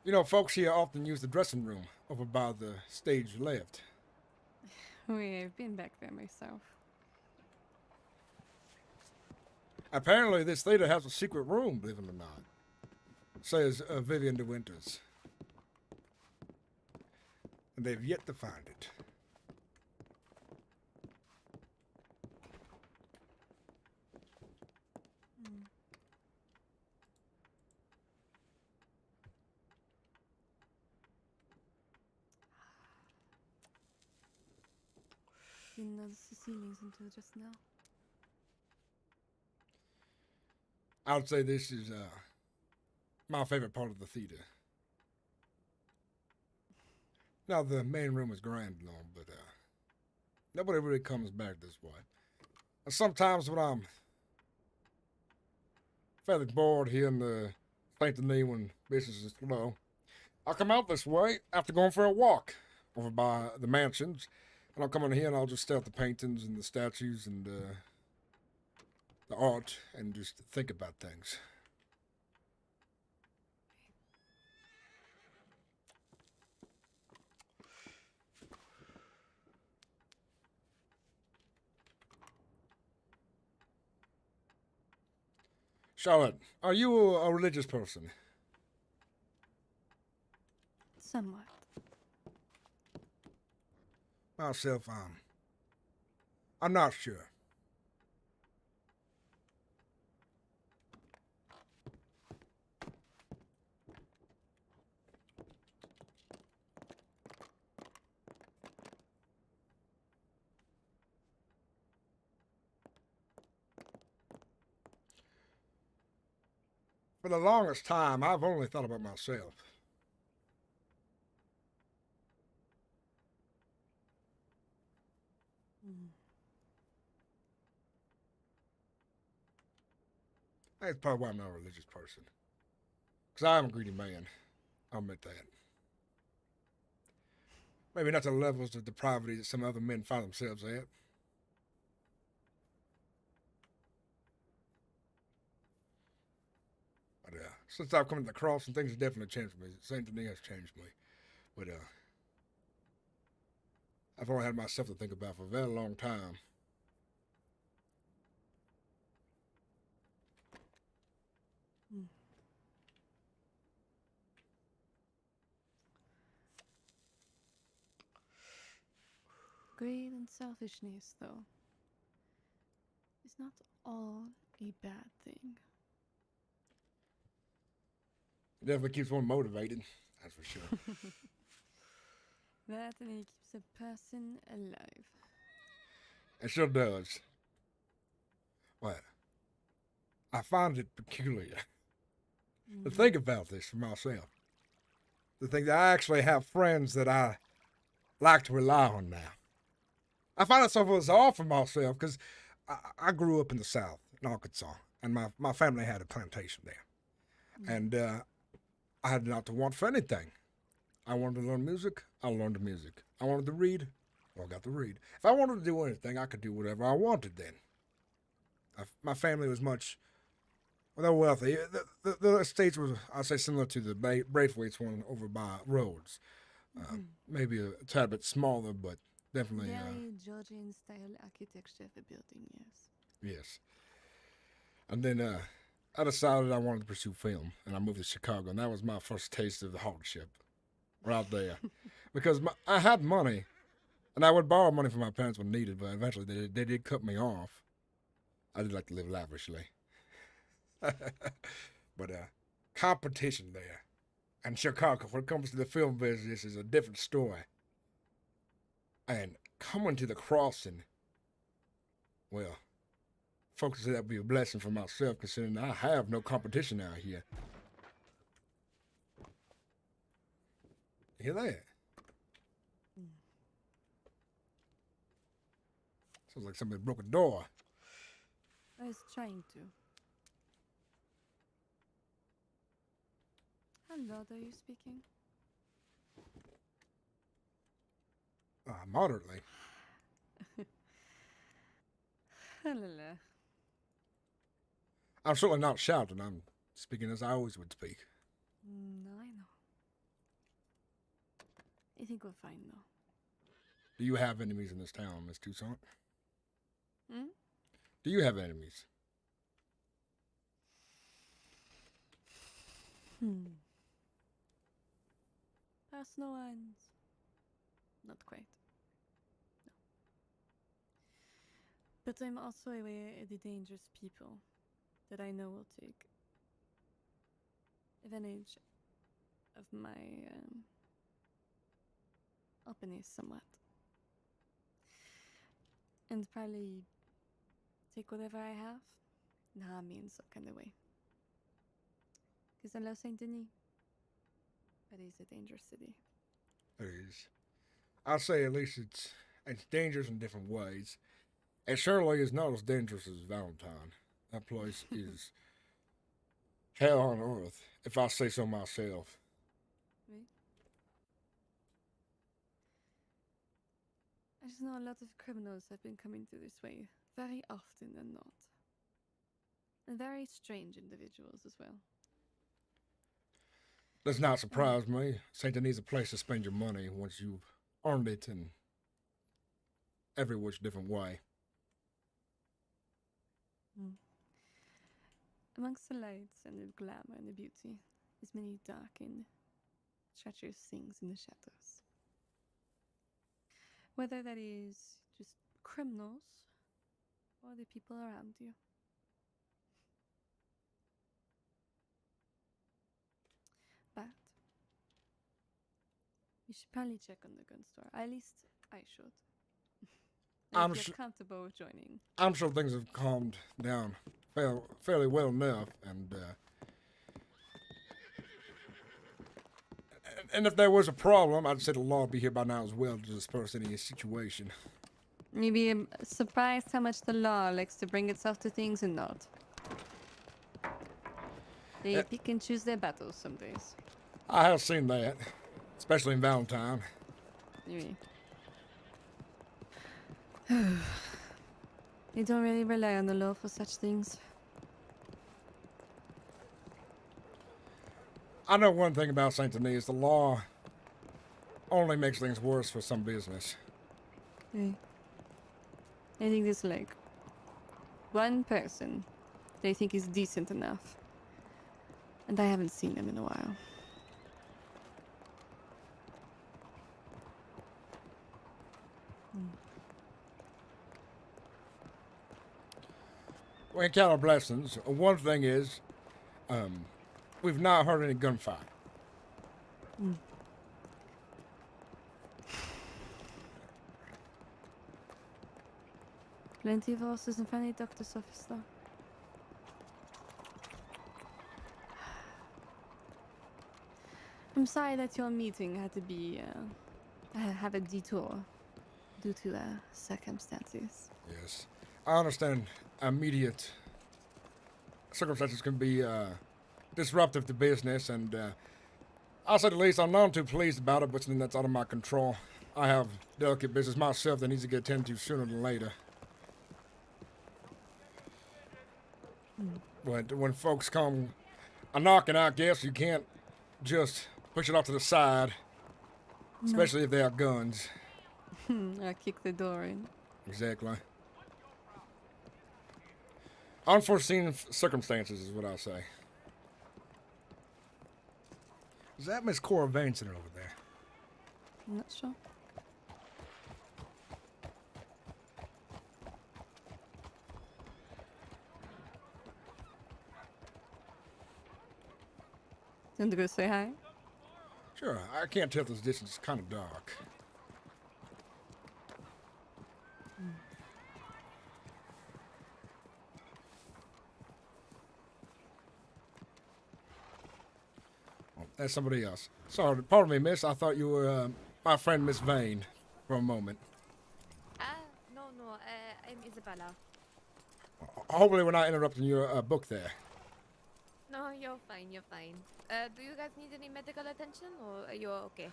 You know, folks here often use the dressing room over by the stage left. I've been back there myself. Apparently, this theater has a secret room, believe it or not, says Vivian de Winters. And they've yet to find it. Mm. Didn't notice the ceilings until just now. I would say this is my favorite part of the theater. Now, the main room is grand and all, but nobody really comes back this way. And sometimes when I'm fairly bored here in the Saint Denis when business is slow, I'll come out this way after going for a walk over by the mansions. And I'll come in here and I'll just stare at the paintings and the statues and the art and just think about things. Charlotte, are you a religious person? Somewhat. Myself, I'm not sure. For the longest time, I've only thought about myself. That's probably why I'm not a religious person. Because I am a greedy man. I'll admit that. Maybe not to the levels of depravity that some other men find themselves at. But since I've come to the cross, and things have definitely changed me. Saint Denis has changed me. But I've only had myself to think about for a very long time. Greed and selfishness, though, is not all a bad thing. It definitely keeps one motivated, that's for sure. That and it keeps a person alive. It sure does. But I find it peculiar to think about this for myself. To think that I actually have friends that I like to rely on now. I find myself as off for myself because I grew up in the South, in Arkansas, and my family had a plantation there. And I had not to want for anything. I wanted to learn music, I learned the music. I wanted to read, well, I got to read. If I wanted to do anything, I could do whatever I wanted then. My family was much, well, they were wealthy. The estates were, I'd say, similar to the Braithwaite's one over by Rhodes. Maybe a tad bit smaller, but definitely. Very Georgian style architecture of a building, yes. Yes. And then I decided I wanted to pursue film, and I moved to Chicago, and that was my first taste of the hardship, right there. Because I had money, and I would borrow money from my parents when needed, but eventually they did cut me off. I did like to live lavishly. But competition there. And Chicago, when it comes to the film business, is a different story. And coming to the crossing, well, folks say that would be a blessing for myself, considering I have no competition out here. You hear that? Sounds like somebody broke a door. I was trying to. How loud are you speaking? Moderately. Hello. I'm certainly not shouting. I'm speaking as I always would speak. No, I know. I think we're fine, though. Do you have enemies in this town, Miss Toussaint? Hmm? Do you have enemies? Personal ones. Not quite. No. But I'm also aware of the dangerous people that I know will take advantage of my openness somewhat. And probably take whatever I have and harm me in some kind of way. Because I love Saint Denis, but it's a dangerous city. It is. I'll say at least it's dangerous in different ways. It surely is not as dangerous as Valentine. That place is hell on earth, if I say so myself. Right? I just know a lot of criminals have been coming through this way very often and not. And very strange individuals as well. Does not surprise me. Saint Denis is a place to spend your money once you've earned it in every which different way. Amongst the lights and the glamour and the beauty is many dark and treacherous things in the shadows. Whether that is just criminals or the people around you. But you should probably check on the gun store. At least I should. I'm If you're su- comfortable with joining. I'm sure things have calmed down fairly well enough, and if there was a problem, I'd say the law would be here by now as well to disperse any situation. You'd be surprised how much the law likes to bring itself to things and not. They pick and choose their battles some days. I have seen that, especially in Valentine. You They don't really rely on the law for such things. I know one thing about Saint Denis: the law only makes things worse for some business. I think there's like one person they think is decent enough. And I haven't seen them in a while. We encounter blessings. One thing is, we've not heard any gunfire. Plenty of horses in front of the doctor's office, though. I'm sorry that your meeting had to be have a detour due to circumstances. Yes, I understand. Immediate circumstances can be disruptive to business, and I'll say the least. I'm not too pleased about it, but something that's out of my control. I have delicate business myself that needs to get attended to sooner than later. But when folks come a knocking, I guess you can't just push it off to the side, especially if they have guns. I kick the door in. Exactly. Unforeseen circumstances is what I'll say. Is that Miss Cora Vanson over there? I'm not sure. You want to go say hi? Sure, I can't tell this distance. It's kind of dark. Oh, that's somebody else. Sorry, pardon me, miss. I thought you were my friend, Miss Vane, for a moment. No, I'm Isabella. Hopefully we're not interrupting your book there. No, you're fine, do you guys need any medical attention, or are you okay?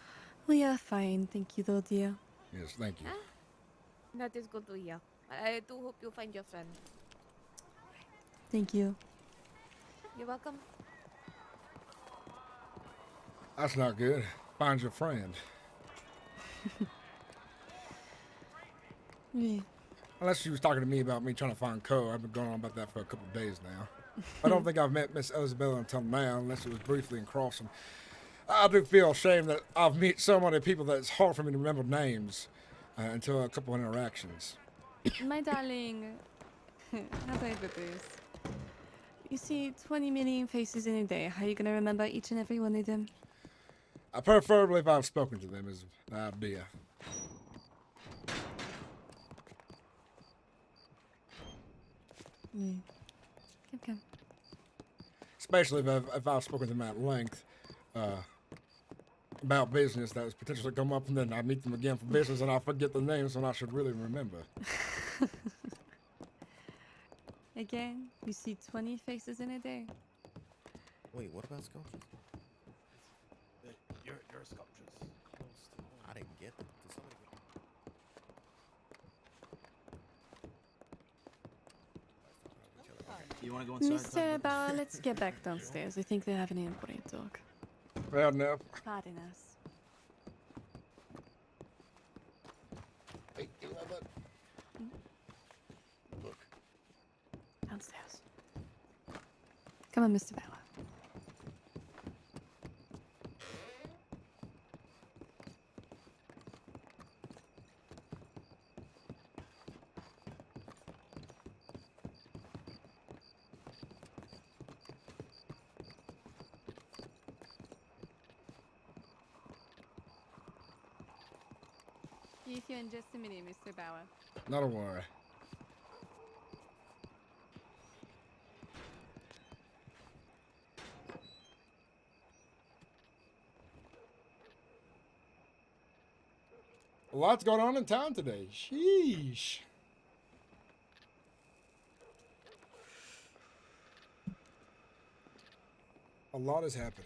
We are fine, thank you, though, dear. Yes, thank you. That is good to hear. I do hope you find your friend. Thank you. You're welcome. That's not good. Find your friend. Yeah. Unless she was talking to me about me trying to find Co. I've been going on about that for a couple of days now. I don't think I've met Miss Isabella until now, unless it was briefly in Crossing. I do feel ashamed that I've met so many people that it's hard for me to remember names until a couple of interactions. My darling, how do I put this? You see 20 million faces in a day. How are you going to remember each and every one of them? Preferably if I've spoken to them is the idea. Yeah. Okay. Especially if I've spoken to them at length about business that has potentially come up, and then I meet them again for business and I forget the names when I should really remember. Again, you see 20 faces in a day. Wait, what about sculptures? Your sculptures. I didn't get them. Did somebody You want to go inside? Mr. Bauer, let's get back downstairs. I think they have an important talk. Fair enough. Pardon us. Hey, Robert. Look. Downstairs. Come on, Mr. Bauer. Be with you in just a minute, Mr. Bauer. Not a worry. A lot's going on in town today. Sheesh. A lot is happening.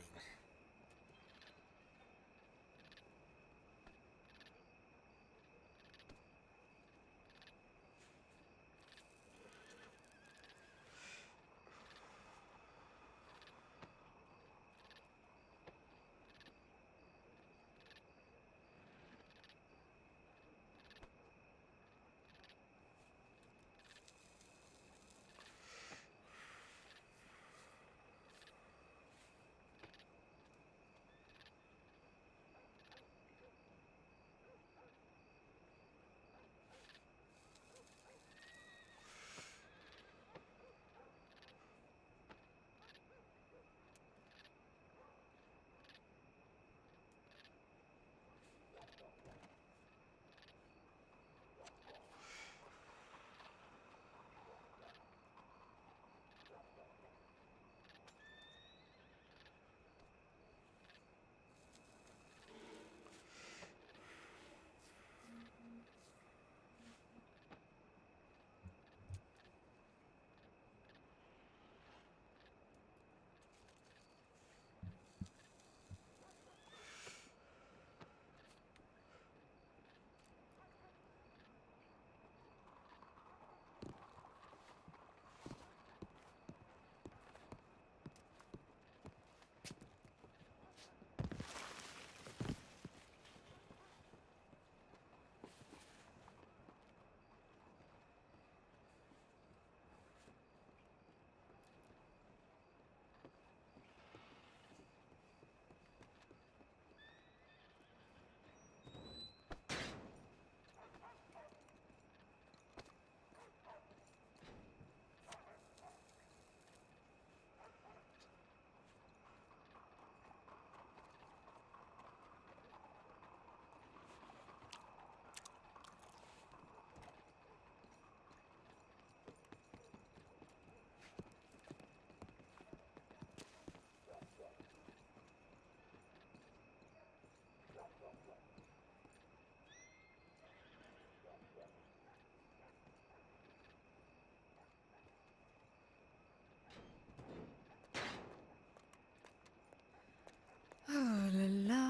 Oh la la.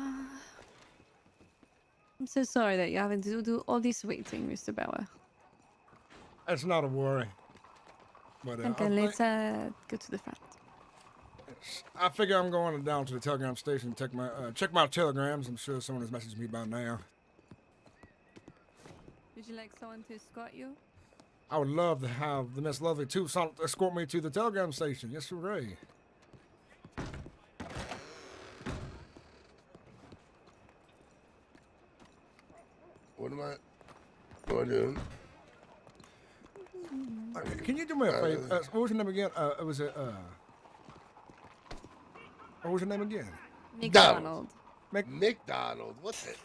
I'm so sorry that you're having to do all this waiting, Mr. Bauer. That's not a worry. But Okay, let's go to the front. I figure I'm going down to the telegram station to check my telegrams. I'm sure someone has messaged me by now. Would you like someone to escort you? I would love to have the Miss Lovely Tucson escort me to the telegram station. Yes, hooray. What am I doing? Can you do me a favor? What was your name again? What was your name again? McDonald. McDonald. What's it?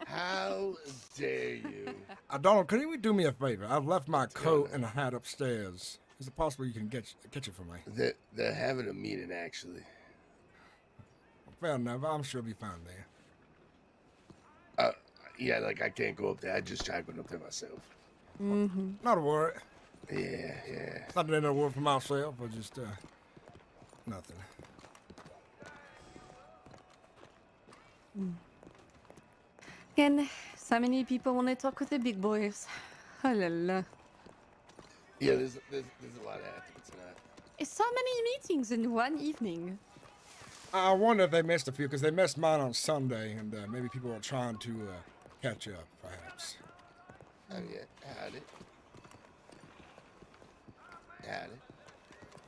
How dare you? Donald, can you do me a favor? I've left my coat and hat upstairs. Is it possible you can get it for me? They're having a meeting, actually. Fair enough. I'm sure it'll be fine there. Yeah, like I can't go up there. I just tried going up there myself. Mm-hmm. Not a worry. Yeah. Not that I know a word for myself, but just nothing. Again, so many people want to talk with the big boys. Oh la la. Yeah, there's a lot happening tonight. It's so many meetings in one evening. I wonder if they missed a few, because they missed mine on Sunday, and maybe people are trying to catch up, perhaps. Oh, yeah, had it.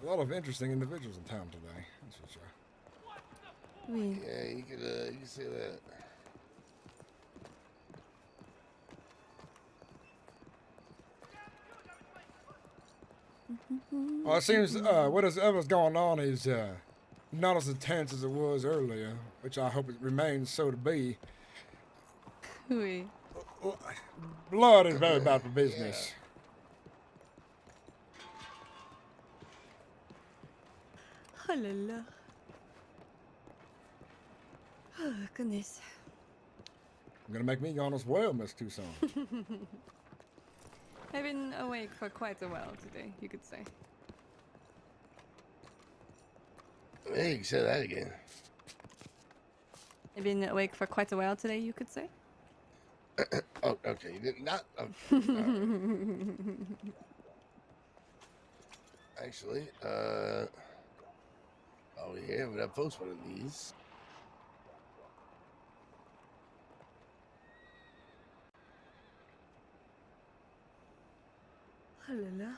A lot of interesting individuals in town today, that's for sure. Oui. Yeah, you can say that. Well, it seems whatever's going on is not as intense as it was earlier, which I hope it remains so to be. Oui. blood is very bad for business. Oh la la. Oh goodness. You're gonna make me yawn as well, Miss Tucson. I've been awake for quite a while today, you could say. Hey, you can say that again. I've been awake for quite a while today, you could say. Oh, okay. You did not. Okay. Actually, oh yeah, but I post one of these. Oh la la.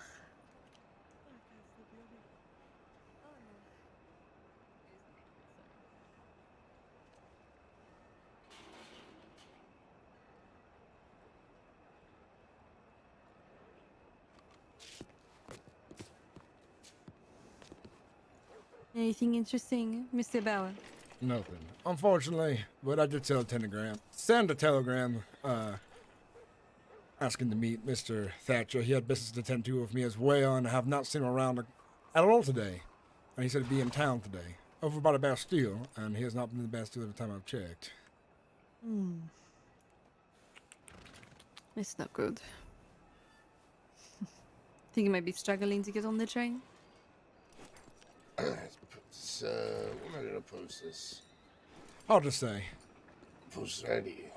Anything interesting, Mr. Bauer? Nothing, unfortunately. But I did send a telegram, asking to meet Mr. Thatcher. He had business to attend to with me as well, and I have not seen him around at all today. And he said he'd be in town today, over by the Bastille, and he has not been in the Bastille every time I've checked. It's not good. Think you might be struggling to get on the train? Where am I gonna post this? I'll just say. Post right here.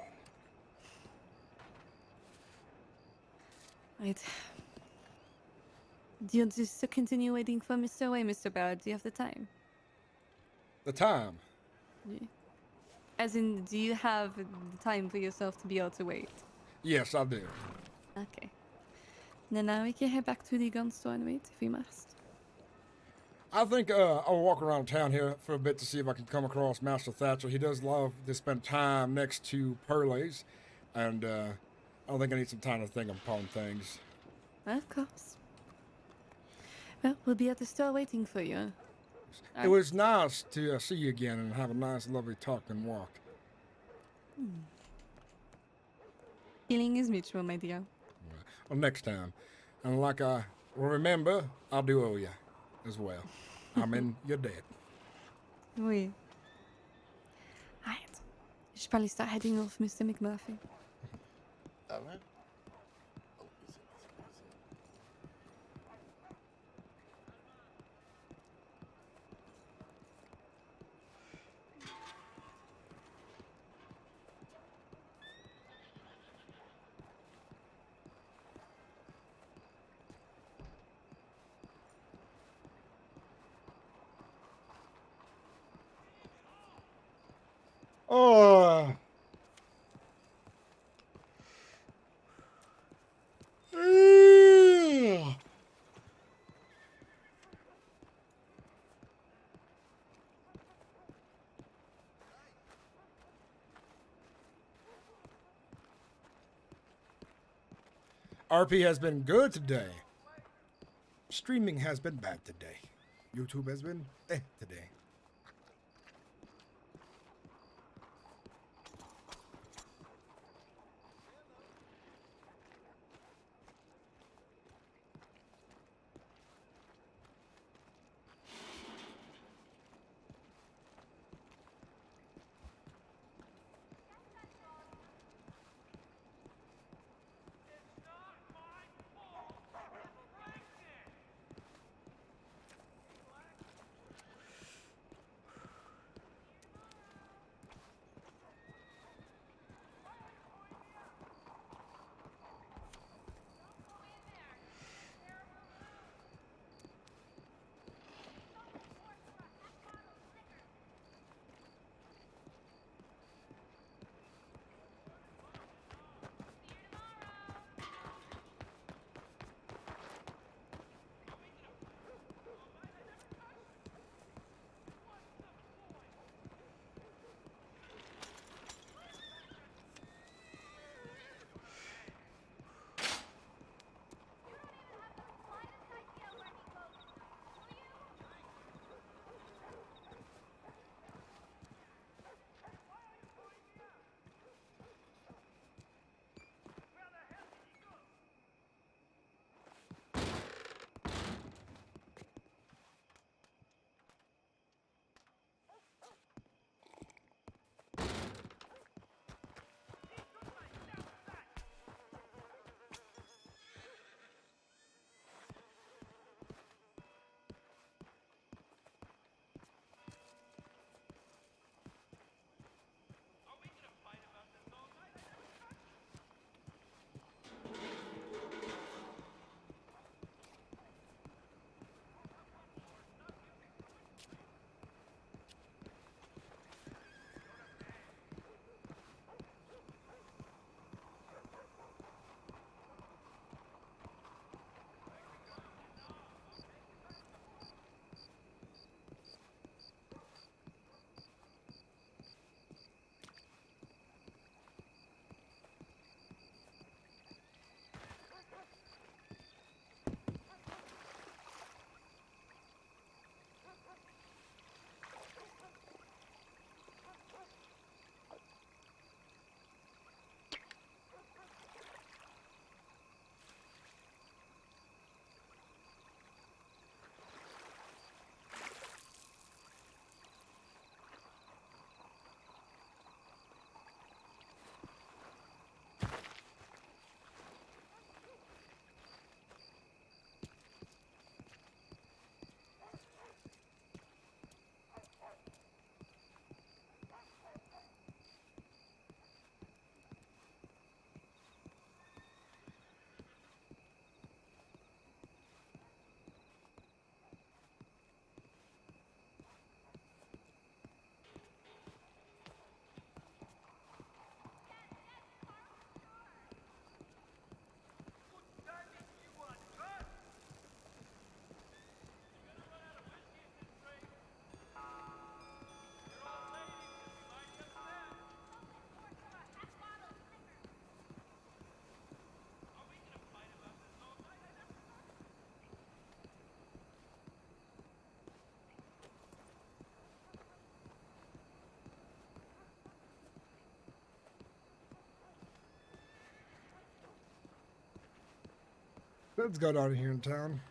Right. Do you just continue waiting for Mr. Way, Mr. Ballard? Do you have the time? The time? Yeah. As in, do you have the time for yourself to be able to wait? Yes, I do. Okay. Now we can head back to the gun store and wait if we must. I think I'll walk around town here for a bit to see if I can come across Master Thatcher. He does love to spend time next to Pearlie's, and I don't think I need some time to think upon things. Of course. Well, we'll be at the store waiting for you. It was nice to see you again and have a nice, lovely talk and walk. Feeling is mutual, my dear. Well, next time. And like I will remember, I do owe you as well. I mean, you're dead. Oui. Alright. You should probably start heading off, Mr. McMurphy. All right. Oh. RP has been good today. Streaming has been bad today. YouTube has been today. What's going on here in town?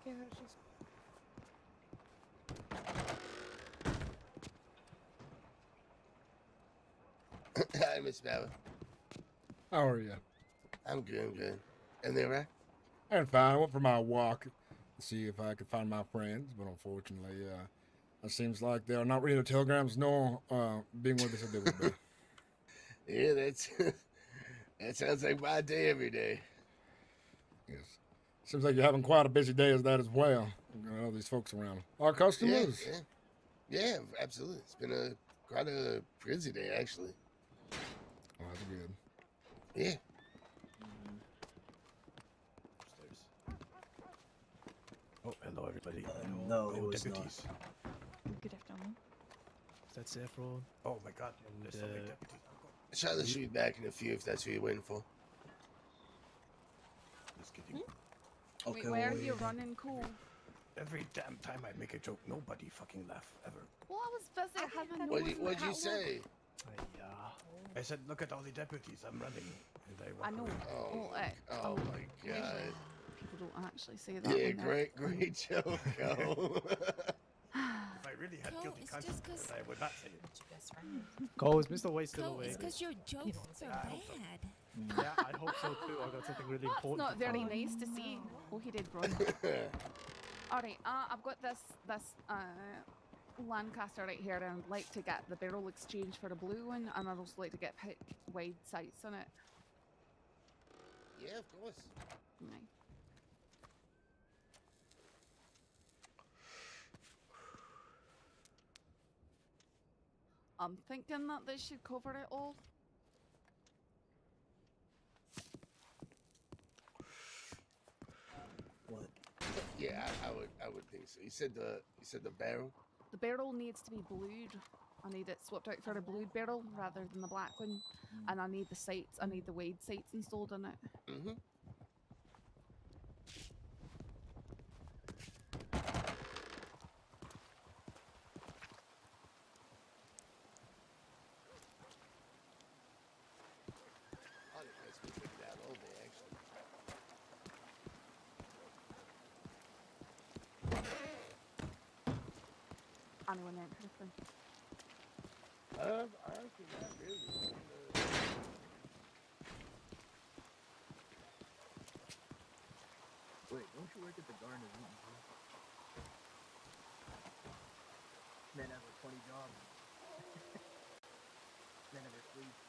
Okay, she's... Hi, Miss Bauer. How are you? I'm good. And they right? I'm fine. I went for my walk to see if I could find my friends, but unfortunately, it seems like they are not reading the telegrams nor being where they said they would be. Yeah, that sounds like my day every day. Yes. Seems like you're having quite a busy day as that as well. You know, all these folks around. Our customers? Yeah, absolutely. It's been quite a busy day, actually. Oh, that's good. Yeah. Oh, hello, everybody. No, it was deputies. Good afternoon. Is that Saffron? Oh my God, And, there's so many deputies. Charlotte should be back in a few if that's what you're waiting for. Just kidding. Wait, why are you running, Cole? Every damn time I make a joke, nobody fucking laugh ever. Well, I was busy having What'd you say? I said, look at all the deputies. I'm running. And I know. Oh my God. People don't actually say that. Yeah, when they're- great joke, Cole. if I really had guilty conscience, I would not say it. Cole, is Mr. White still Cole, awake? it's because your jokes are bad. Yeah, I hope so too. I got something really That's important. not to tell very you. nice to see. Oh, he did run. Alright, I've got this Lancaster right here, and I'd like to get the barrel exchange for a blue one, and I'd also like to get pick wide sights on it. Yeah, of course. Right. I'm thinking that this should cover it all. What? Yeah, I would think so. You said the barrel? The barrel needs to be blued. I need it swapped out for a blued barrel rather than the black one. And I need the sights, I need the wide sights installed on it. Mm-hmm. Anyone interested? Honestly, not really. Wait, don't you work at the Garden of Eden too? Man has like 20 jobs. Man never sleeps.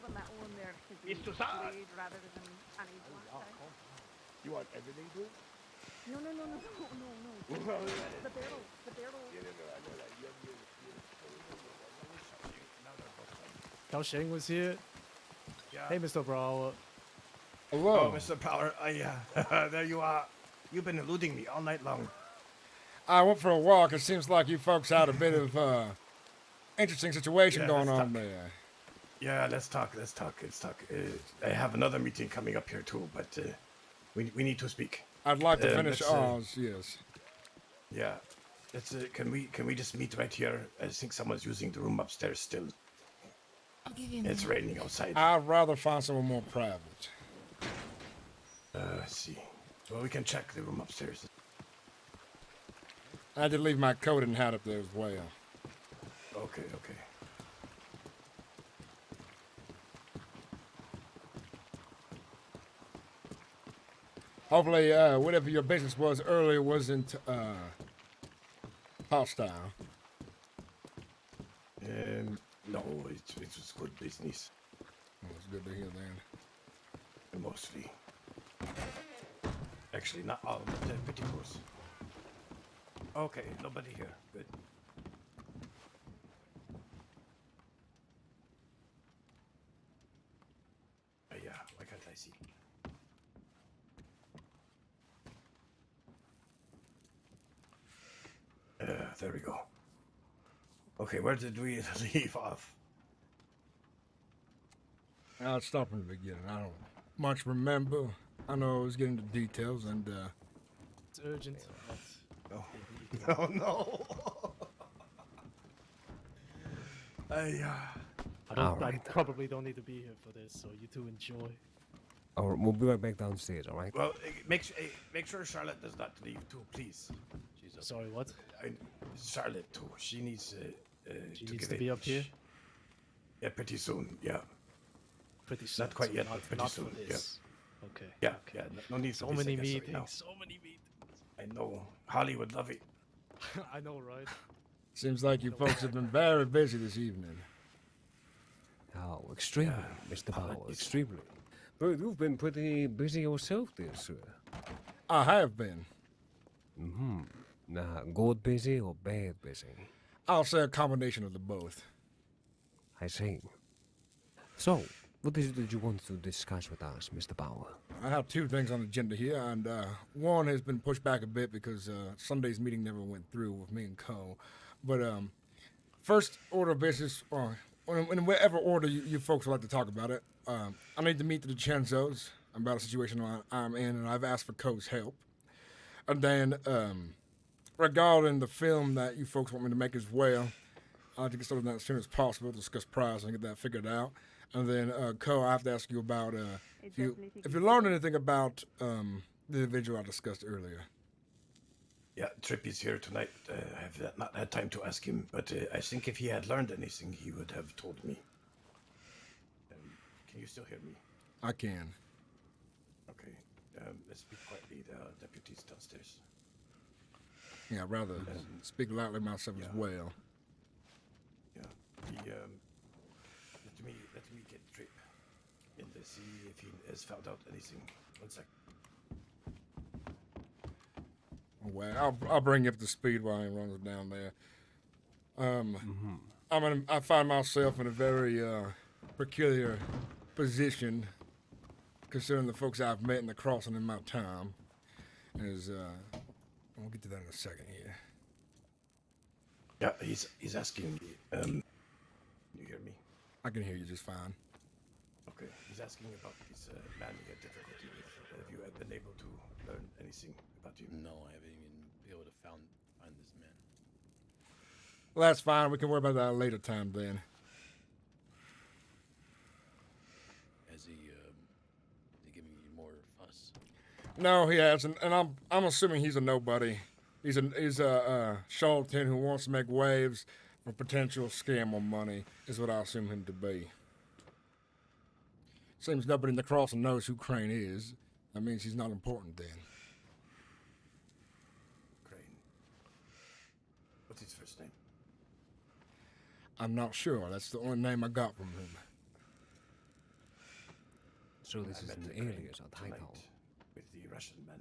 the metal in there could be It's too sad. blade rather than any black dye. You want everything too? No. The barrel. I know that. Cao Sheng was here. Yeah. Hey, Mr. Brower. Hello. Oh, Mr. Power. There you are. You've been eluding me all night long. I went for a walk. It seems like you folks had a bit of interesting situation Yeah, going let's on talk. there. Yeah, let's talk. I have another meeting coming up here too, but we need to speak. I'd like to finish let's, ours, yes. Yeah. Let's. Can we just meet right here? I think someone's using the room upstairs still. I'll give you a It's minute. raining outside. I'd rather find someone more private. Let's see. Well, we can check the room upstairs. I did leave my coat and hat up there as well. Okay. Hopefully, whatever your business was earlier wasn't hostile. No, it was good business. Well, it's good to hear then. Mostly. Actually, not all, but pretty close. Okay, nobody here. Good. Yeah, why can't I see? There we go. Okay, where did we leave off? I'll start from the beginning. I don't much remember. I know I was getting into details and It's urgent. Oh no! I probably don't need to be here for this, so you two enjoy. Alright, we'll be right back downstairs, alright? Well, make sure Charlotte does not leave too, please. Sorry, what? Charlotte too. She needs She to needs get to be in. up here? Yeah, pretty soon. Yeah. Pretty soon. Not quite so yet, not, but pretty not soon. For this. Okay. Yeah. okay. Yeah. No need So for this, I many guess, right meetings. now. So many meetings. I know. Holly would love it. I know, right? seems like you folks have been very busy this evening. Oh, extremely, Mr. Powell, extremely. But you've been pretty busy yourself, dear sir. I have been. Mm-hmm. Now, good busy or bad busy? I'll say a combination of the both. I see. So, what is it that you want to discuss with us, Mr. Powell? I have two things on the agenda here, and one has been pushed back a bit because Sunday's meeting never went through with me and Co. But first order of business, or in whatever order you folks would like to talk about it, I need to meet the DiCenzos about a situation I'm in, and I've asked for Co's help. And then regarding the film that you folks want me to make as well, I'd like to get started on that as soon as possible, discuss price and get that figured out. And then, Co, I have to ask you about if you learned anything about the individual I discussed earlier. Yeah, Trippy's here tonight. I have not had time to ask him, but I think if he had learned anything, he would have told me. Can you still hear me? I can. Okay. Let's speak quietly. The deputy's downstairs. Yeah, I'd rather speak loudly myself as well. Yeah. Let me get Trip and see if he has found out anything. 1 sec. Well, I'll bring you up to speed while he runs down there. I find myself in a very peculiar position, considering the folks I've met in the crossing in my time. We'll get to that in a second here. Yeah, he's asking me. You hear me? I can hear you just fine. Okay. He's asking about this man he had difficulty with. Have you been able to learn anything about him? No, I haven't even been able to find this man. Well, that's fine. We can worry about that at a later time then. Has he giving you more fuss? No, he hasn't, and I'm assuming he's a nobody. He's a charlatan who wants to make waves for potential scam on money, is what I assume him to be. Seems nobody in the crossing knows who Crane is. That means he's not important then. Crane. What's his first name? I'm not sure. That's the only name I got from him. So this I is met an the crane alias or title. tonight with the Russian men.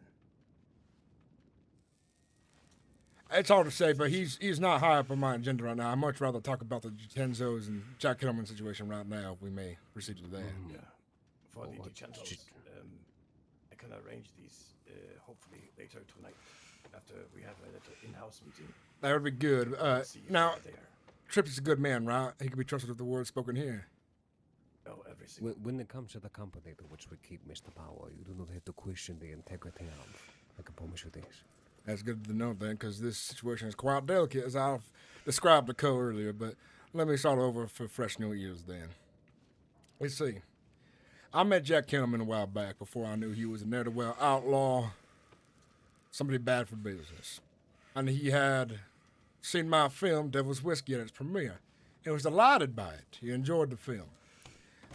It's hard to say, but he's not high up on my agenda right now. I'd much rather talk about the Tenzos and Jack Kellerman situation right now if we may proceed with that. Yeah. For the DiCensos, I can arrange these hopefully later tonight after we have a little in-house meeting. That would be good. See if Now, they're there. Tripp is a good man, right? He can be trusted with the words spoken here. Oh, every single When it comes to the company to which we keep Mr. Power, you do not have to question the integrity of. I can promise you this. That's good to know then, because this situation is quite delicate, as I've described the co earlier. But let me start over for fresh new ears then. Let's see. I met Jack Kellerman a while back before I knew he was a ne'er-do-well outlaw, somebody bad for business. And he had seen my film, Devil's Whiskey, at its premiere. He was delighted by it. He enjoyed the film.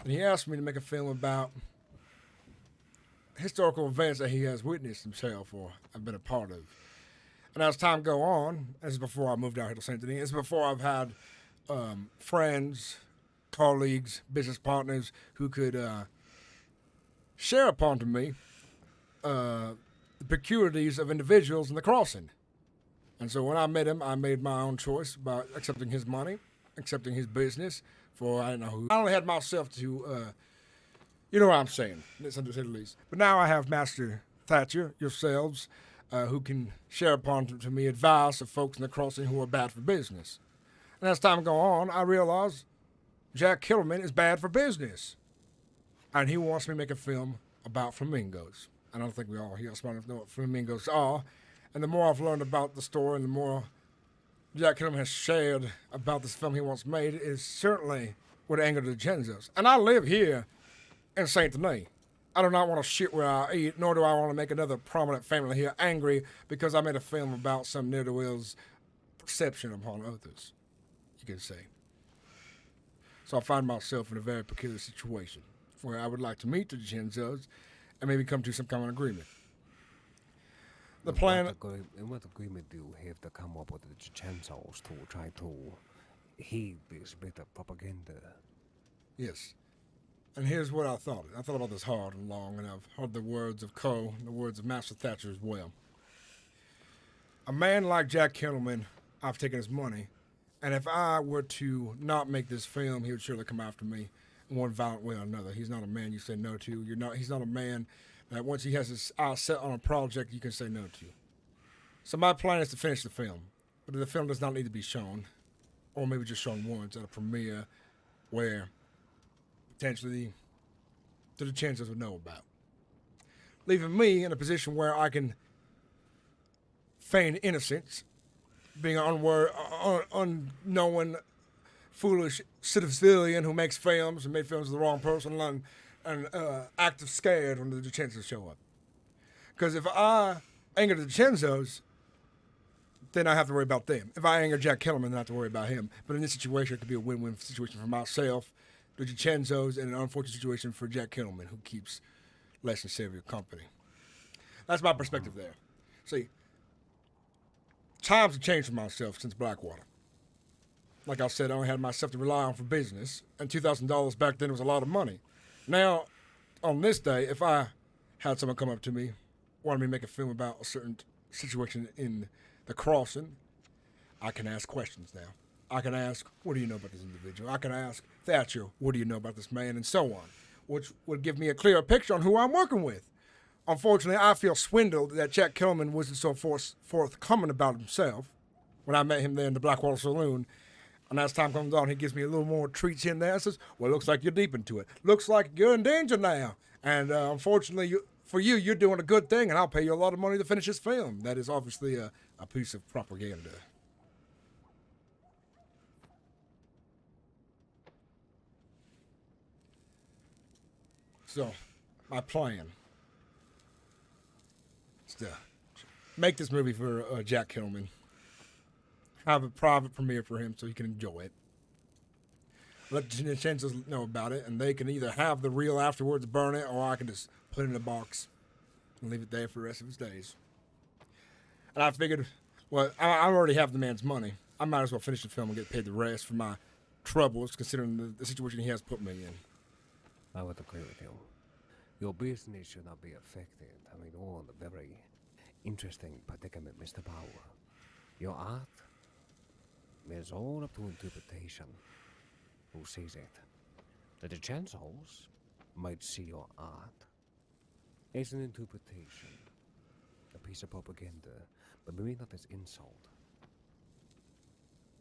And he asked me to make a film about historical events that he has witnessed himself or have been a part of. And as time go on, this is before I moved out here to St. Denis, it's before I've had friends, colleagues, business partners who could share upon to me the peculiarities of individuals in the crossing. And so when I met him, I made my own choice about accepting his money, accepting his business, for I don't know who. I only had myself to, you know what I'm saying, to say the least. But now I have Master Thatcher, yourselves, who can share upon to me advice of folks in the crossing who are bad for business. And as time go on, I realize Jack Kellerman is bad for business. And he wants me to make a film about flamingos. I don't think we all here are smart enough to know what flamingos are. And the more I've learned about the story and the more Jack Kellerman has shared about this film he wants made, is certainly would anger the Genzos. And I live here in St. Denis. I do not want to shit where I eat, nor do I want to make another prominent family here angry because I made a film about some ne'er-do-well's perception upon others, you could say. So I find myself in a very peculiar situation where I would like to meet the Genzos and maybe come to some kind of agreement. The plan... What agreement do you have to come up with the Genzos to try to heed this bit of propaganda? Yes. And here's what I thought. I thought about this hard and long, and I've heard the words of Coe and the words of Master Thatcher as well. A man like Jack Kellerman, I've taken his money, and if I were to not make this film, he would surely come after me in one violent way or another. He's not a man you say no to. He's not a man that once he has his eyes set on a project, you can say no to. So my plan is to finish the film, but the film does not need to be shown, or maybe just shown once at a premiere where potentially the chances would know about. Leaving me in a position where I can feign innocence, being an unknowing, foolish civilian who makes films and made films with the wrong person and act scared when the Genzos show up. Because if I anger the Genzos, then I have to worry about them. If I anger Jack Kellerman, then I have to worry about him. But in this situation, it could be a win-win situation for myself, the Genzos, and an unfortunate situation for Jack Kellerman, who keeps less than savvy company. That's my perspective there. See, times have changed for myself since Blackwater. Like I said, I only had myself to rely on for business, and $2,000 back then was a lot of money. Now, on this day, if I had someone come up to me, wanted me to make a film about a certain situation in the crossing, I can ask questions now. I can ask, what do you know about this individual? I can ask Thatcher, what do you know about this man? And so on, which would give me a clearer picture on who I'm working with. Unfortunately, I feel swindled that Jack Kellerman wasn't so forthcoming about himself when I met him there in the Blackwater Saloon. And as time comes on, he gives me a little more treats in there and says, well, looks like you're deep into it. Looks like you're in danger now. And unfortunately, you're doing a good thing, and I'll pay you a lot of money to finish this film. That is obviously a piece of propaganda. So, my plan is to make this movie for Jack Kellerman, have a private premiere for him so he can enjoy it, let the Genzos know about it, and they can either have the reel afterwards, burn it, or I can just put it in a box and leave it there for the rest of his days. And I figured, well, I already have the man's money. I might as well finish the film and get paid the rest for my troubles, considering the situation he has put me in. I would agree with you. Your business should not be affected. I mean, all in a very interesting predicament, Mr. Power. Your art is all up to interpretation. Who sees it? The Chancellors might see your art as an interpretation, a piece of propaganda, but maybe not as insult.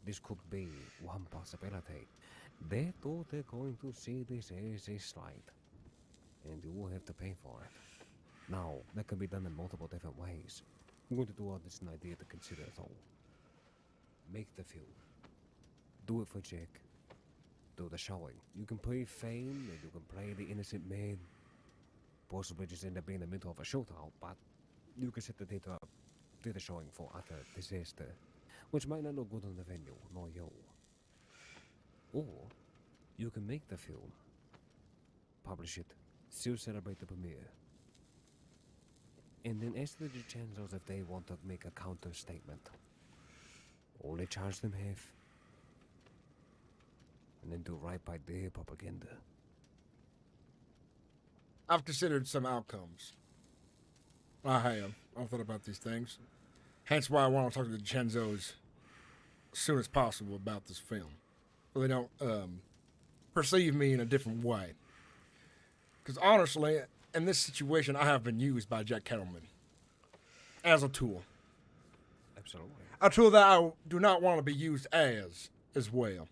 This could be one possibility. They thought they're going to see this as a slight, and you will have to pay for it. Now, that can be done in multiple different ways. I'm going to do all this an idea to consider though. Make the film. Do it for Jack. Do the showing. You can play Fame, and you can play the innocent man. Possibly just end up being in the middle of a shootout, but you can set the date up, do the showing for utter disaster, which might not look good on the venue, nor you. Or, you can make the film, publish it, still celebrate the premiere, and then ask the Chancellors if they want to make a counter statement. Only charge them half, and then do right by their propaganda. I've considered some outcomes. I have. I've thought about these things. Hence why I want to talk to the Chenzos as soon as possible about this film. So they don't perceive me in a different way. Because honestly, in this situation, I have been used by Jack Kettleman as a tool. Absolutely. A tool that I do not want to be used as well.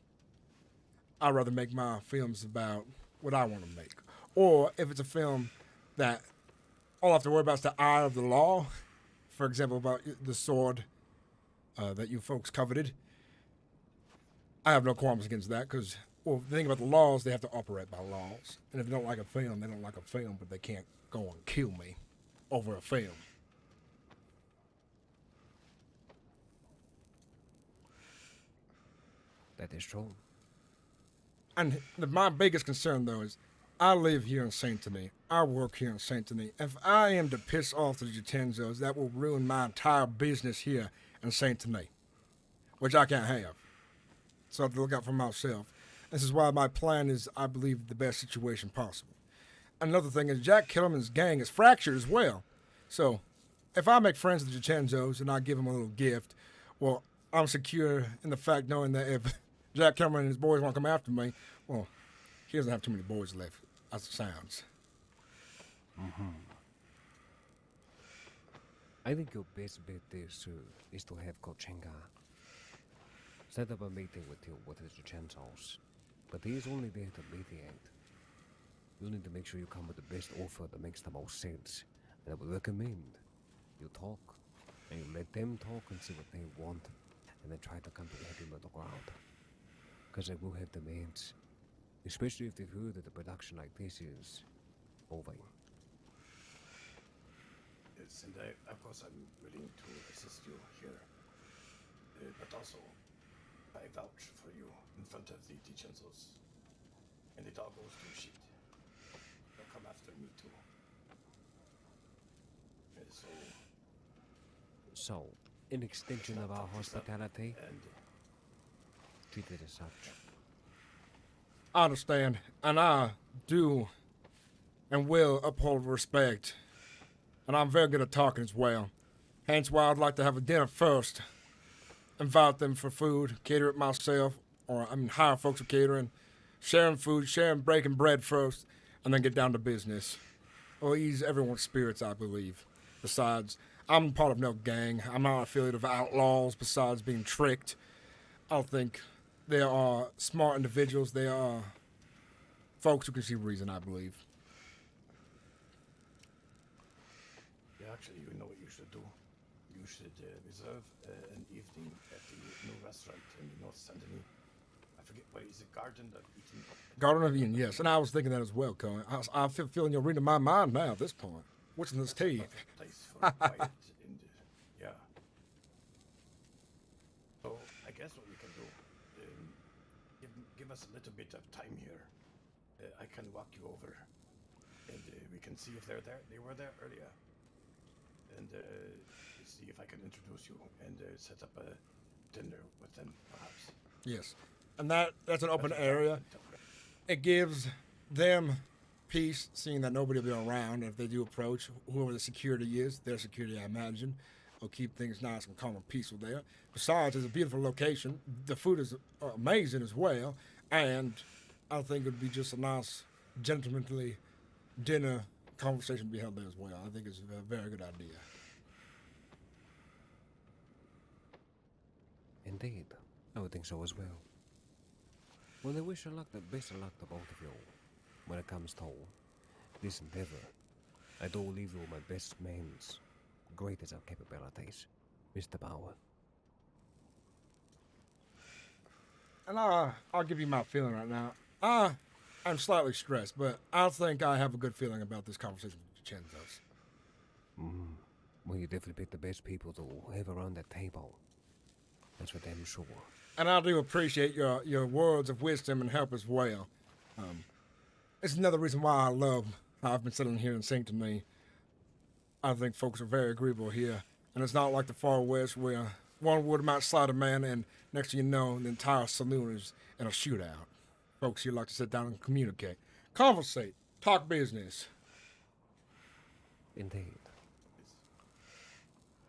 I'd rather make my films about what I want to make. Or if it's a film that all I have to worry about is the eye of the law, for example, about the sword that you folks coveted, I have no qualms against that because, well, the thing about the laws, they have to operate by laws. And if they don't like a film, they don't like a film, but they can't go and kill me over a film. That is true. And my biggest concern, though, is I live here in Saint Denis. I work here in Saint Denis. If I am to piss off the Jitenzos, that will ruin my entire business here in Saint Denis, which I can't have. So I have to look out for myself. This is why my plan is, I believe, the best situation possible. Another thing is Jack Kellerman's gang is fractured as well. So if I make friends with the Jitenzos and I give them a little gift, well, I'm secure in the fact knowing that if Jack Kellerman and his boys want to come after me, well, he doesn't have too many boys left, as it sounds. Mm-hmm. I think your best bet is to have Kochenga set up a meeting with his Chancellors, but he is only there to mediate. You need to make sure you come with the best offer that makes the most sense, and I would recommend you talk, and you let them talk and see what they want, and then try to come to the happy middle ground, because they will have demands. Especially if they've heard that the production like this is over. Yes, and of course I'm willing to assist you here. But also, I vouch for you in front of the Chancellors. And it all goes to shit. They'll come after me too. So, an extension of our hospitality, and treat it as such. I understand, and I do and will uphold respect, and I'm very good at talking as well. Hence why I'd like to have a dinner first, invite them for food, cater it myself, or hire folks for catering, sharing food, breaking bread first, and then get down to business. It'll ease everyone's spirits, I believe. Besides, I'm part of no gang. I'm not an affiliate of outlaws besides being tricked. I don't think they are smart individuals. They are folks who can see reason, I believe. Yeah, actually, you know what you should do. You should reserve an evening at the new restaurant in North Saint Denis. I forget, what is it, Garden of Eden? Garden of Eden, yes. And I was thinking that as well, Cohen. I feel feeling you're reading my mind now at this point. What's in this tea? Place for quiet and, yeah. So, I guess what we can do, give us a little bit of time here. I can walk you over, and we can see if they're there. They were there earlier. And see if I can introduce you and set up a dinner with them, perhaps. Yes. And that's an open area. It gives them peace, seeing that nobody will be around. If they do approach, whoever the security is, their security, I imagine, will keep things nice and calm and peaceful there. Besides, it's a beautiful location. The food is amazing as well, and I think it would be just a nice, gentlemanly dinner conversation to be held there as well. I think it's a very good idea. Indeed, I would think so as well. Well, I wish the best of luck to both of you when it comes to this endeavor. I do leave you my best men's greatest of capabilities, Mr. Bauer. And I'll give you my feeling right now. I'm slightly stressed, but I think I have a good feeling about this conversation with Vincenzo's. Well, you definitely picked the best people to have around that table. That's for damn sure. And I do appreciate your words of wisdom and help as well. It's another reason why I love how I've been sitting here in Sanctony. I think folks are very agreeable here. And it's not like the Far West where one word might slide a man and next thing you know, the entire saloon is in a shootout. Folks here like to sit down and communicate. Conversate. Talk business. Indeed.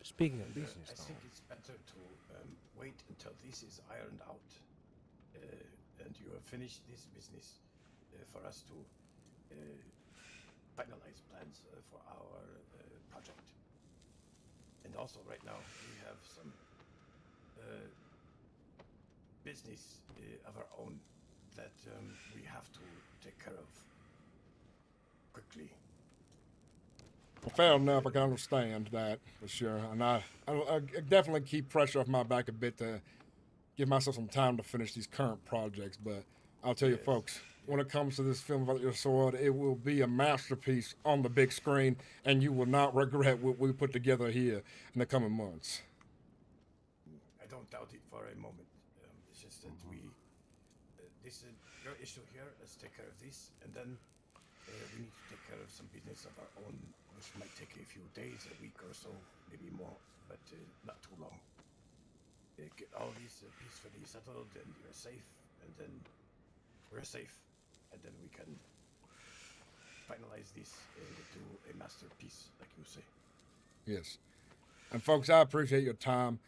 Speaking of business, I think it's better to wait until this is ironed out and you have finished this business for us to finalize plans for our project. And also right now we have some business of our own that we have to take care of quickly. Well, fair enough. I can understand that for sure. And I definitely keep pressure off my back a bit to give myself some time to finish these current projects. But I'll tell you, folks, when it comes to this film about your sword, it will be a masterpiece on the big screen, and you will not regret what we put together here in the coming months. I don't doubt it for a moment. It's just that this is your issue here. Let's take care of this, and then we need to take care of some business of our own, which might take a few days, a week or so, maybe more, but not too long. Get all these peacefully settled, and you're safe, and then we're safe, and then we can finalize this and do a masterpiece, like you say. Yes. And folks, I appreciate your time.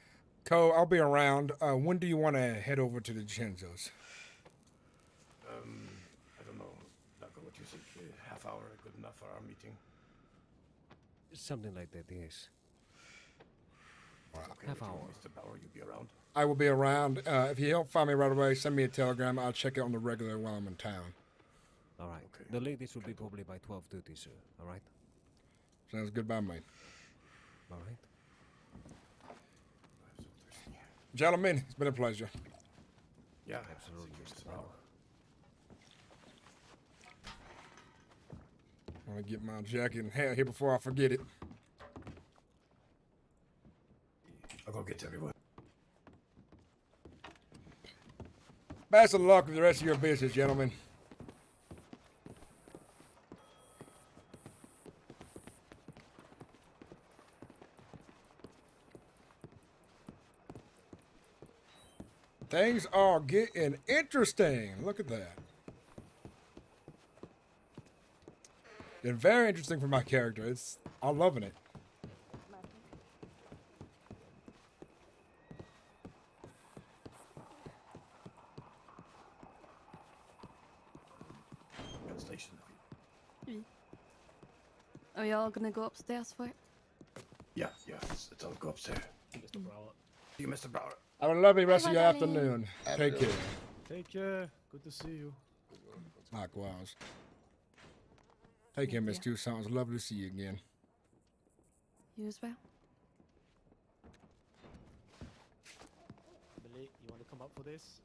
Co, I'll be around. When do you want to head over to the Vincenzo's? I don't know, Daco, what you think? Half hour good enough for our meeting? Something like that, yes. Okay, Half hour. Mr. Bauer, you be around? I will be around. If you don't find me right away, send me a telegram. I'll check it on the regular while I'm in town. All right. Okay. The latest will be probably by 12:30, sir. All right? Sounds good by me. All right. Gentlemen, it's been a pleasure. Yeah, absolutely, Mr. Bauer. I want to get my jacket and hat here before I forget it. I'll go get everyone. Best of luck with the rest of your business, gentlemen. Things are getting interesting. Look at that. Been very interesting for my character. I'm loving it. Translation. Are we all gonna go upstairs for it? Yeah, let's all go upstairs. Mr. Bauer. See you, Mr. Bauer. Have a lovely rest of your darling. afternoon. Take care. Take care. Good to see you. Likewise. Take care, Miss Toussaint. It's lovely to see you again. You as well. Billy, you want to come up for this?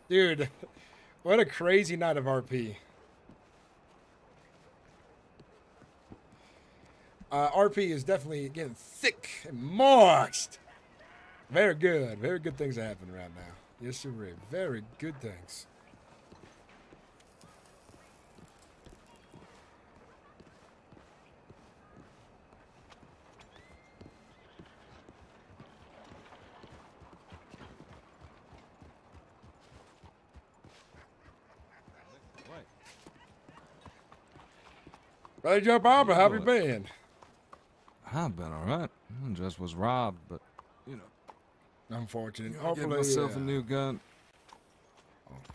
Dude, what a crazy night of RP. RP is definitely getting thick and moist. Very good. Very good things are happening right now. Yes, sir. Very good things. Hey, Joe Barber, how have you doing? been? I've been alright. I just was robbed, but, you know. Unfortunate. Get Hopefully, myself a new gun.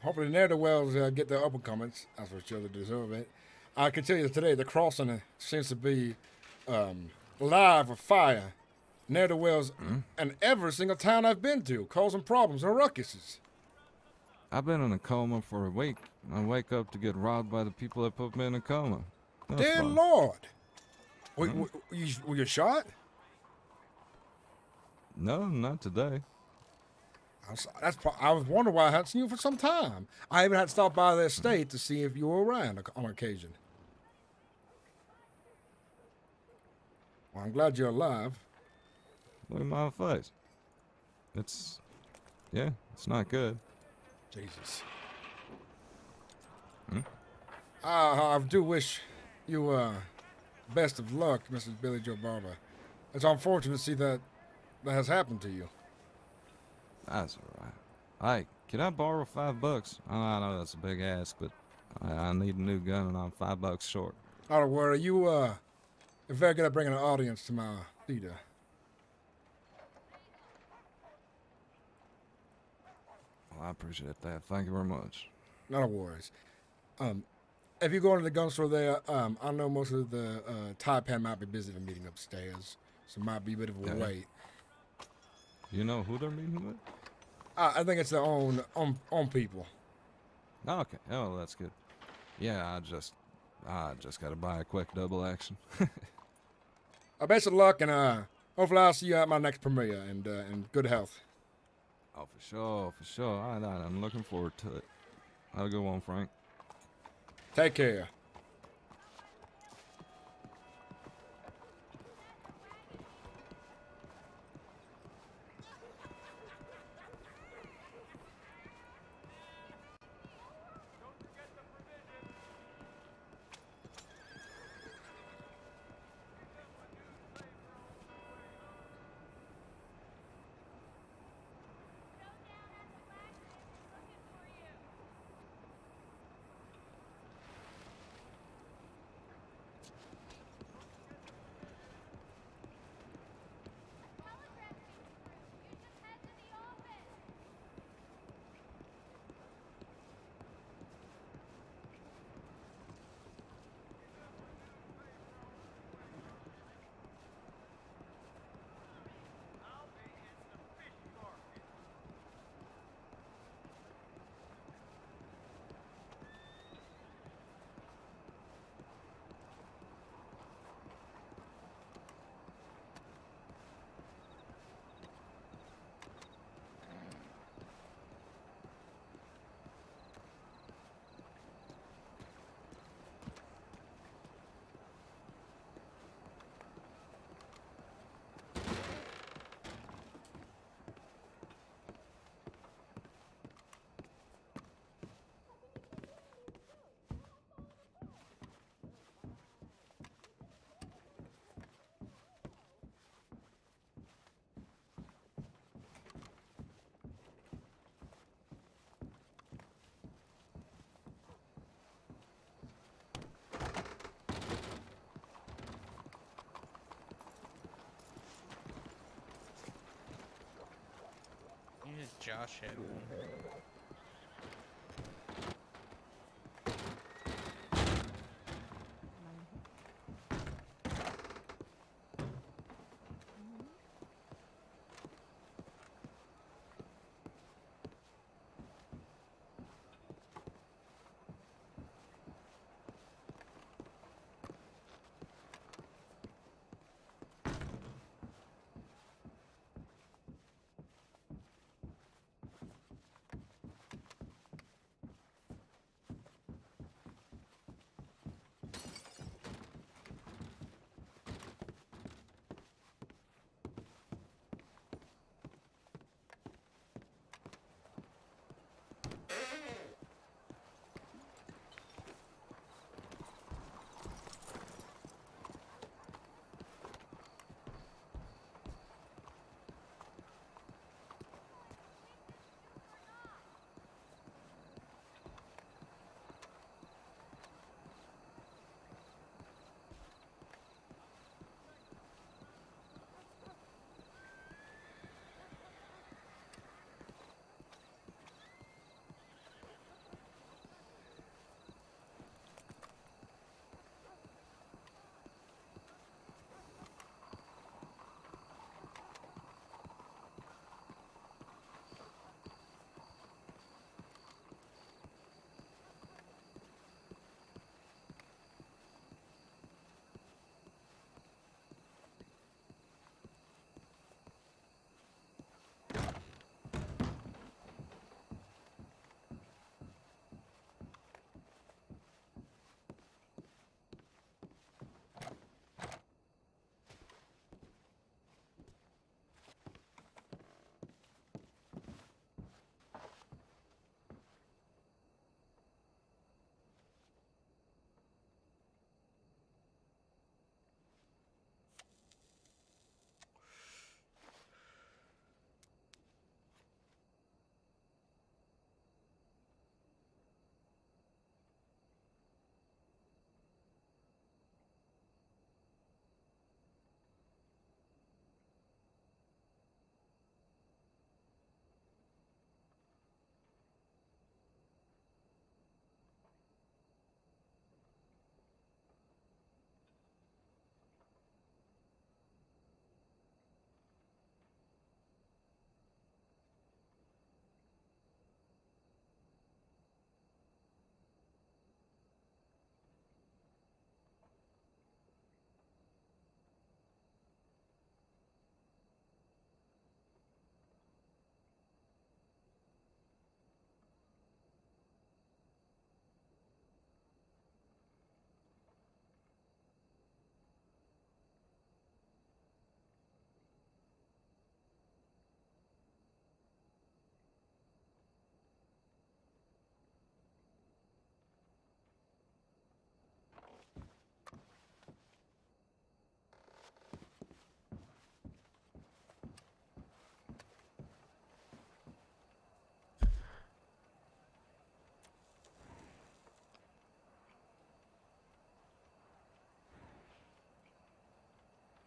Hopefully, ne'er-do-wells get their uppercummings. That's for sure they deserve it. I can tell you today, the crossing seems to be live with fire. Ne'er-do-wells in every single town I've been to, causing problems and ruckuses. I've been in a coma for a week. I wake up to get robbed by the people that put me in a coma. That's Dear fun. Lord! Were you shot? No, not today. I was wondering why I hadn't seen you for some time. I even had to stop by the estate to see if you were around on occasion. Well, I'm glad you're alive. Look at my face. It's not good. Jesus. I do wish you best of luck, Mrs. Billy Joe Barber. It's unfortunate to see that has happened to you. That's alright. Hey, can I borrow $5? I know that's a big ask, but I need a new gun and I'm $5 short. Don't worry, you are very good at bringing an audience to my theater. Well, I appreciate that. Thank you very much. No worries. If you go into the gun store there, I know most of the Taipan might be busy for meeting upstairs, so it might be a bit of a wait. You know who they're meeting with? I think it's their own people. Oh, okay. Oh, that's good. Yeah, I just gotta buy a quick double action. Best of luck, and hopefully I'll see you at my next premiere, and good health. Oh, for sure. I'm looking forward to it. Have a good one, Frank. Take care. Yeah, Josh had one.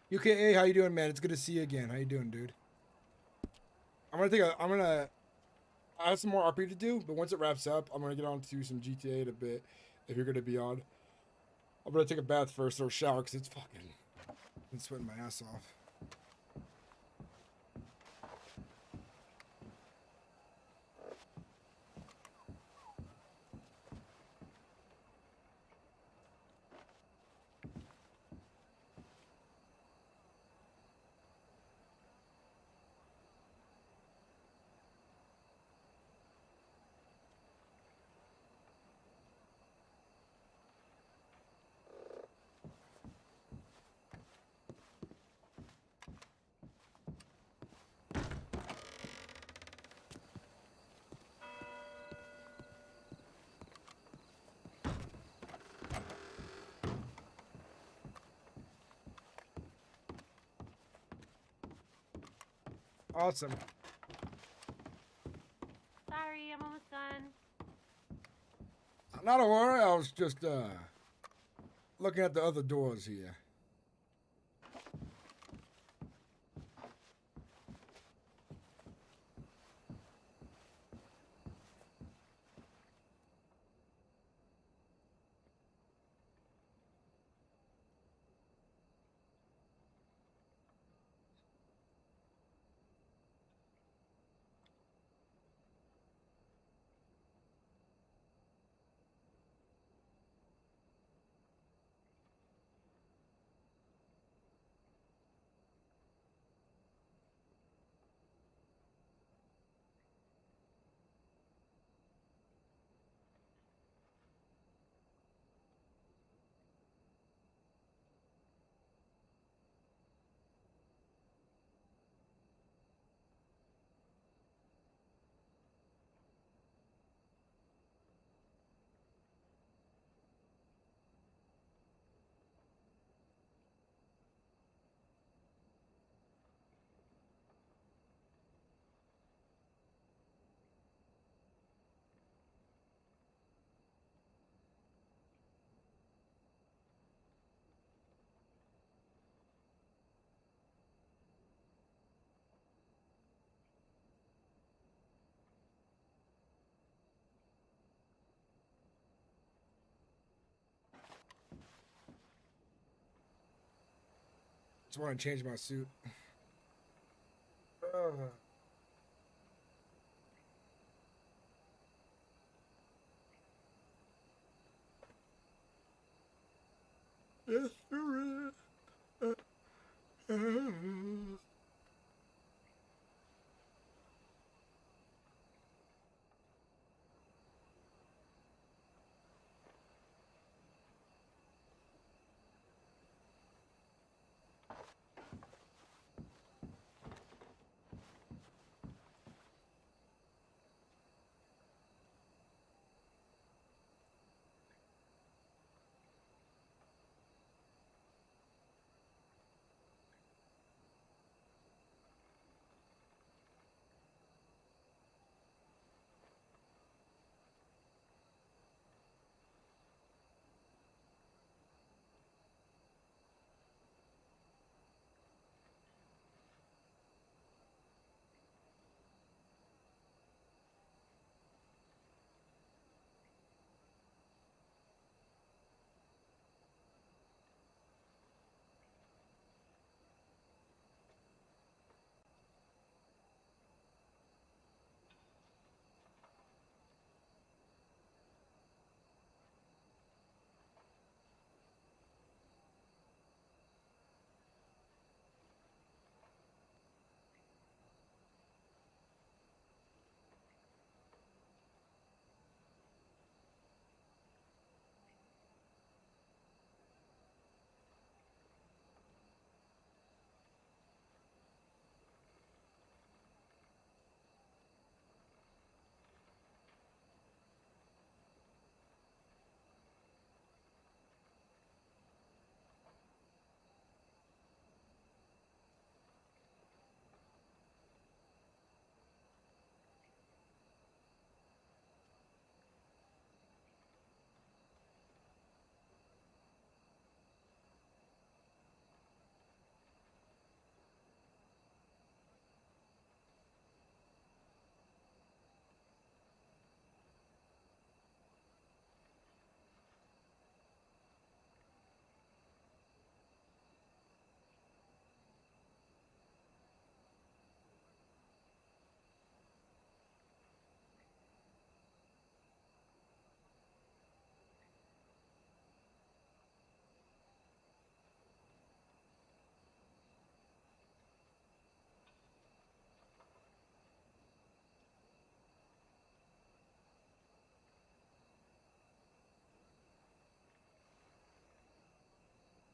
UKA, how you doing, man? It's good to see you again. How you doing, dude? I'm gonna I have some more RP to do, but once it wraps up, I'm gonna get on to some GTA in a bit. If you're gonna be on, I'm gonna take a bath first or a shower because it's fucking. I'm sweating my ass off. Awesome. Sorry, I'm almost done. Not a worry. I was just looking at the other doors here. Just want to change my suit. Yes, sir.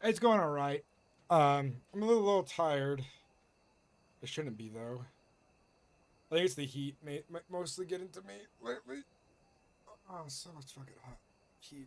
It's going all right. I'm a little tired. I shouldn't be though. I think it's the heat mostly getting to me lately. Oh, so much fucking hot heat.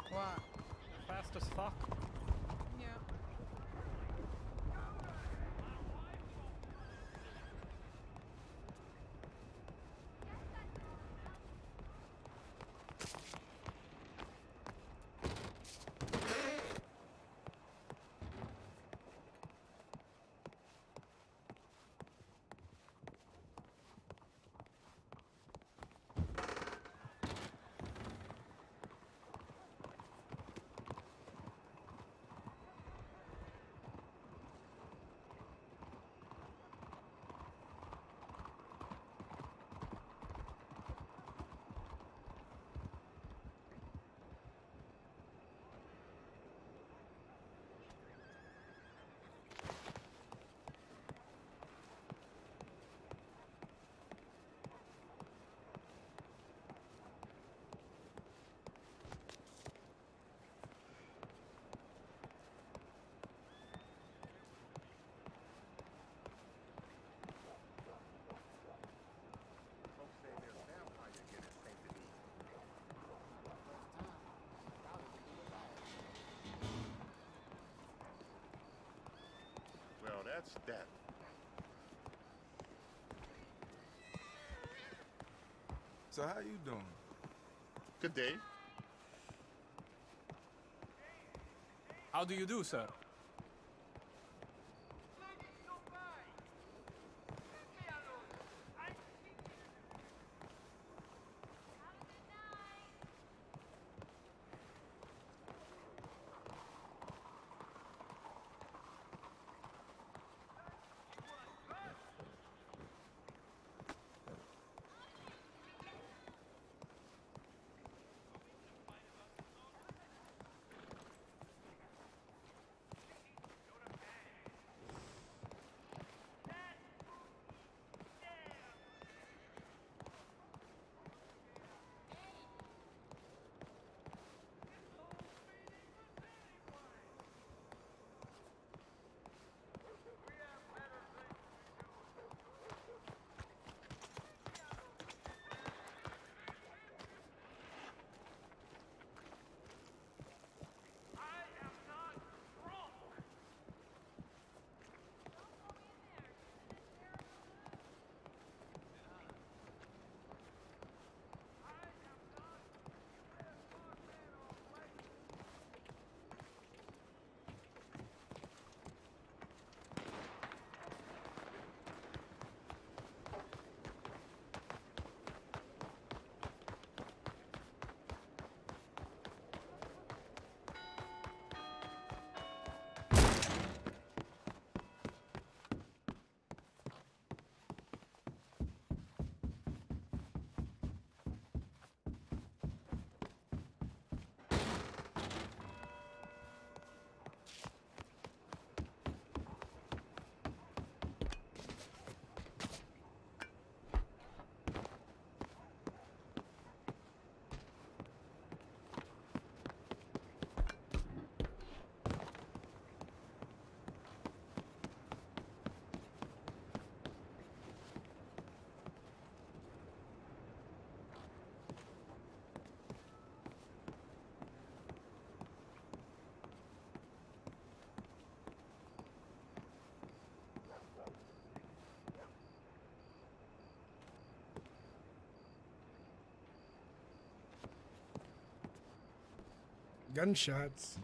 What? Fast as fuck? Yeah. Well, that's that. So how you doing? Good day. How do you do, sir? Gunshots.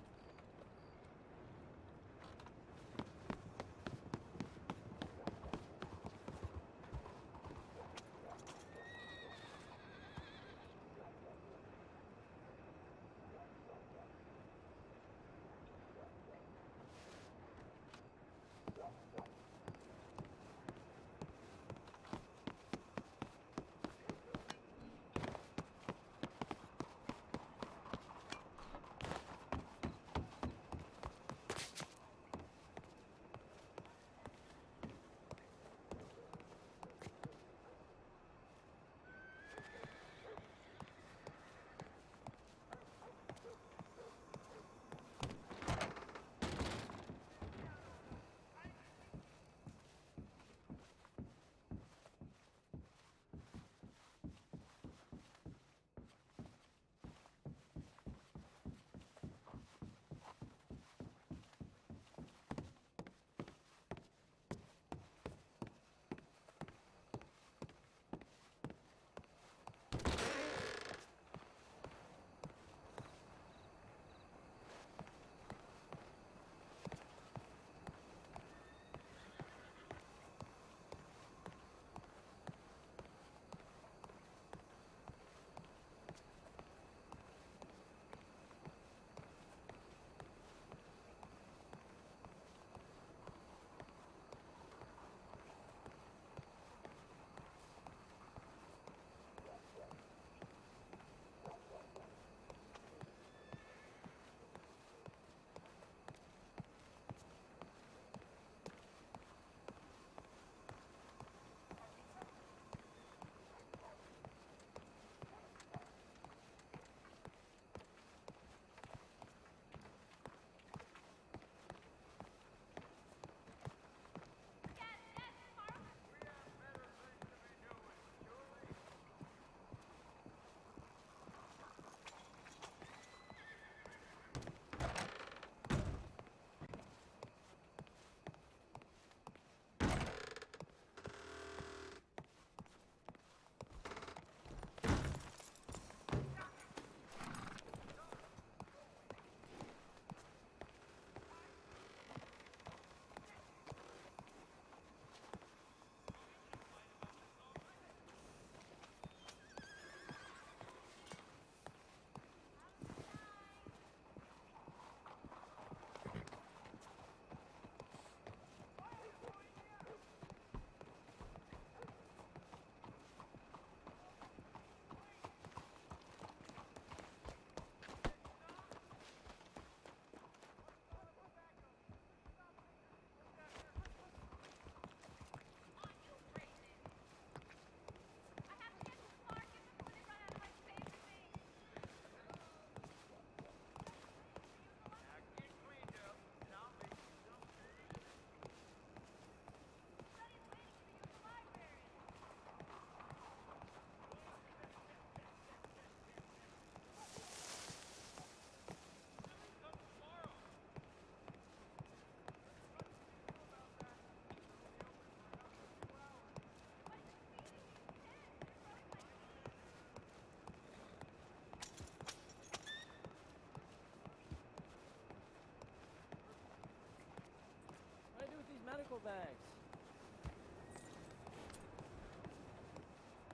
duffel bags.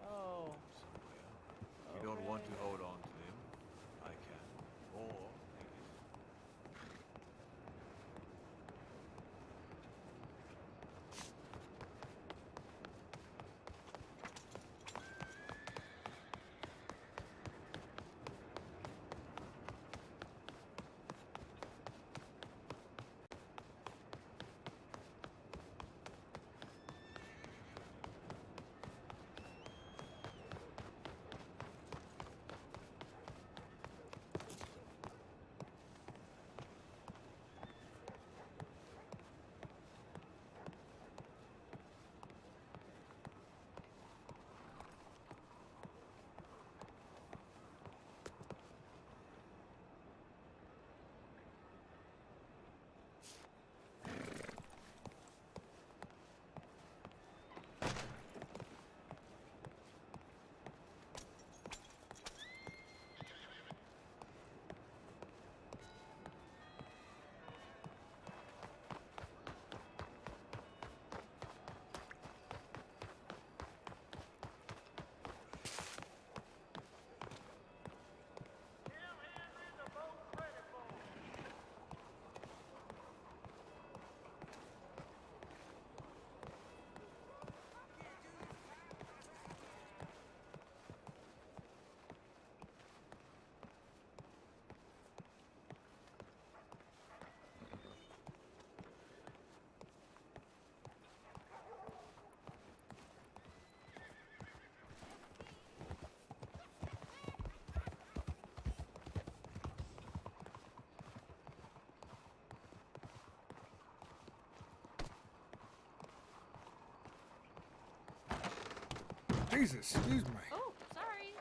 Oh. You don't want to hold on to them, I can. Or maybe. Jesus, excuse me. Oh, sorry.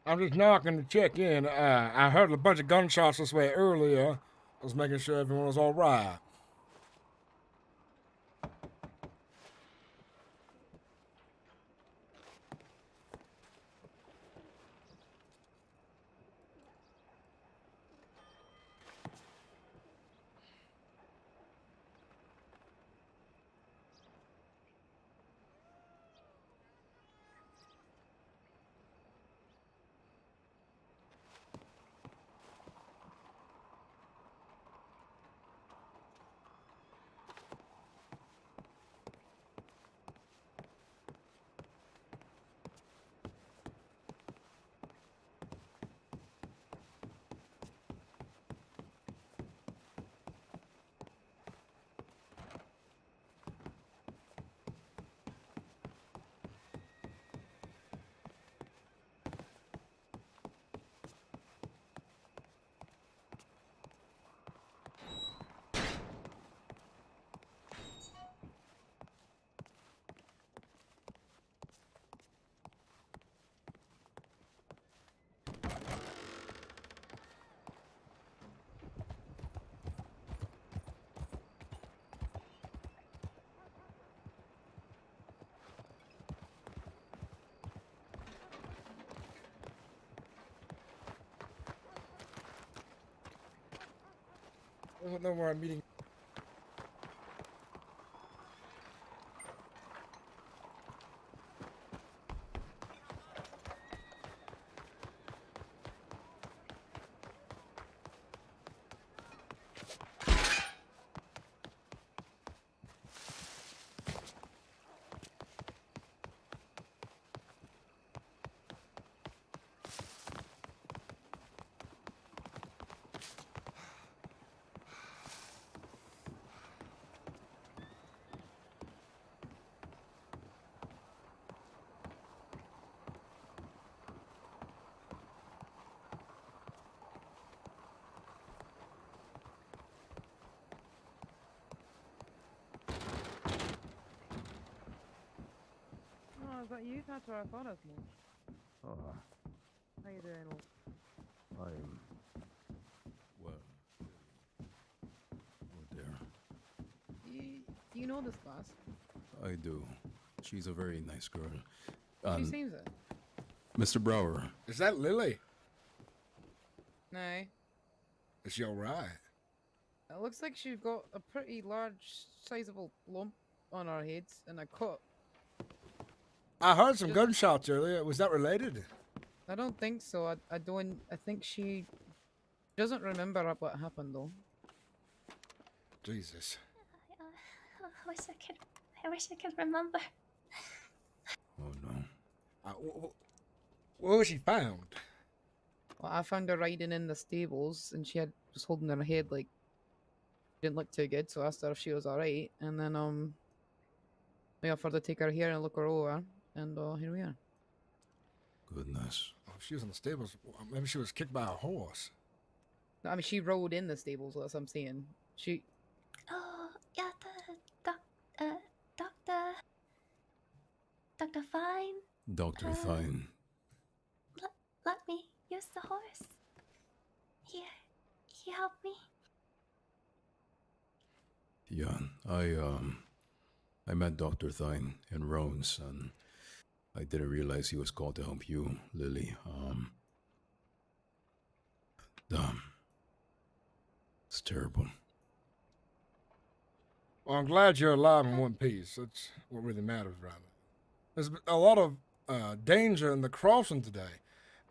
I'm just knocking to check in. I heard a bunch of gunshots this way earlier. I was making sure everyone was all right. I don't know where I'm meeting. You've had to our us more. Oh, How you doing? I'm. Well, oh dear. You know this class? I do. She's a very nice girl. She seems it. Mr. Brower. Is that Lily? No. Is she alright? It looks like she's got a pretty large, sizable lump on her head and a cut. I heard some gunshots earlier. Was that related? I don't think so. I think she doesn't remember what happened though. Jesus. I wish I could remember. Oh no. Where was she found? Well, I found her riding in the stables, and she was holding her head like didn't look too good. So I asked her if she was alright, and then we offered to take her here and look her over, and here we are. Goodness. Oh, if she was in the stables, maybe she was kicked by a horse. No, I mean, she rode in the stables. That's what I'm saying. She. Oh, yeah, Dr. Fine. Dr. Thine. Let me use the horse. He helped me. Yeah, I met Dr. Thine in Rhones, and I didn't realize he was called to help you, Lily. Damn. It's terrible. Well, I'm glad you're alive in one piece. That's what really matters, rather. There's been a lot of danger in the crossing today.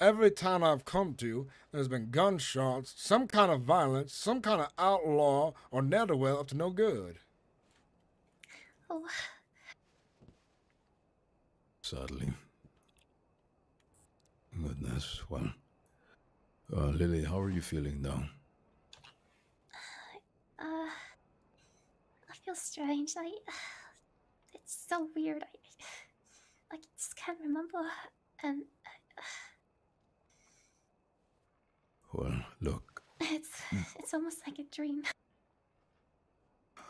Every town I've come to, there's been gunshots, some kind of violence, some kind of outlaw or ne'er-do-well up to no good. Oh. Sadly. Goodness. Well, Lily, how are you feeling now? I feel strange. It's so weird. I just can't remember. And Well, look, it's almost like a dream.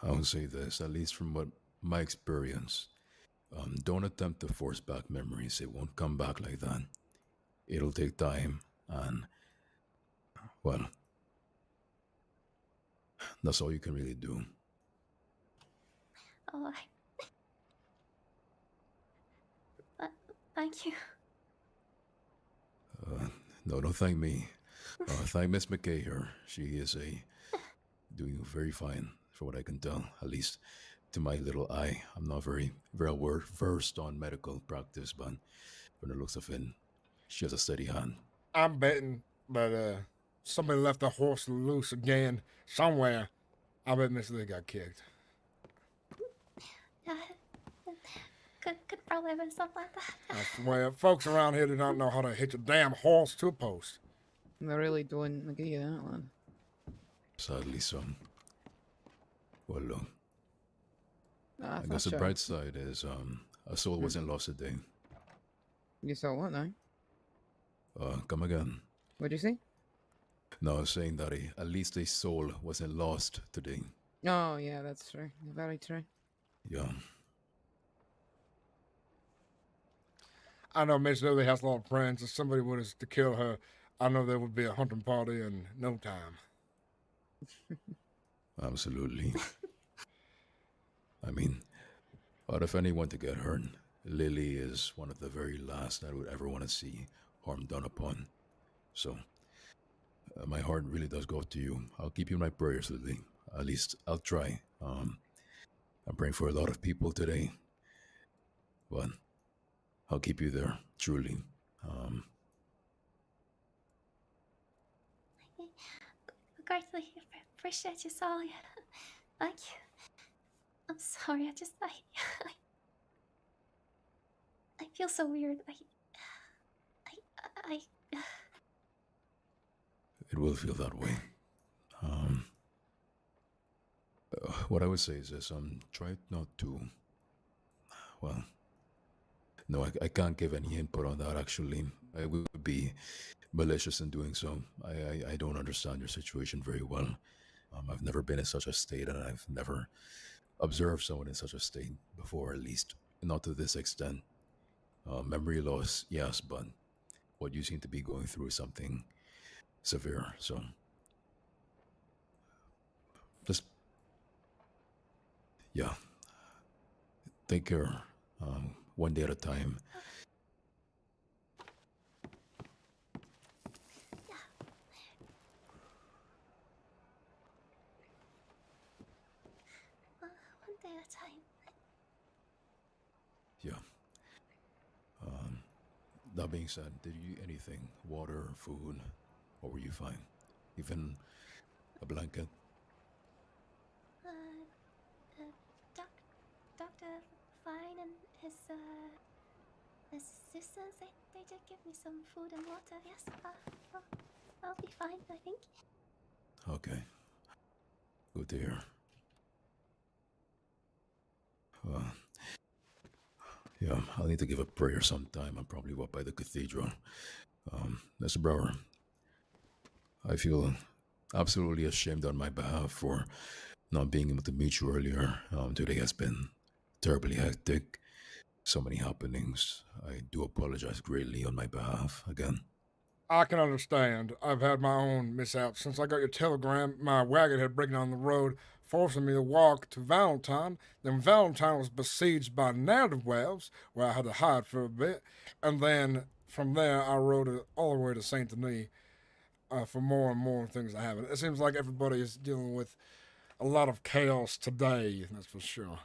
I would say this, at least from what my experience. Don't attempt to force back memories. It won't come back like that. It'll take time, and, well, that's all you can really do. Oh, thank you. No, don't thank me. Thank Miss McKay here. She is doing very fine, for what I can tell, at least to my little eye. I'm not very well versed on medical practice, but from the looks of it, she has a steady hand. I'm betting that somebody left the horse loose again somewhere. I bet Miss Lee got kicked. Could probably have been something like that. I swear, folks around here do not know how to hitch a damn horse to a post. They really don't give you that one. Sadly so. Well, look. I I guess the thought bright side is a soul wasn't lost today. You saw what now? Come again. What'd you say? No, I was saying that at least a soul wasn't lost today. Oh, yeah, that's true. Very true. Yeah. I know Miss Lily has a lot of friends. If somebody was to kill her, I know there would be a hunting party in no time. Absolutely. I mean, out of anyone to get hurt, Lily is one of the very last I would ever want to see harm done upon. So, my heart really does go out to you. I'll keep you in my prayers, Lily. At least I'll try. I'm praying for a lot of people today, but I'll keep you there, truly. Greatly appreciate you, Sally. Thank you. I'm sorry. I feel so weird. It will feel that way. What I would say is this, try not to, well, no, I can't give any input on that, actually. I would be malicious in doing so. I don't understand your situation very well. I've never been in such a state, and I've never observed someone in such a state before, at least not to this extent. Memory loss, yes, but what you seem to be going through is something severe. So just, yeah, take care. One day at a time. One day at a time. Yeah. That being said, did you eat anything? Water, food? Or were you fine? Even a blanket? Dr. Fine and his sisters, they did give me some food and water, yes. I'll be fine, I think. Okay. Good to hear. Yeah, I'll need to give a prayer sometime. I'll probably walk by the cathedral. Mr. Brower, I feel absolutely ashamed on my behalf for not being able to meet you earlier. Today has been terribly hectic. So many happenings. I do apologize greatly on my behalf again. I can understand. I've had my own mishaps. Since I got your telegram, my wagon had broken on the road, forcing me to walk to Valentine. Then Valentine was besieged by native wolves, where I had to hide for a bit. And then from there, I rode it all the way to Saint Denis for more and more things that happen. It seems like everybody is dealing with a lot of chaos today, that's for sure.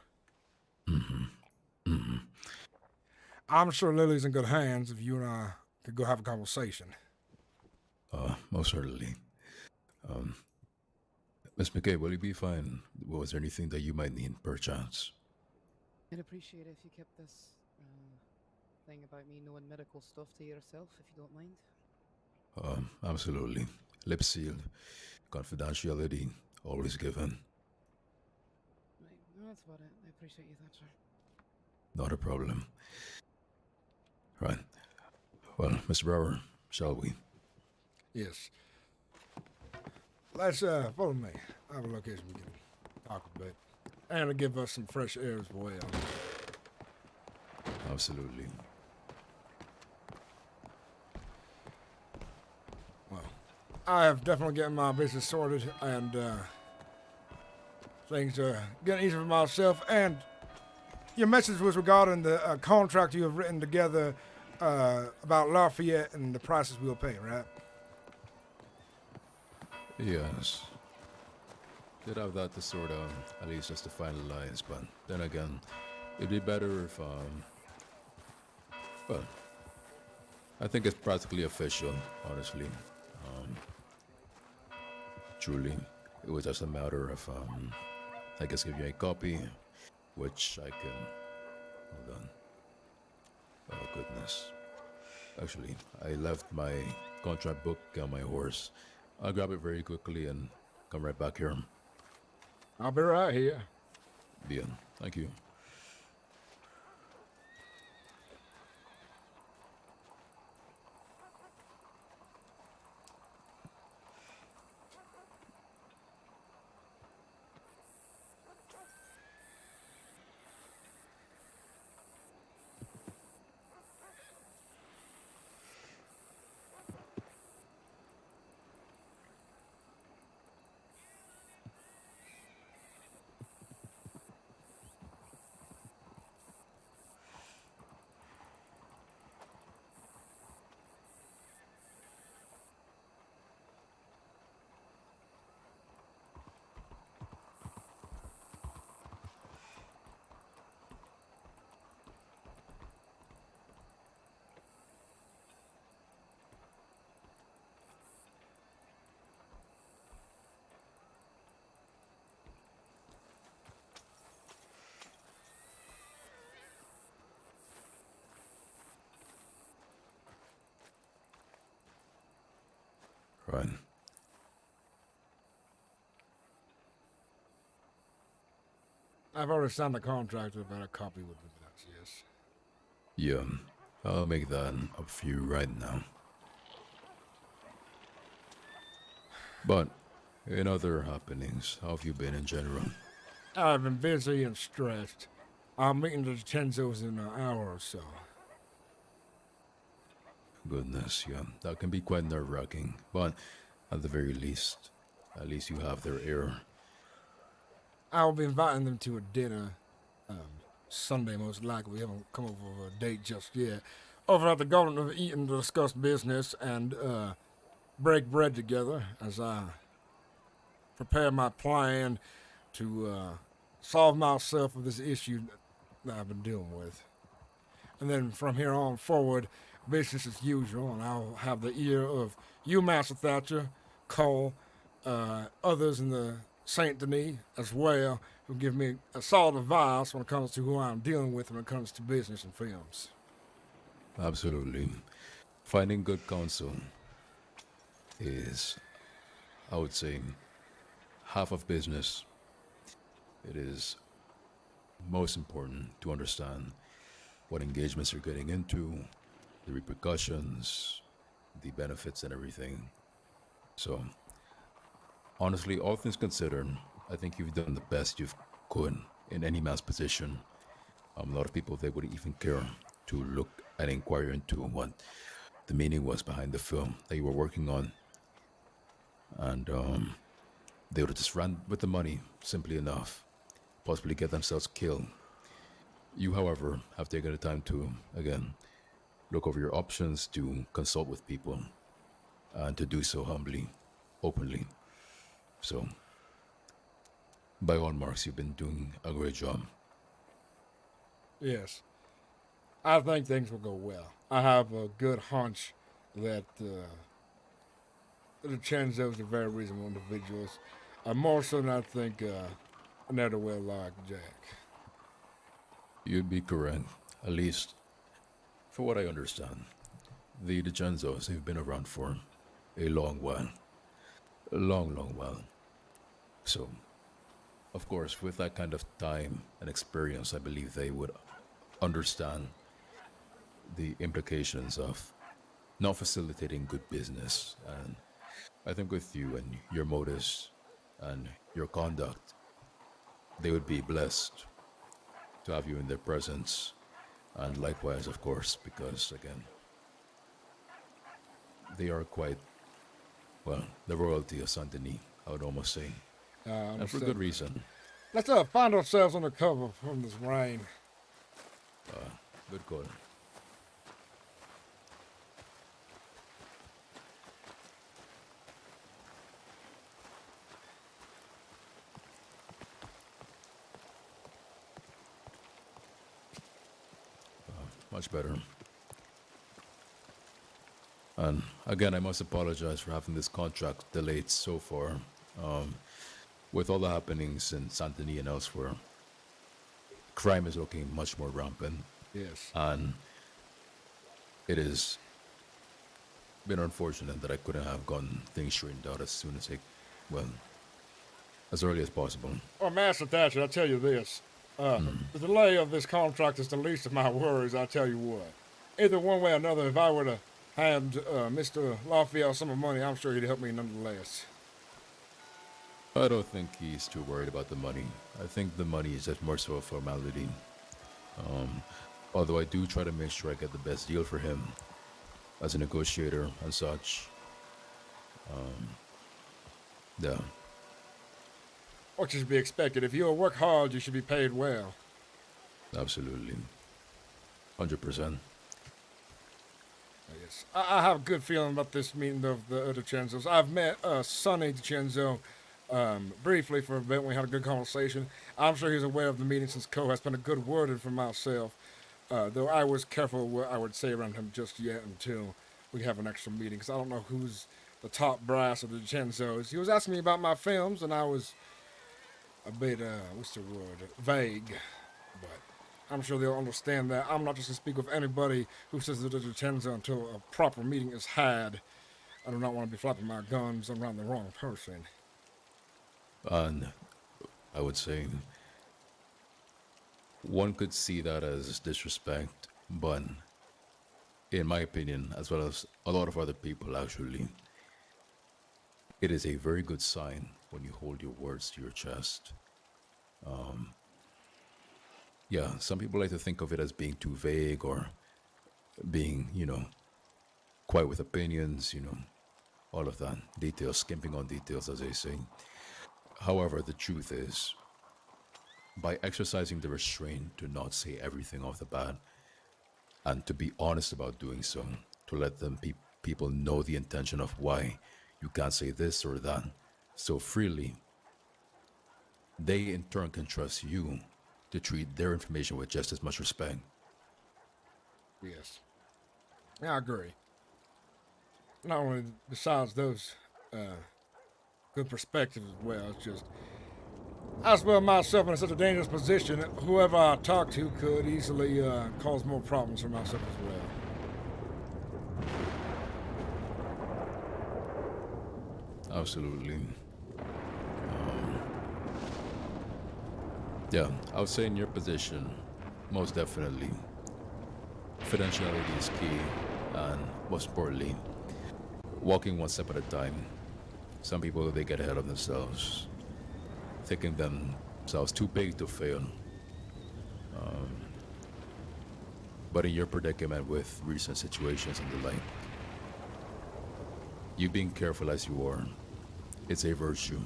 I'm sure Lily's in good hands if you and I could go have a conversation. Most certainly. Miss McKay, will you be fine? Was there anything that you might need, perchance? I'd appreciate it if you kept this thing about me knowing medical stuff to yourself, if you don't mind. Absolutely. Lip sealed. Confidentiality always given. Right, no, that's about it. I appreciate you, Thatcher. Not a problem. Right. Well, Mr. Brower, shall we? Yes. Let's follow me. I have a location we can talk a bit. And to give us some fresh air as well. Absolutely. Well, I have definitely gotten my business sorted, and things are getting easier for myself. And your message was regarding the contract you have written together about Lafayette and the prices we'll pay, right? Yes. Did have that to sort of, at least just to finalize, but then again, it'd be better if, well, I think it's practically official, honestly. Truly, it was just a matter of, I guess give you a copy, which I can, hold on. Oh, goodness. Actually, I left my contract book on my horse. I'll grab it very quickly and come right back here. I'll be right here. Bien. Thank you. Right. I've already signed the contract with a copy with the minutes, yes. Yeah, I'll make that up for you right now. But, in other happenings, how have you been in general? I've been busy and stressed. I'm meeting the Chenzos in an hour or so. Goodness, yeah, that can be quite nerve-wracking. But at the very least, at least you have their ear. I will be inviting them to a dinner Sunday, most likely. We haven't come up with a date just yet. Over at the Garden of Eden to discuss business and break bread together as I prepare my plan to solve myself of this issue that I've been dealing with. And then from here on forward, business as usual, and I'll have the ear of you, Master Thatcher, Cole, others in the Saint Denis as well, who give me a solid advice when it comes to who I'm dealing with when it comes to business and films. Absolutely. Finding good counsel is, I would say, half of business. It is most important to understand what engagements you're getting into, the repercussions, the benefits, and everything. So, honestly, all things considered, I think you've done the best you could in any man's position. A lot of people, they wouldn't even care to look and inquire into what the meaning was behind the film that you were working on. And they would have just run with the money, simply enough, possibly get themselves killed. You, however, have taken the time to, again, look over your options, to consult with people, and to do so humbly, openly. So, by all marks, you've been doing a great job. Yes. I think things will go well. I have a good hunch that the Chenzos are very reasonable individuals. More so than I think another well like Jack. You'd be correct, at least for what I understand. The DeGenzos have been around for a long while. A long, long while. So, of course, with that kind of time and experience, I believe they would understand the implications of not facilitating good business. And I think with you and your motives and your conduct, they would be blessed to have you in their presence. And likewise, of course, because, again, they are quite, well, the royalty of Saint Denis, I would almost say. And for good reason. Let's find ourselves under cover from this rain. Good call. Much better. And again, I must apologize for having this contract delayed so far. With all the happenings in Saint Denis and elsewhere, crime is looking much more rampant. Yes. And it has been unfortunate that I couldn't have gotten things straightened out as soon as as early as possible. Oh, Master Thatcher, I'll tell you this. The delay of this contract is the least of my worries, I'll tell you what. Either one way or another, if I were to hand Mr. Lafayette some of money, I'm sure he'd help me nonetheless. I don't think he's too worried about the money. I think the money is just more so a formality. Although I do try to make sure I get the best deal for him as a negotiator and such. Yeah. What should be expected? If you work hard, you should be paid well. Absolutely. 100%. Yes. I have a good feeling about this meeting of the DeCenzos. I've met Sonny DeCenzo briefly for a bit. We had a good conversation. I'm sure he's aware of the meeting since Cole has been a good word in for myself. Though I was careful what I would say around him just yet until we have an extra meeting, because I don't know who's the top brass of the DeCenzos. He was asking me about my films, and I was a bit, what's the word, vague. But I'm sure they'll understand that I'm not just going to speak with anybody who says that there's a DeCenzo until a proper meeting is had. I do not want to be flapping my guns around the wrong person. And I would say one could see that as disrespect, but in my opinion, as well as a lot of other people actually, it is a very good sign when you hold your words to your chest. Yeah, some people like to think of it as being too vague or being, quiet with opinions, all of that. Details, skimping on details, as they say. However, the truth is, by exercising the restraint to not say everything off the bat, and to be honest about doing so, to let people know the intention of why you can't say this or that so freely, they in turn can trust you to treat their information with just as much respect. Yes. I agree. Not only besides those good perspectives as well, it's just I spell myself in such a dangerous position that whoever I talk to could easily cause more problems for myself as well. Absolutely. Yeah, I would say in your position, most definitely, fidelity is key, and most importantly, walking one step at a time. Some people, they get ahead of themselves, thinking themselves too big to fail. But in your predicament with recent situations and the like, you being careful as you are, it's a virtue.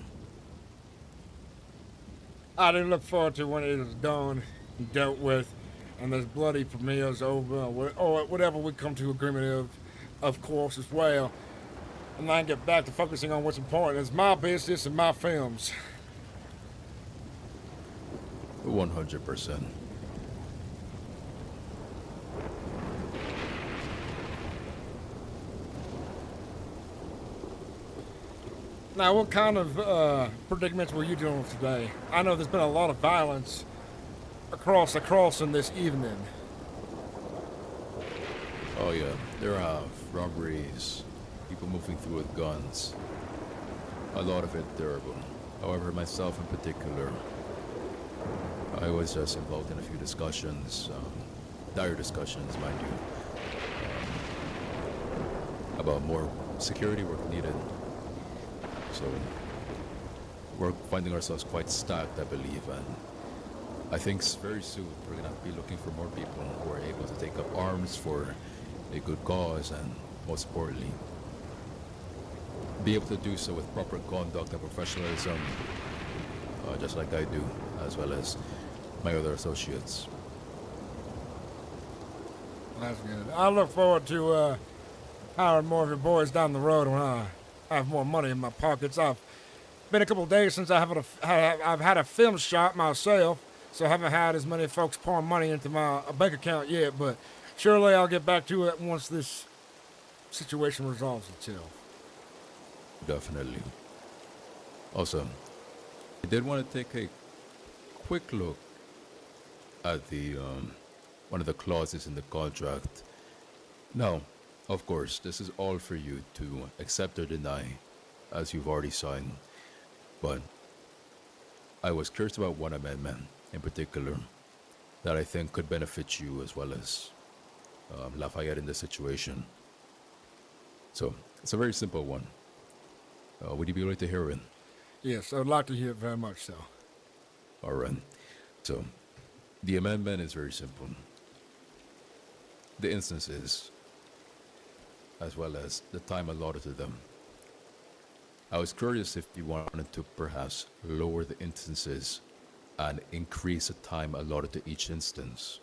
I do look forward to when it is done and dealt with, and this bloody premiere is over, or whatever we come to agreement of course, as well. And then get back to focusing on what's important. It's my business and my films. 100%. Now, what kind of predicaments were you dealing with today? I know there's been a lot of violence across the crossing this evening. Oh yeah, there are robberies, people moving through with guns. A lot of it terrible. However, myself in particular, I was just involved in a few discussions, dire discussions, mind you, about more security work needed. So we're finding ourselves quite stacked, I believe, and I think very soon we're gonna be looking for more people who are able to take up arms for a good cause, and most importantly, be able to do so with proper conduct and professionalism, just like I do, as well as my other associates. That's good. I look forward to hiring more of your boys down the road when I have more money in my pockets. I've been a couple of days since I've had a film shot myself, so I haven't had as many folks pouring money into my bank account yet, but surely I'll get back to it once this situation resolves itself. Definitely. Also, I did want to take a quick look at the one of the clauses in the contract. Now, of course, this is all for you to accept or deny, as you've already signed. But I was curious about one amendment in particular that I think could benefit you as well as Lafayette in this situation. So it's a very simple one. Would you be willing to hear it? Yes, I would like to hear it very much so. All right. So the amendment is very simple. The instances, as well as the time allotted to them. I was curious if you wanted to perhaps lower the instances and increase the time allotted to each instance,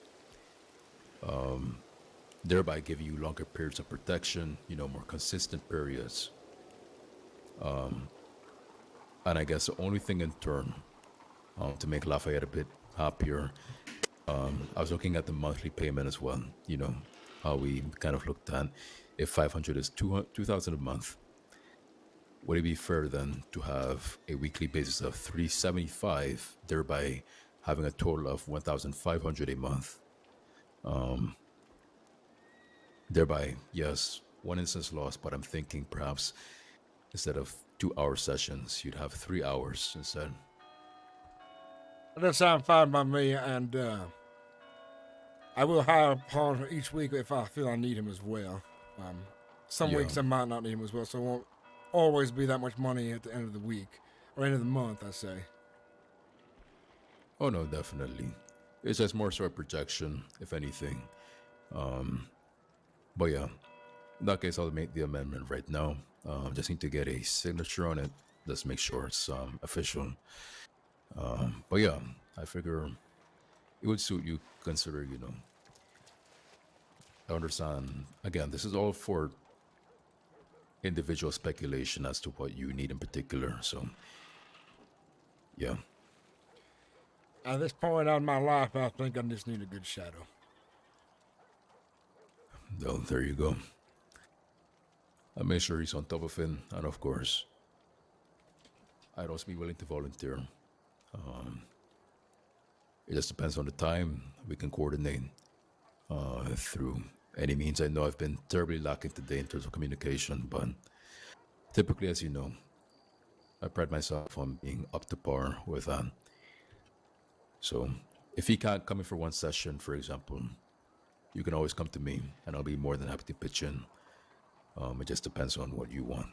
thereby giving you longer periods of protection, more consistent periods. And I guess the only thing in turn to make Lafayette a bit happier, I was looking at the monthly payment as well, how we kind of looked at if 500 is 2,000 a month. Would it be fair then to have a weekly basis of 375, thereby having a total of 1,500 a month? Thereby, yes, one instance lost, but I'm thinking perhaps instead of 2-hour sessions, you'd have 3 hours instead. That sounds fine by me, and I will hire upon each week if I feel I need him as well. Some weeks I might not need him as well, so it won't always be that much money at the end of the week, or end of the month, I say. Oh no, definitely. It's just more sort of projection, if anything. But yeah, In that case, I'll make the amendment right now. Just need to get a signature on it. Just make sure it's official. But yeah, I figure it would suit you, consider, I understand. Again, this is all for individual speculation as to what you need in particular. So, yeah. At this point out in my life, I think I just need a good shadow. Well, there you go. I make sure he's on top of it, and of course, I'd also be willing to volunteer. It just depends on the time we can coordinate through any means. I know I've been terribly lacking today in terms of communication, but typically, as you know, I pride myself on being up to par with that. So if he can't come in for one session, for example, you can always come to me, and I'll be more than happy to pitch in. It just depends on what you want.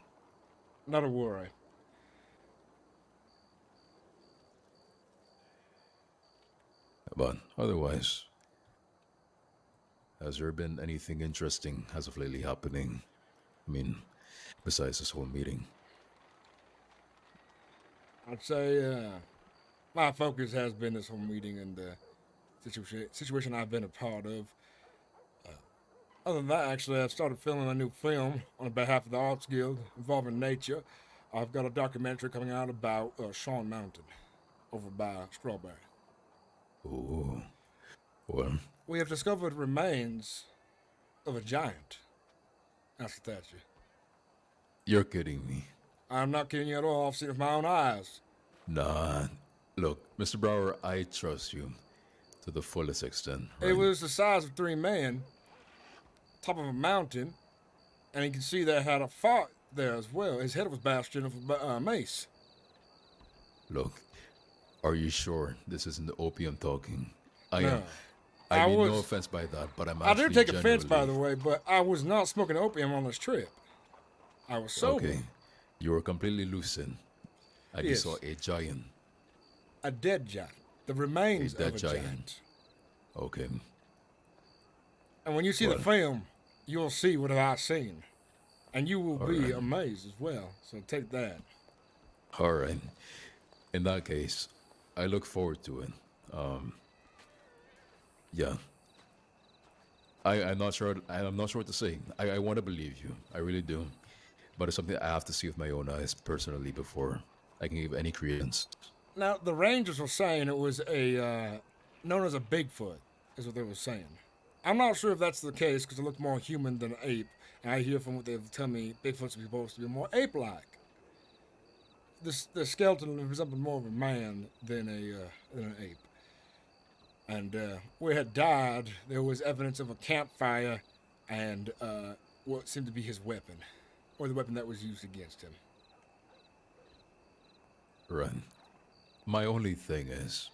Not a worry. But otherwise, has there been anything interesting as of lately happening? I mean, besides this whole meeting? I'd say my focus has been this whole meeting and the situation I've been a part of. Other than that, actually, I've started filming a new film on behalf of the Arts Guild involving nature. I've got a documentary coming out about Sean Mountain over by Strawberry. Oh, well. We have discovered remains of a giant. That's the statue. You're kidding me. I'm not kidding you at all. I've seen it with my own eyes. Nah. Look, Mr. Brower, I trust you to the fullest extent. Right? It was the size of 3 men, top of a mountain, and you can see they had a fort there as well. His head was bastion of a mace. Look, are you sure this isn't the opium talking? No. I mean, no offense by that, but I'm actually I do take offense, by the way, but I was not smoking opium on this trip. I was sober. Okay, you were completely lucid, and you saw a giant. A dead giant. The remains of a giant. Okay. And when you see the film, you'll see what I've seen. And you will be amazed as well. So take that. All right. In that case, I look forward to it. Yeah. I'm not sure what to say. I want to believe you. I really do. But it's something I have to see with my own eyes personally before I can give any credence. Now, the Rangers were saying it was known as a Bigfoot, is what they were saying. I'm not sure if that's the case because it looked more human than an ape. And I hear from what they tell me, Bigfoot's supposed to be more ape-like. The skeleton resembled more of a man than an ape. And where he had died, there was evidence of a campfire and what seemed to be his weapon, or the weapon that was used against him. Right. My only thing is,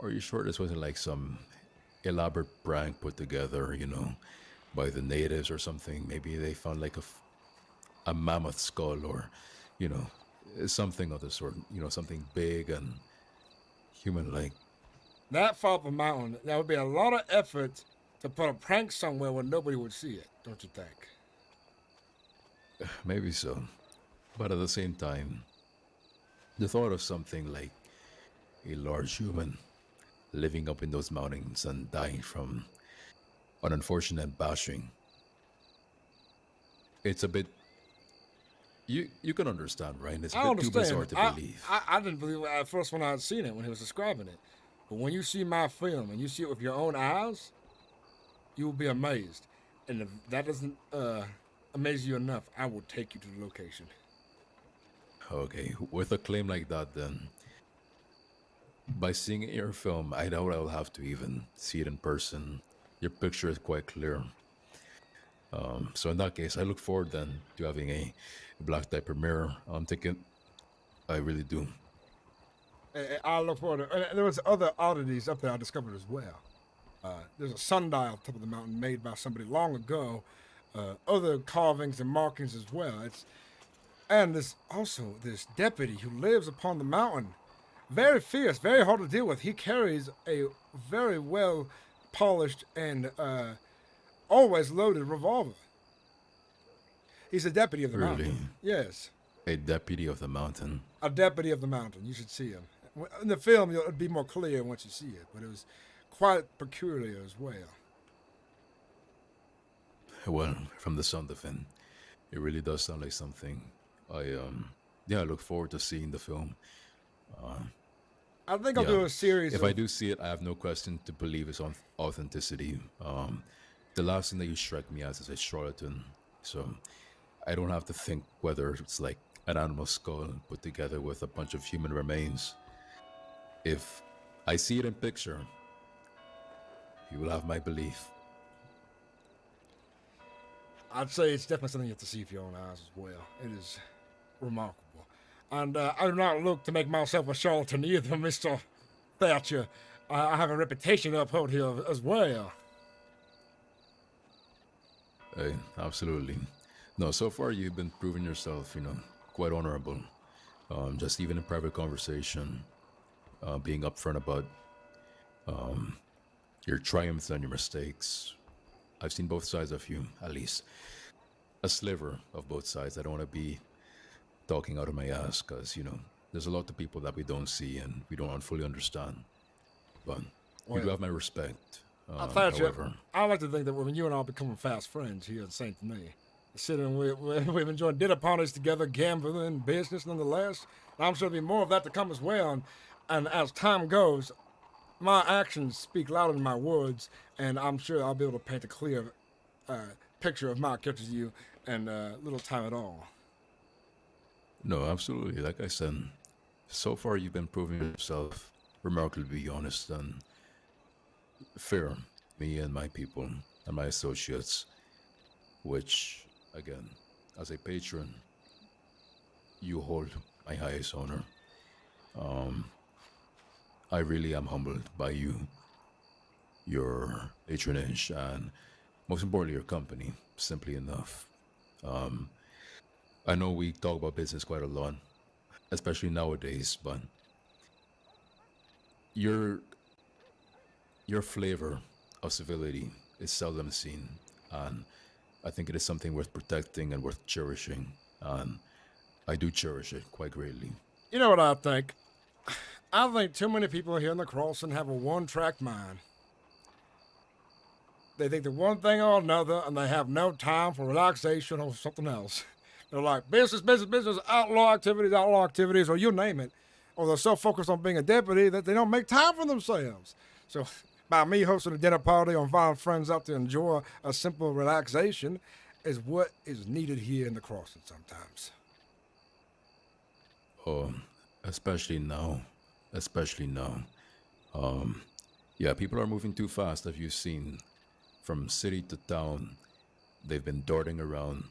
are you sure this wasn't like some elaborate prank put together, by the natives or something? Maybe they found like a mammoth skull or, something of the sort, something big and human-like. That far up a mountain, that would be a lot of effort to put a prank somewhere where nobody would see it, don't you think? Maybe so. But at the same time, the thought of something like a large human living up in those mountains and dying from an unfortunate bashing, it's a bit... You can understand, right? It's a bit too bizarre to believe. I didn't believe it at first when I had seen it, when he was describing it. But when you see my film and you see it with your own eyes, you will be amazed. And if that doesn't amaze you enough, I will take you to the location. Okay, with a claim like that then, by seeing it in your film, I doubt I'll have to even see it in person. Your picture is quite clear. So in that case, I look forward then to having a black tie premiere. I'm thinking, I really do. I look forward to. There was other oddities up there I discovered as well. There's a sundial top of the mountain made by somebody long ago. Other carvings and markings as well. And there's also this deputy who lives upon the mountain. Very fierce, very hard to deal with. He carries a very well polished and always loaded revolver. He's a deputy of the Really? mountain. Yes. A deputy of the mountain. A deputy of the mountain. You should see him. In the film, it'll be more clear once you see it, but it was quite peculiar as well. Well, from the sound of it, it really does sound like something. I look forward to seeing the film. I think I'll do a series. If I do see it, I have no question to believe its authenticity. The last thing that you strike me as is a charlatan, so I don't have to think whether it's like an animal skull put together with a bunch of human remains. If I see it in picture, you will have my belief. I'd say it's definitely something you have to see with your own eyes as well. It is remarkable. And I do not look to make myself a charlatan either, Mr. Thatcher. I have a reputation to uphold here as well. Hey, absolutely. No, so far you've been proving yourself, quite honorable. Just even in private conversation, being upfront about your triumphs and your mistakes. I've seen both sides of you, at least. A sliver of both sides. I don't want to be talking out of my ass, because, there's a lot of people that we don't see and we don't fully understand. But you do have my respect. However, I like to think that when you and I become fast friends here at St. Denis, sitting, we've enjoyed dinner parties together, gambling, business nonetheless. I'm sure there'll be more of that to come as well. And as time goes, my actions speak louder than my words, and I'm sure I'll be able to paint a clear picture of my character to you in little time at all. no, absolutely. Like I said, so far you've been proving yourself remarkably honest and fair. Me and my people and my associates, which, again, as a patron, you hold my highest honor. I really am humbled by you, your patronage, and most importantly, your company, simply enough. I know we talk about business quite a lot, especially nowadays, but your flavor of civility is seldom seen, and I think it is something worth protecting and worth cherishing, and I do cherish it quite greatly. You know what I think? I think too many people here in the crossing have a one-track mind. They think the one thing or another, and they have no time for relaxation or something else. They're like, business, business, business, outlaw activities, or you name it. Or they're so focused on being a deputy that they don't make time for themselves. So by me hosting a dinner party or inviting friends out to enjoy a simple relaxation is what is needed here in the crossing sometimes. Oh, especially now. Yeah, people are moving too fast, as you've seen. From city to town, they've been darting around,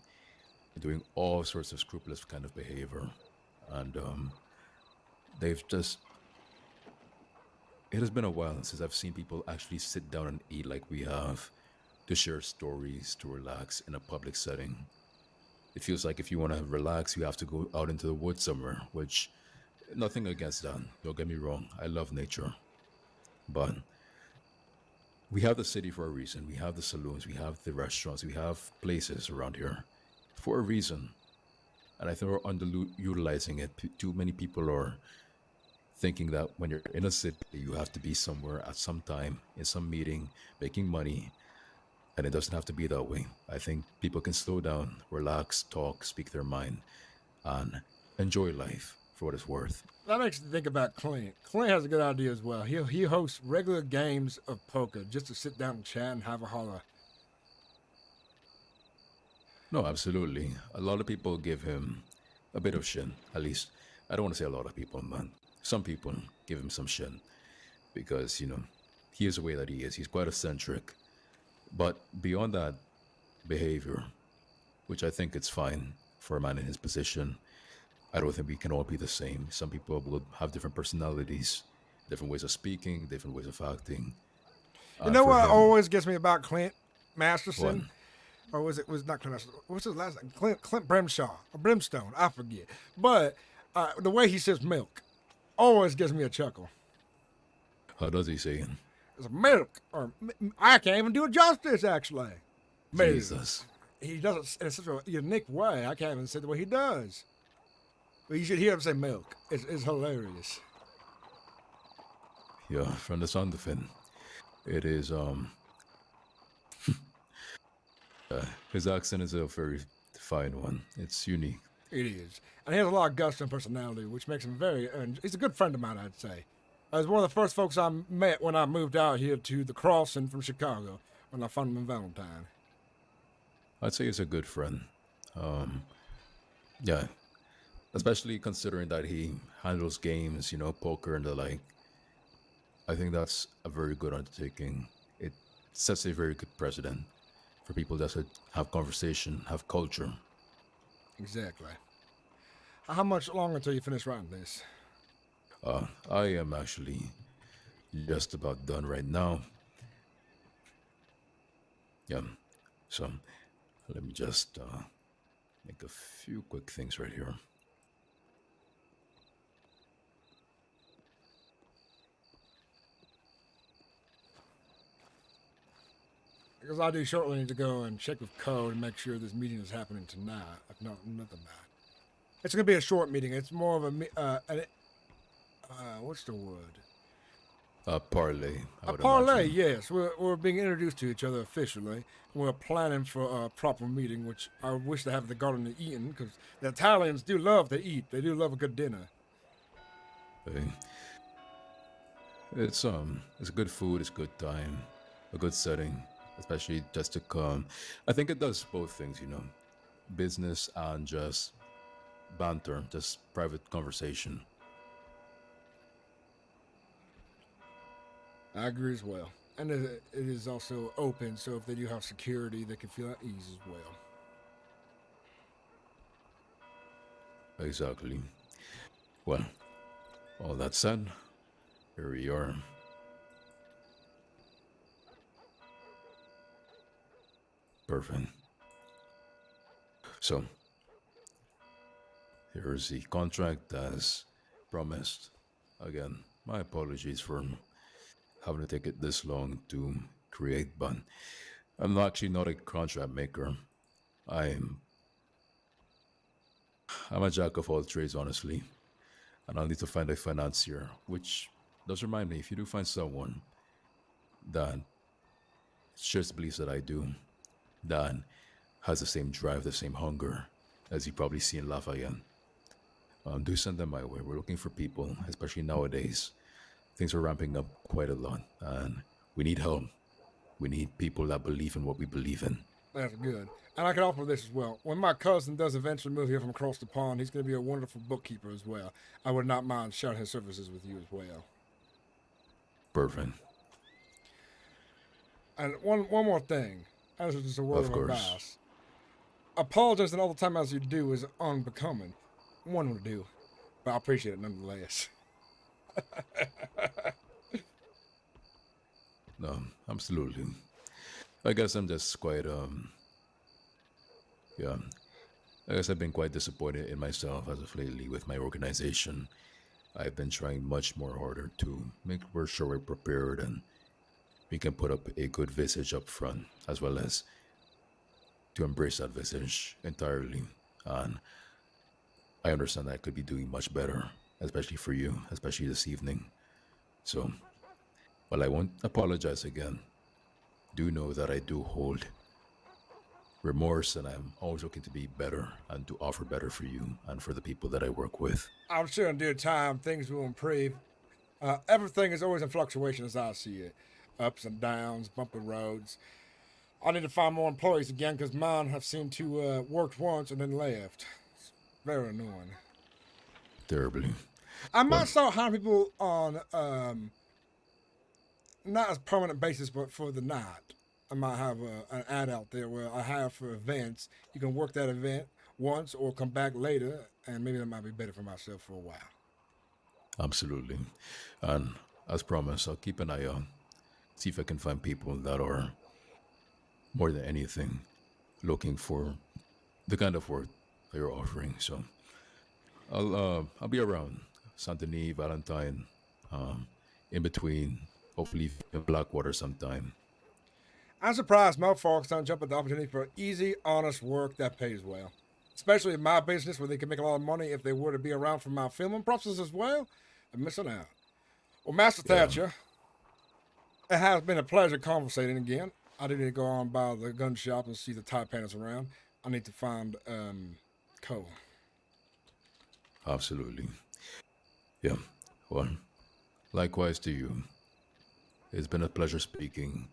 doing all sorts of scrupulous kind of behavior. And they've just... It has been a while since I've seen people actually sit down and eat like we have, to share stories, to relax in a public setting. It feels like if you want to relax, you have to go out into the woods somewhere, which... Nothing against that, don't get me wrong. I love nature. But we have the city for a reason. We have the saloons, we have the restaurants, we have places around here for a reason. And I think we're underutilizing it. Too many people are thinking that when you're in a city, you have to be somewhere at some time, in some meeting, making money. And it doesn't have to be that way. I think people can slow down, relax, talk, speak their mind, and enjoy life for what it's worth. That makes me think about Clint. Clint has a good idea as well. He hosts regular games of poker just to sit down and chat and have a holler. No, absolutely. A lot of people give him a bit of shit. At least, I don't want to say a lot of people, but some people give him some shit. Because, he is the way that he is. He's quite eccentric. But beyond that behavior, which I think it's fine for a man in his position, I don't think we can all be the same. Some people will have different personalities, different ways of speaking, different ways of acting. You know what always gets me about Clint Masterson? What? Or was not Clint Masterson? What's his last name? Clint Brimshaw. Or Brimstone. I forget. But the way he says milk always gives me a chuckle. How does he say it? It's milk. Or I can't even do it justice, actually. Milk. Jesus. he does it in such a unique way. I can't even say the way he does. But you should hear him say milk. It's hilarious. Yeah, from the sound of it, it is his accent is a very fine one. It's unique. It is. And he has a lot of gusto and personality, which makes him very, and he's a good friend of mine, I'd say. He was one of the first folks I met when I moved out here to the Crossing from Chicago, when I found him in Valentine. I'd say he's a good friend. Yeah, especially considering that he handles games, you know, poker and the like. I think that's a very good undertaking. It sets a very good precedent for people that have conversation, have culture. Exactly. How much longer until you finish writing this? I am actually just about done right now. Yeah, so let me just make a few quick things right here. Because I do shortly need to go and check with code and make sure this meeting is happening tonight, if not another night. It's going to be a short meeting. It's more of a, what's the word? A parlay. A parlay, yes. We're being introduced to each other officially. We're planning for a proper meeting, which I wish to have at the Garden of Eden, because the Italians do love to eat. They do love a good dinner. Hey. It's good food, it's good time, a good setting, especially just to come. I think it does both things, you know, business and just banter, just private conversation. I agree as well. And it is also open, so if they do have security, they can feel at ease as well. Exactly. Well, all that said, here we are. Perfect. So, here's the contract as promised. Again, my apologies for having to take it this long to create, but I'm actually not a contract maker. I'm a jack of all trades, honestly, and I'll need to find a financier, which does remind me, if you do find someone that shares the beliefs that I do, that has the same drive, the same hunger, as you probably see in Lafayette, do send them my way. We're looking for people, especially nowadays. Things are ramping up quite a lot, and we need help. We need people that believe in what we believe in. That's good. And I can offer this as well. When my cousin does eventually move here from across the pond, he's going to be a wonderful bookkeeper as well. I would not mind sharing his services with you as well. Perfect. And one more thing. As just a word of advice. Apologizing all the time as you do is unbecoming. One would do. But I appreciate it nonetheless. No, absolutely. I guess I'm just quite, yeah. I guess I've been quite disappointed in myself as of lately with my organization. I've been trying much more harder to make sure we're prepared and we can put up a good visage up front, as well as to embrace that visage entirely. And I understand that I could be doing much better, especially for you, especially this evening. So, while I won't apologize again, do know that I do hold remorse, and I'm always looking to be better and to offer better for you and for the people that I work with. I'm sure in due time things will improve. Everything is always in fluctuation as I see it. Ups and downs, bumpy roads. I need to find more employees again because mine have seemed to worked once and then left. It's very annoying. Terribly. I might start hiring people on not as permanent basis, but for the night. I might have an ad out there where I hire for events. You can work that event once or come back later, and maybe that might be better for myself for a while. Absolutely. And as promised, I'll keep an eye out. See if I can find people that are, more than anything, looking for the kind of work that you're offering. So I'll be around Saint Denis, Valentine, in between, hopefully in Blackwater sometime. I'm surprised most folks don't jump at the opportunity for easy, honest work that pays well. Especially in my business where they can make a lot of money if they were to be around for my filming process as well. I'm missing out. Well, Master Thatcher, it has been a pleasure conversating again. I do need to go on by the gun shop and see the tie panels around. I need to find Cole. Absolutely. Yeah. Well, likewise to you. It's been a pleasure speaking.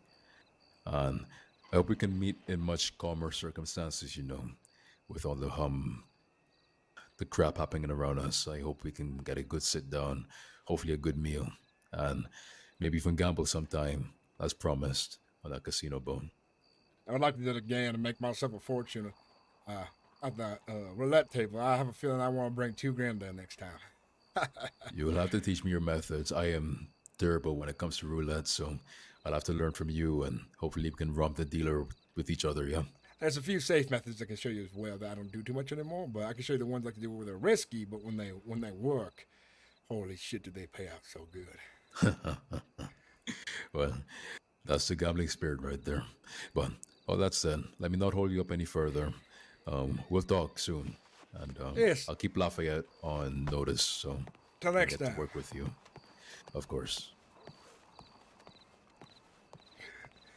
And I hope we can meet in much calmer circumstances, with all the crap happening around us. I hope we can get a good sit down, hopefully a good meal, and maybe even gamble sometime, as promised, on that casino bone. I would like to do it again and make myself a fortune at the roulette table. I have a feeling I want to bring $2,000 there next time. You will have to teach me your methods. I am terrible when it comes to roulette, so I'll have to learn from you, and hopefully we can romp the dealer with each other, yeah? There's a few safe methods I can show you as well that I don't do too much anymore, but I can show you the ones I can do where they're risky, but when they work, holy shit, do they pay out so good. Well, that's the gambling spirit right there. But all that said, let me not hold you up any further. We'll talk soon, and yes. I'll keep Lafayette on notice, so till next I get time. to work with you, of course.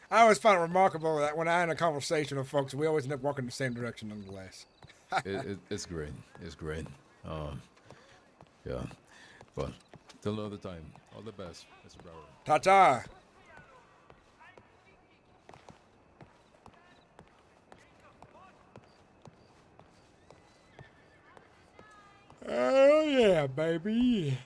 I always find it remarkable that when I end a conversation with folks, we always end up walking in the same direction nonetheless. It's great. It's great. Yeah. But till another time, all the best, Mr. Brower. Ta-ta. Oh, yeah, baby.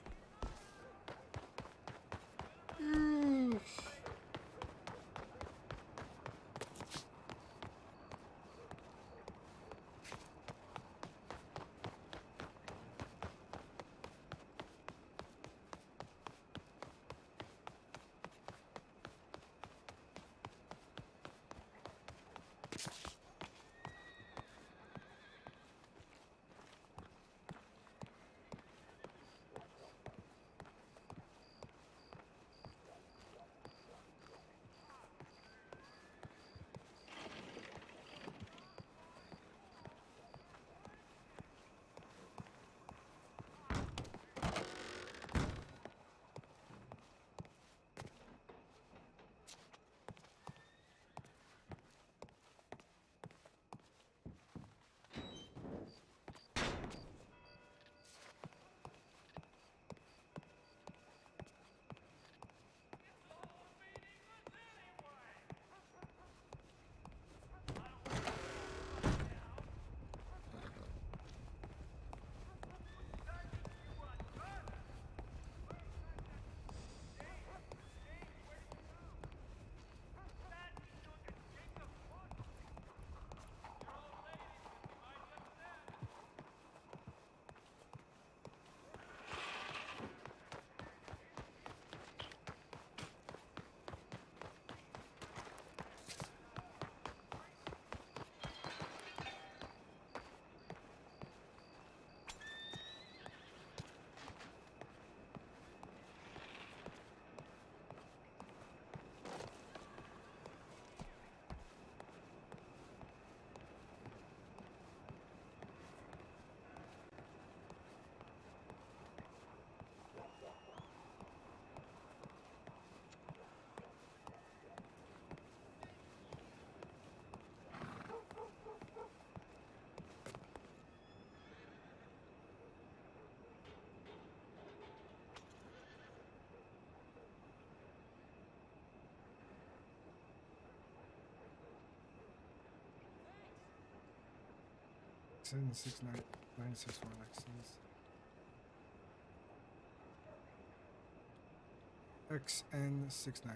$769,961 XN691.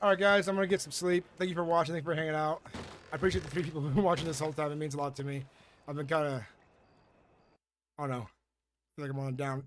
All right, guys, I'm going to get some sleep. Thank you for watching. Thank you for hanging out. I appreciate the 3 people who've been watching this whole time. It means a lot to me. I've been kind of, I don't know, feel like I'm on down